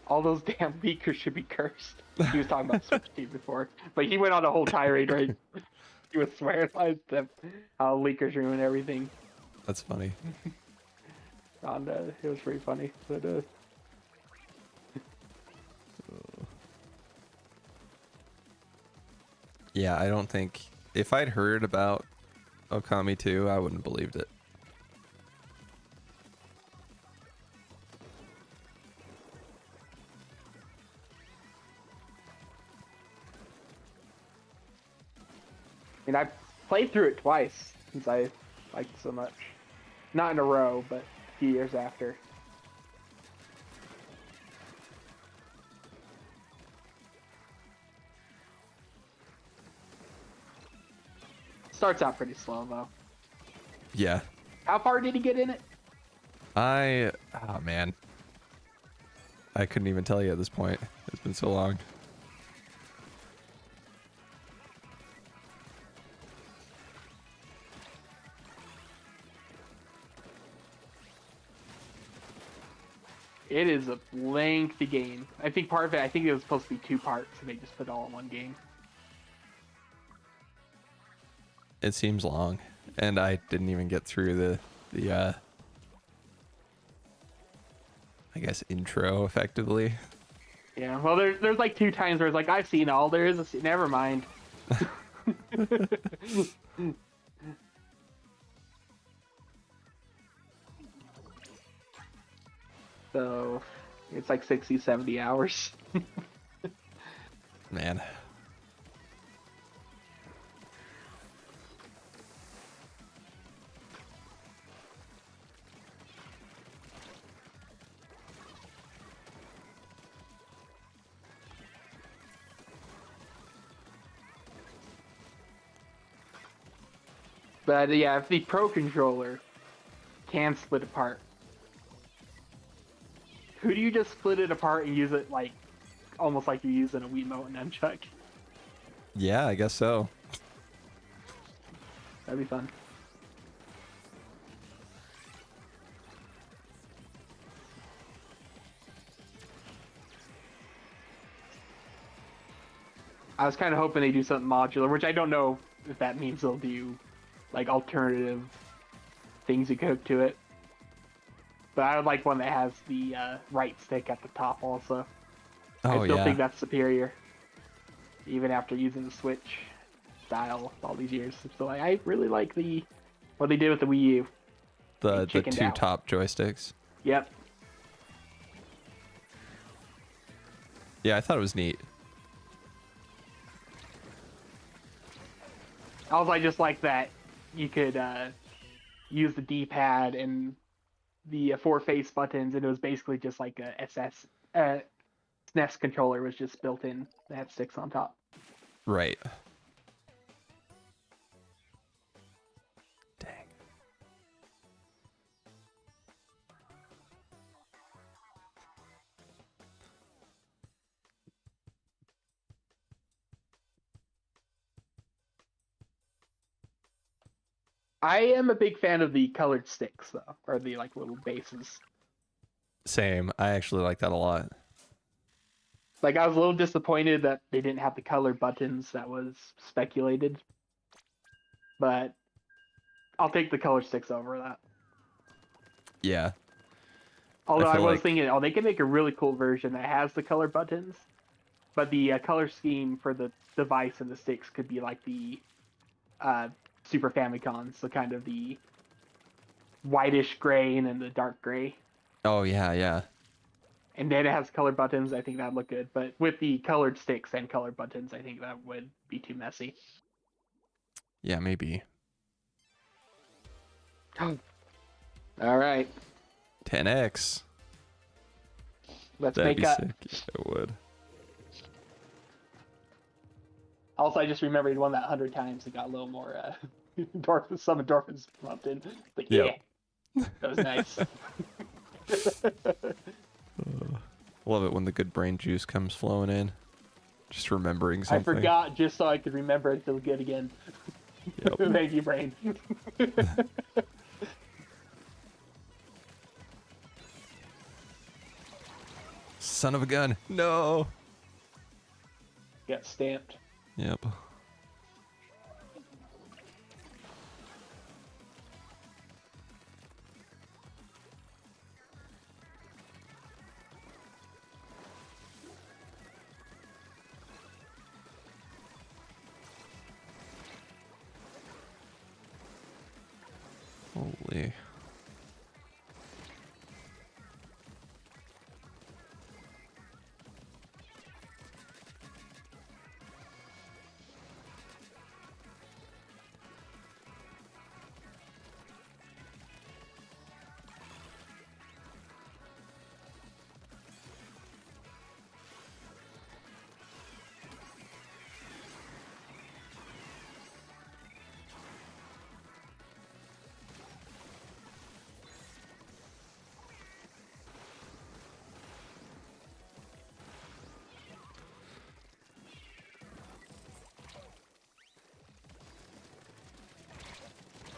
All those damn leakers should be cursed. He was talking about Switch 2 before, but he went on a whole tirade, right? He was swearing like them how leakers ruin everything. That's funny. And it was pretty funny. But Yeah, I don't think if I'd heard about Okami 2, I wouldn't have believed it. I mean, I played through it twice since I liked it so much. Not in a row, but a few years after. Starts out pretty slow though. Yeah. How far did he get in it? Oh man. I couldn't even tell you at this point. It's been so long. It is a lengthy game. I think part of it, I think it was supposed to be 2 parts, and they just put it all in one game. It seems long, and I didn't even get through the I guess intro effectively. Yeah, well, there's like 2 times where it's like, I've seen all there is to see. Never mind. So, it's like 60, 70 hours. Man. But yeah, if the Pro Controller can split apart, who do you just split it apart and use it like, almost like you're using a Wiimote and nunchuck? Yeah, I guess so. That'd be fun. I was kind of hoping they do something modular, which I don't know if that means they'll do like alternative things you could hook to it. But I would like one that has the right stick at the top also. Oh I still yeah. think that's superior, even after using the Switch style all these years. So I really like what they did with the Wii U. The chickened 2 out. top joysticks. Yep. Yeah, I thought it was neat. Also, I just like that you could use the D-pad and the four face buttons, and it was basically just like a SNES controller was just built in. They have sticks on top. Right. Dang. I am a big fan of the colored sticks though, or the like little bases. Same. I actually like that a lot. Like I was a little disappointed that they didn't have the colored buttons that was speculated, but I'll take the color sticks over that. Yeah. Although I feel was like thinking, oh, they can make a really cool version that has the color buttons, but the color scheme for the device and the sticks could be like the Super Famicom, so kind of the whitish gray and then the dark gray. Oh yeah, yeah. And then it has color buttons. I think that'd look good, but with the colored sticks and colored buttons, I think that would be too messy. Yeah, maybe. All right, 10x. let's That'd make be up. sick. Yeah, it would. Also, I just remembered one that 100 times and got a little more some endorphins pumped in. Like, Yep. yeah, that was nice. Love it when the good brain juice comes flowing in. Just remembering something. I forgot just so I could remember it to good again. Yep. Thank you, brain. Son of a gun. No. Got stamped. Yep. Holy.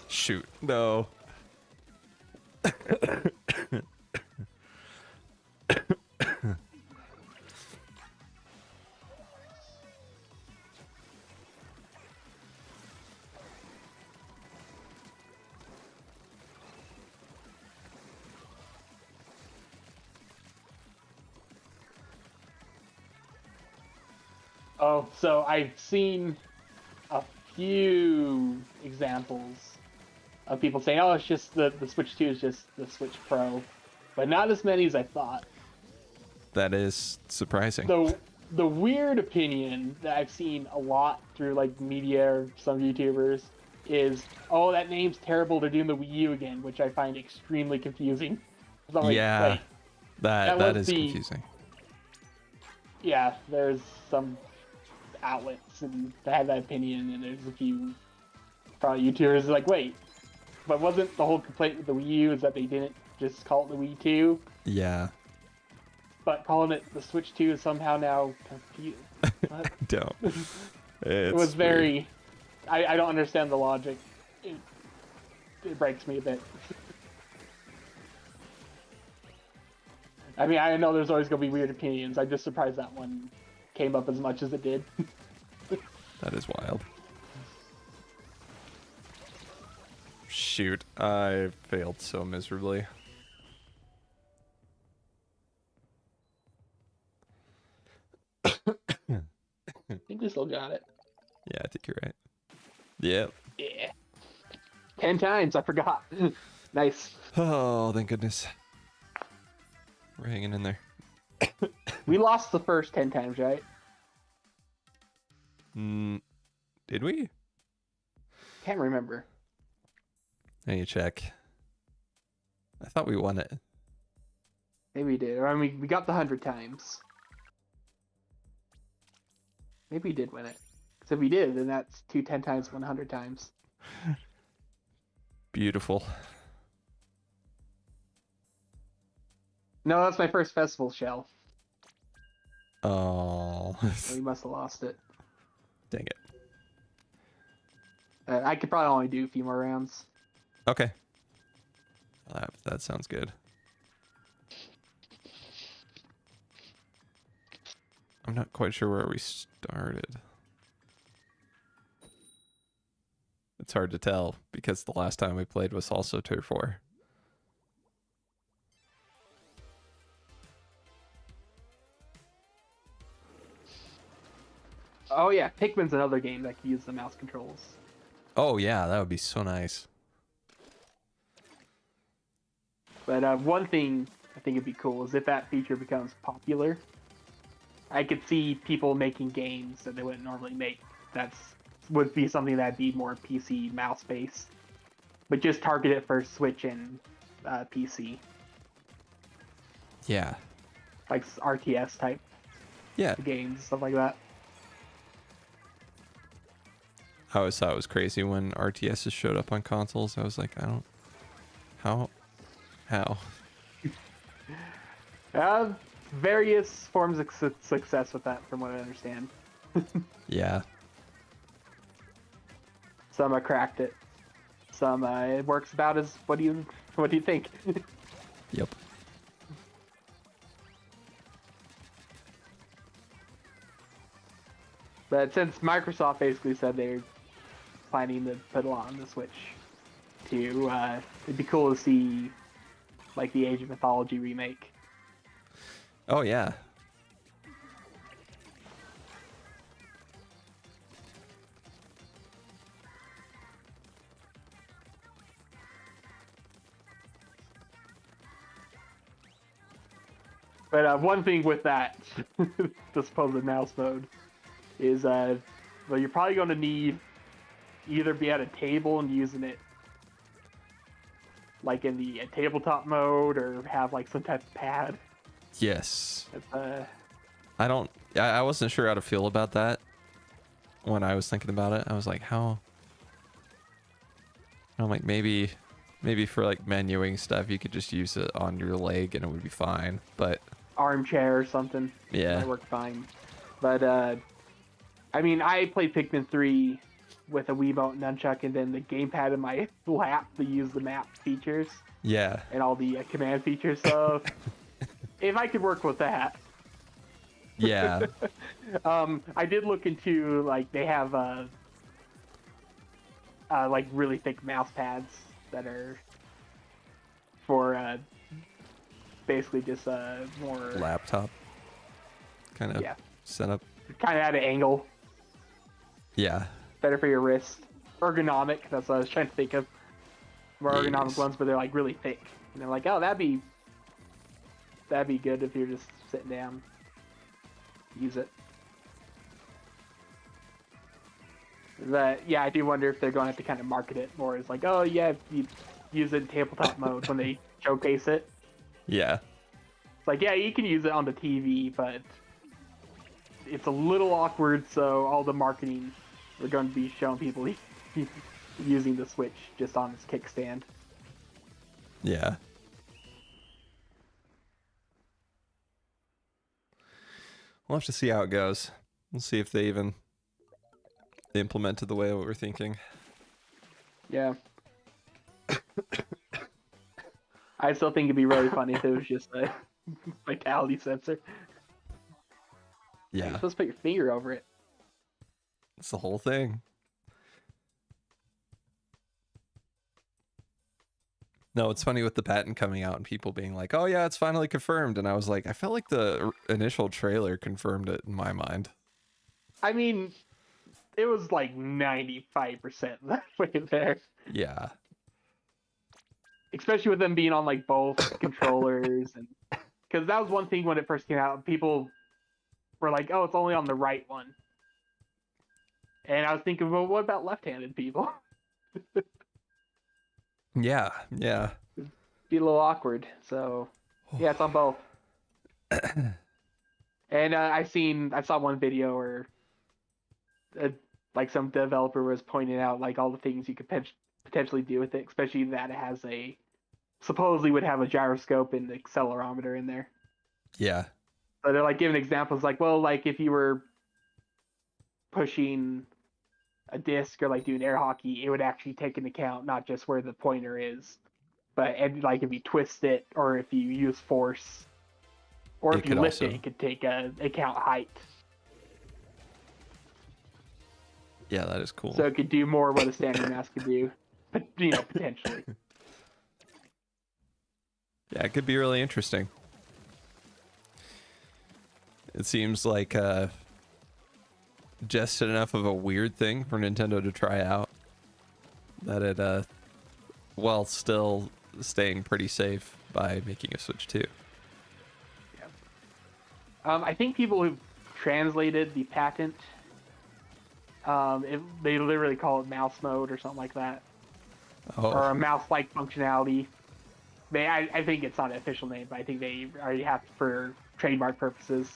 Shoot. No. Oh, so I've seen a few examples of people saying, "Oh, it's just the Switch 2 is just the Switch Pro," but not as many as I thought. That is surprising. The weird opinion that I've seen a lot through like media or some YouTubers is, "Oh, that name's terrible. They're doing the Wii U again," which I find extremely confusing. So I'm like, Yeah. wait, That was is the- confusing. yeah, there's some outlets and that have that opinion, and there's a few probably YouTubers like, wait, but wasn't the whole complaint with the Wii U is that they didn't just call it the Wii 2, Yeah. but calling it the Switch 2 is somehow now confused. Don't. It was very. I don't understand the logic. It breaks me a bit. I mean, I know there's always gonna be weird opinions. I'm just surprised that one came up as much as it did. That is wild. Shoot, I failed so miserably. I think we still got it. Yeah, I think you're right. Yep. Yeah. 10 times, I forgot. Nice. Oh, thank goodness. We're hanging in there. We lost the first 10 times, right? Did we? Can't remember. I need to check. I thought we won it. Maybe we did. Or, I mean, we got the 100 times. Maybe we did win it. Because if we did, then that's 10 times 100 times. Beautiful. No, that's my first festival shell. Oh. We must have lost it. Dang it. I could probably only do a few more rounds. Okay. That sounds good. I'm not quite sure where we started. It's hard to tell because the last time we played was also Turf War. Oh yeah, Pikmin's another game that can use the mouse controls. Oh yeah, that would be so nice. But one thing I think would be cool is if that feature becomes popular, I could see people making games that they wouldn't normally make. Would be something that'd be more PC mouse based, but just target it for Switch and PC, Yeah. like RTS type Yeah. games, stuff like that. I always thought it was crazy when RTSs showed up on consoles. I was like, how? Various forms of success with that, from what I understand. Yeah. Some cracked it. Some it works about as what do you think? Yep. But since Microsoft basically said they're planning to put a lot on the Switch, it'd be cool to see like the Age of Mythology remake. Oh yeah. But one thing with that, the supposed mouse mode, is well, you're probably going to need either be at a table and using it like in the tabletop mode, or have like some type of pad. Yes. That's, I wasn't sure how to feel about that when I was thinking about it. I was like, how? I'm like, maybe for like menuing stuff, you could just use it on your leg and it would be fine. But armchair or something. Yeah. Might work fine. But I mean, I played Pikmin 3 with a Wiimote nunchuck and then the gamepad in my lap to use the map features yeah. and all the command features. So if I could work with that. Yeah. I did look into, like, they have like really thick mouse pads that are for basically just more Laptop kind of yeah, setup. kind of at an angle, Yeah. better for your wrist, ergonomic. That's what I was trying to think of. More ergonomic Yes. ones, but they're like really thick, and they're like, oh, that'd be good if you're just sitting down. Use it. That yeah, I do wonder if they're going to have to kind of market it more as like, oh yeah, you use it in tabletop mode when they showcase it. Yeah. It's like, yeah, you can use it on the TV, but it's a little awkward, so all the marketing we're going to be showing people using the Switch just on its kickstand. Yeah. We'll have to see how it goes. We'll see if they even implement it the way we're thinking. Yeah. I still think it'd be really funny if it was just a vitality sensor. You're Yeah. supposed to put your finger over it. It's the whole thing. No, it's funny with the patent coming out and people being like, oh yeah, it's finally confirmed. And I was like, I felt like the initial trailer confirmed it in my mind. I mean, it was like 95% that way there. Yeah. Especially with them being on like both controllers, and because that was one thing when it first came out, people were like, oh, it's only on the right one. And I was thinking, well, what about left-handed people? Yeah. Yeah. be a little awkward. So yeah, it's on both. And I saw one video where uh, like some developer was pointing out like all the things you could potentially do with it, especially that it has a supposedly would have a gyroscope and accelerometer in there. Yeah. So they're like giving examples like, well, like if you were pushing a disc or like doing air hockey, it would actually take into account not just where the pointer is, but and like if you twist it or if you use force or It if you could lift also- it, it could take account height. Yeah, that is cool. So it could do more what a standard mouse could do, but potentially. Yeah, it could be really interesting. It seems like just enough of a weird thing for Nintendo to try out that it while still staying pretty safe by making a Switch 2. I think people who've translated the patent, they literally call it mouse mode or something like that, or Oh, a mouse-like functionality. I think it's not an official name, but I think they already have for trademark purposes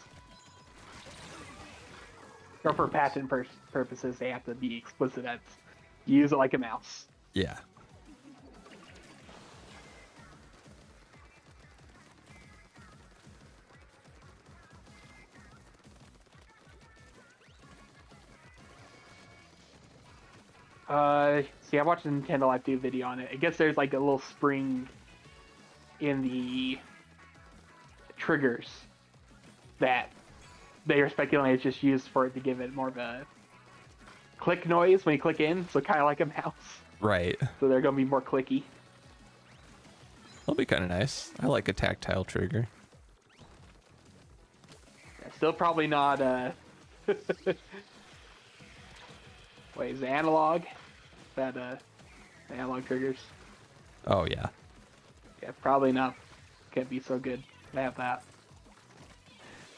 or for patent purposes. They have to be explicit as use it like a mouse. yeah. See, I watched a Nintendo Live 2 video on it. I guess there's like a little spring in the triggers that they are speculating it's just used for it to give it more of a click noise when you click in, so kind of like a mouse. Right. So they're gonna be more clicky. That'll be kind of nice. I like a tactile trigger. Still probably not. Wait, is it analog? That analog triggers? Oh, yeah. Yeah, probably not. Can't be so good to have that.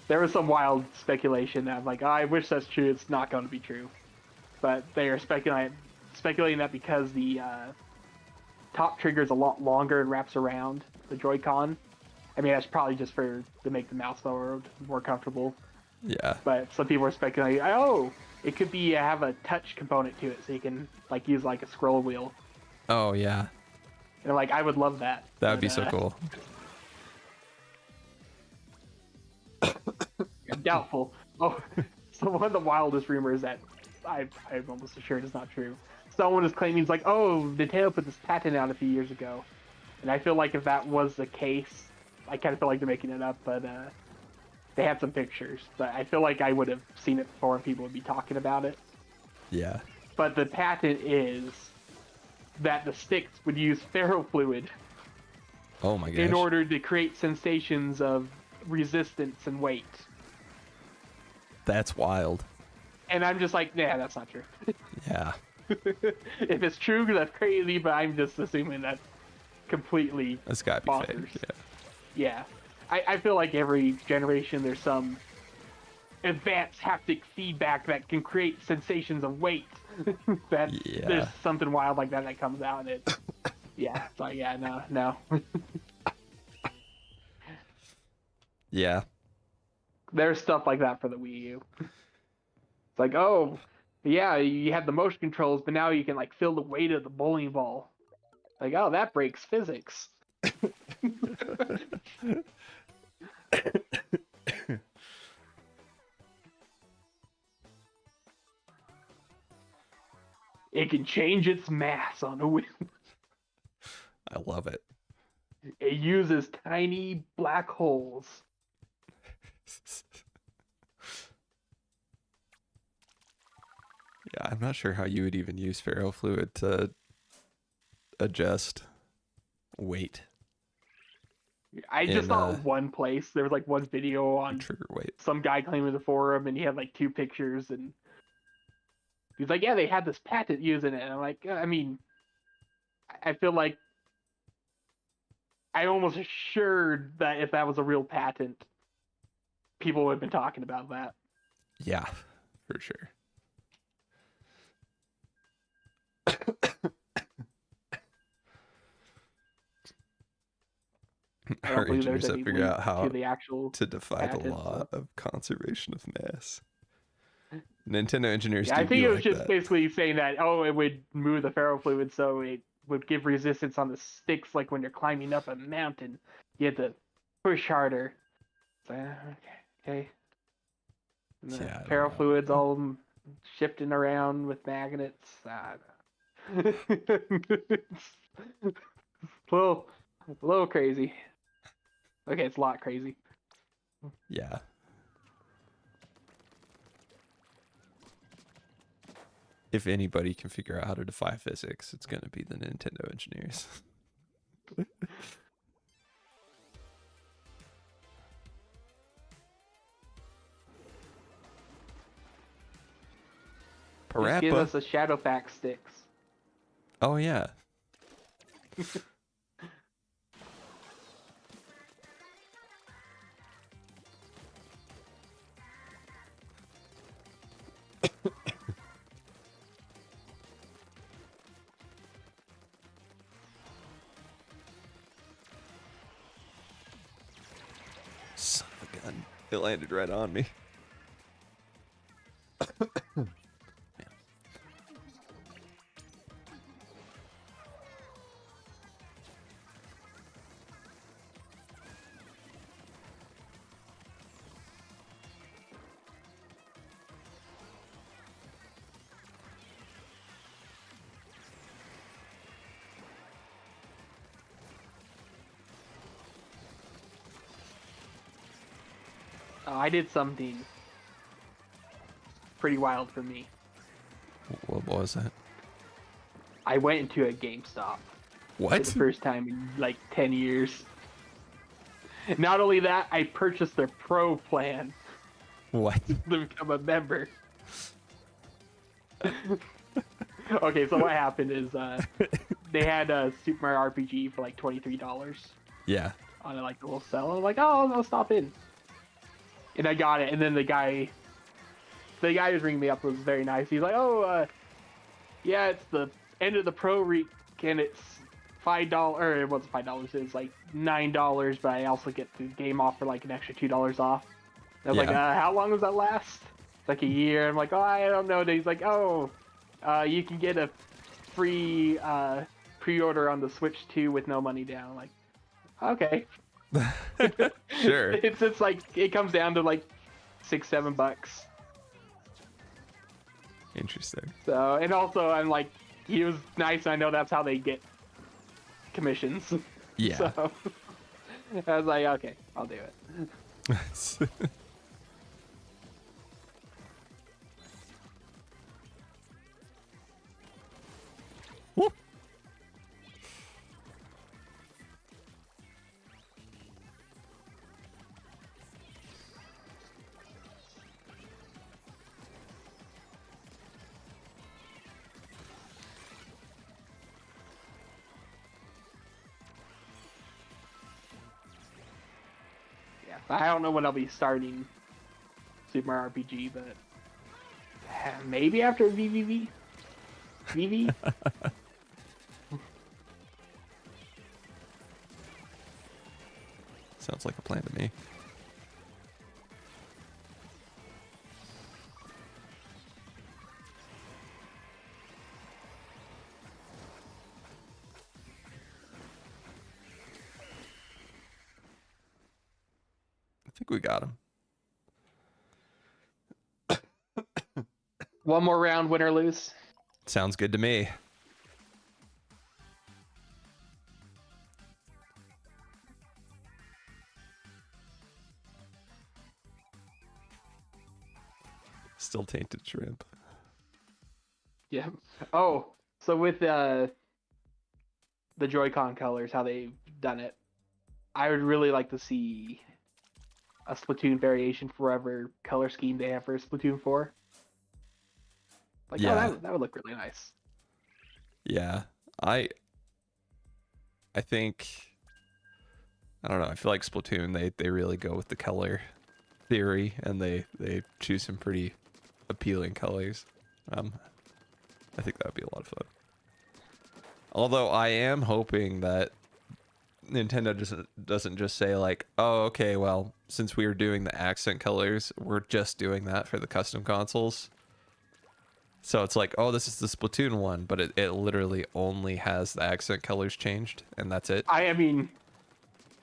There was some wild speculation that I'm like, oh, I wish that's true. It's not going to be true, but they are speculating that because the top trigger is a lot longer and wraps around the Joy-Con. I mean, that's probably just to make the mouse more comfortable. Yeah. But some people are speculating, oh, it could be have a touch component to it, so you can like use like a scroll wheel. Oh, yeah. And like, I would love that. That would but, be so cool. I'm doubtful. Oh, so one of the wildest rumors that I'm almost assured is not true. Someone is claiming, it's like, oh, Nintendo put this patent out a few years ago. And I feel like if that was the case, I kind of feel like they're making it up, but they had some pictures. But I feel like I would have seen it before and people would be talking about it. Yeah. But the patent is that the sticks would use ferrofluid Oh, my gosh. in order to create sensations of resistance and weight. That's wild. And I'm just like, nah, that's not true. Yeah. If it's true, that's crazy, but I'm just assuming that's completely That's gotta be bonkers. fake. Yeah. Yeah. I feel like every generation there's some advanced haptic feedback that can create sensations of weight. That Yeah. there's something wild like that comes out and it yeah, it's like yeah, no. Yeah. There's stuff like that for the Wii U. It's like, oh, yeah, you have the motion controls, but now you can like feel the weight of the bowling ball. Like, oh, that breaks physics. It can change its mass on a whim. I love it. It uses tiny black holes. Yeah, I'm not sure how you would even use ferrofluid to adjust weight, I just In, saw one place. There was like one video on trigger weight. some guy claiming the forum, and he had like 2 pictures, and he's like, "Yeah, they had this patent using it." And I'm like, I mean, I feel like I almost assured that if that was a real patent, people would have been talking about that. Yeah, for sure. I Our don't believe there's engineers have any figured link out how to the actual to defy the patent, law so. of conservation of mass. Nintendo engineers Yeah, do I think be it was like just that. basically saying that, oh, it would move the ferrofluid so it would give resistance on the sticks, like when you're climbing up a mountain. You have to push harder. So, okay. And the Yeah, I don't know. ferrofluid's all shifting around with magnets. It's a little crazy. Okay, it's a lot crazy. Yeah. If anybody can figure out how to defy physics, it's going to be the Nintendo engineers. Just give Parappa. us the Shadowfax sticks. Oh, yeah. Son of a gun. It landed right on me. I did something pretty wild for me. What was that? I went into a GameStop for What? the first time in like 10 years. Not only that, I purchased their Pro plan What? to become a member. Okay, so what happened is they had a Super Mario RPG for like $23 Yeah. on like the little sale. I'm like, oh, I'll stop in. And I got it, and then the guy who's ringing me up was very nice. He's like, oh, yeah, it's the end of the Pro week, and it's $5, or it wasn't $5, it was like $9, but I also get the game off for like an extra $2 off. And I was like, Yeah. how long does that last? It's like a year. I'm like, oh, I don't know. And he's like, oh, you can get a free pre-order on the Switch 2 with no money down. I'm like, okay. Sure. It's just like, it comes down to like $6-7. Interesting. So, and also I'm like, he was nice. I know that's how they get commissions. Yeah. So I was like, okay, I'll do it. Whoop. Yeah, I don't know when I'll be starting Super Mario RPG, but maybe after VVV. VV. Sounds like a plan to me. I think we got him. One more round, win or lose. Sounds good to me. Still tainted shrimp. Yeah. Oh, so with the Joy-Con colors, how they've done it, I would really like to see a Splatoon variation for whatever color scheme they have for Splatoon 4. Like, Yeah. oh, that would look really nice. Yeah. I think, I don't know, I feel like Splatoon, they really go with the color theory, and they choose some pretty appealing colors. I think that would be a lot of fun. Although I am hoping that Nintendo doesn't just say like, oh, okay, well, since we were doing the accent colors, we're just doing that for the custom consoles. So it's like, oh, this is the Splatoon one, but it literally only has the accent colors changed, and that's it. I mean,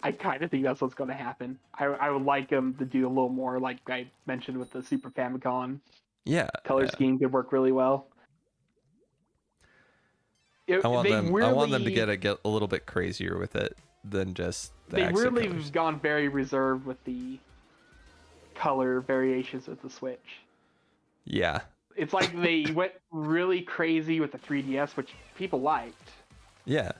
I kind of think that's what's going to happen. I would like them to do a little more, like I mentioned with the Super Famicom Yeah. color yeah. scheme could work really well. I want them to Really, get a little bit crazier with it than just the they accent really colors. have gone very reserved with the color variations with the Switch. Yeah. It's like they went really crazy with the 3DS, which people liked. Yeah.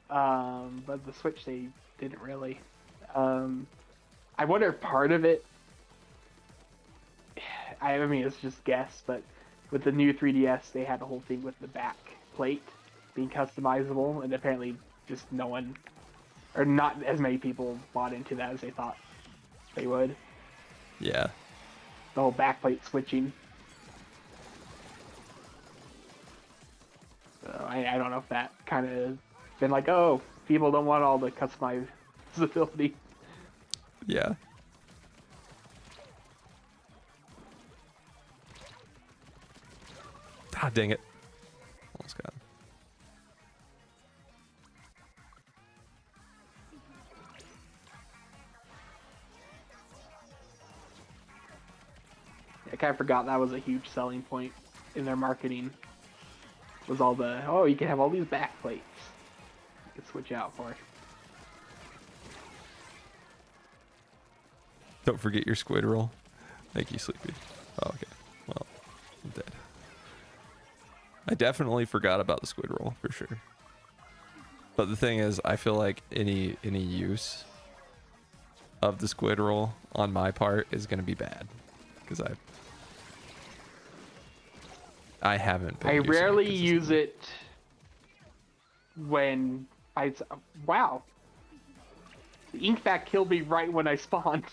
But the Switch they didn't really. I wonder if part of it. I mean, it's just guess, but with the new 3DS, they had a whole thing with the back plate being customizable, and apparently, just no one, or not as many people, bought into that as they thought they would. Yeah. The whole backplate switching. So I don't know if that kind of been like, oh, people don't want all the customizability. Yeah. Ah, dang it. Almost got him. I kind of forgot that was a huge selling point in their marketing. Was all the, oh, you can have all these backplates you can switch out for. Don't forget your squid roll. Thank you, Sleepy. Oh, okay. Well, I'm dead. I definitely forgot about the squid roll for sure. But the thing is, I feel like any use of the squid roll on my part is going to be bad because I haven't been I using rarely it use it when wow. The Inkbat killed me right when I spawned.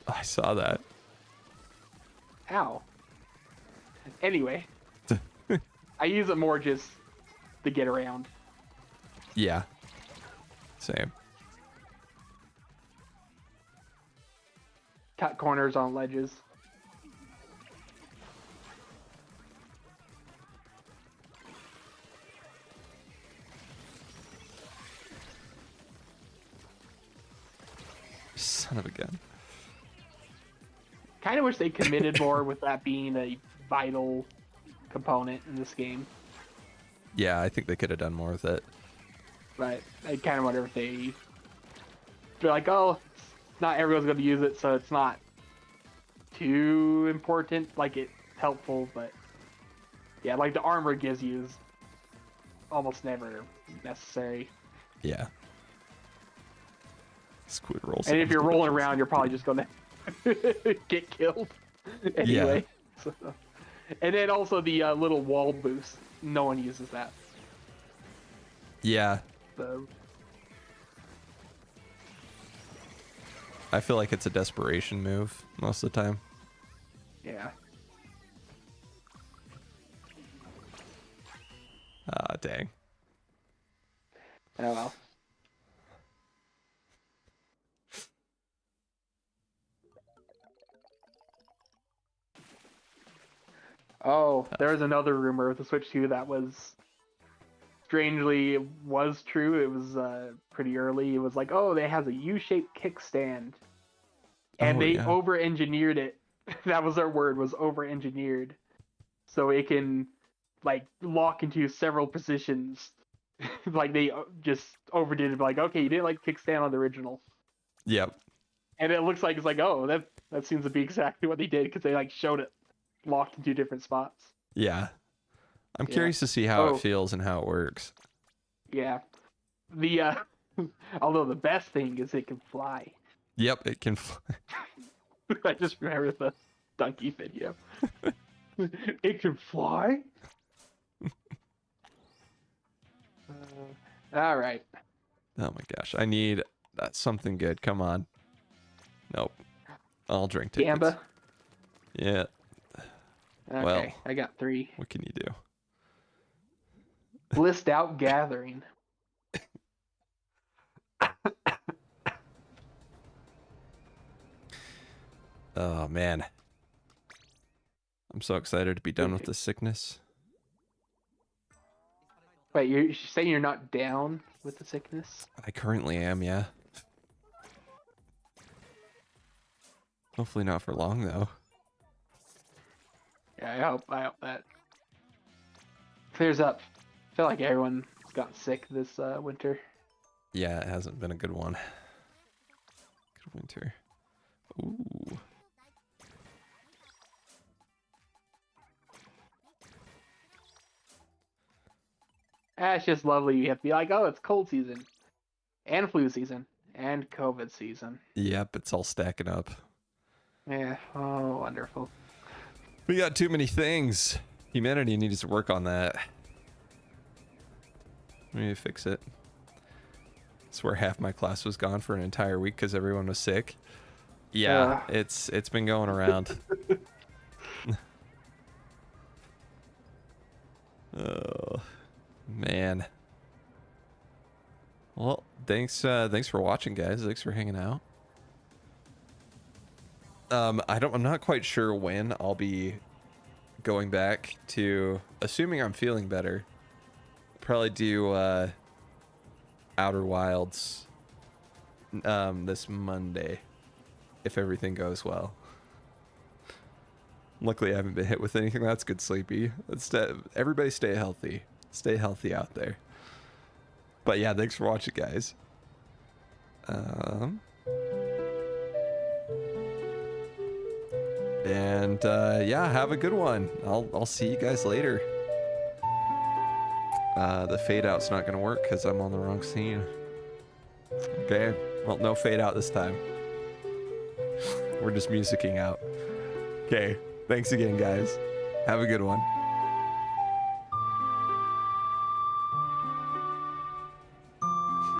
I saw that. Ow. Anyway. I use it more just to get around. Yeah. Same. Cut corners on ledges. Son of a gun. Kind of wish they committed more with that being a vital component in this game. Yeah, I think they could have done more with it. But I kind of wonder if they're like, oh, not everyone's going to use it, so it's not too important. Like, it's helpful, but yeah, like the armor it gives you is almost never necessary. Yeah. Squid rolls. And if you're rolling around, you're probably just going to get killed anyway. Yeah. So, and then also the little wall boost. No one uses that. Yeah. So, I feel like it's a desperation move most of the time. yeah. Ah, dang. Oh well. Oh, there's another rumor with the Switch 2 that was strangely was true. It was pretty early. It was like, oh, it has a U-shaped kickstand, and they over-engineered it. That was their word, was over-engineered, so it can like lock into several positions. Like they just overdid it. Like, okay, you didn't like kickstand on the original. Yep. And it looks like it's like, oh, that seems to be exactly what they did because they like showed it locked in two different spots. Yeah. I'm curious to see how it feels and how it works. Yeah. The although the best thing is it can fly. Yep, it can fly. I just remember the donkey video. It can fly? All right. Oh my gosh. I need something good. Come on. Nope. I'll drink tickets. Gamba? Yeah. Okay, Well, I got 3. What can you do? Blissed Out Gathering. Oh man. I'm so excited to be done with this sickness. Wait, you're saying you're not down with the sickness? I currently am, yeah. Hopefully not for long though. Yeah, I hope that clears up. I feel like everyone's gotten sick this winter. Yeah, it hasn't been a good one. Good winter. Ooh. It's just lovely. You have to be like, oh, it's cold season, and flu season, and COVID season. Yep, it's all stacking up. Yeah. Oh, wonderful. We got too many things. Humanity needs to work on that. We need to fix it. I swear half my class was gone for an entire week because everyone was sick. Yeah, it's been going around. Oh man. Well, thanks for watching, guys. Thanks for hanging out. I'm not quite sure when I'll be going back to, assuming I'm feeling better, probably do Outer Wilds this Monday if everything goes well. Luckily I haven't been hit with anything. That's good, Sleepy. Everybody stay healthy. Stay healthy out there. But yeah, thanks for watching, guys. And yeah, have a good one. I'll see you guys later. The fade out's not gonna work because I'm on the wrong scene. Okay, well, no fade out this time. We're just musicking out. Okay, thanks again, guys. Have a good one.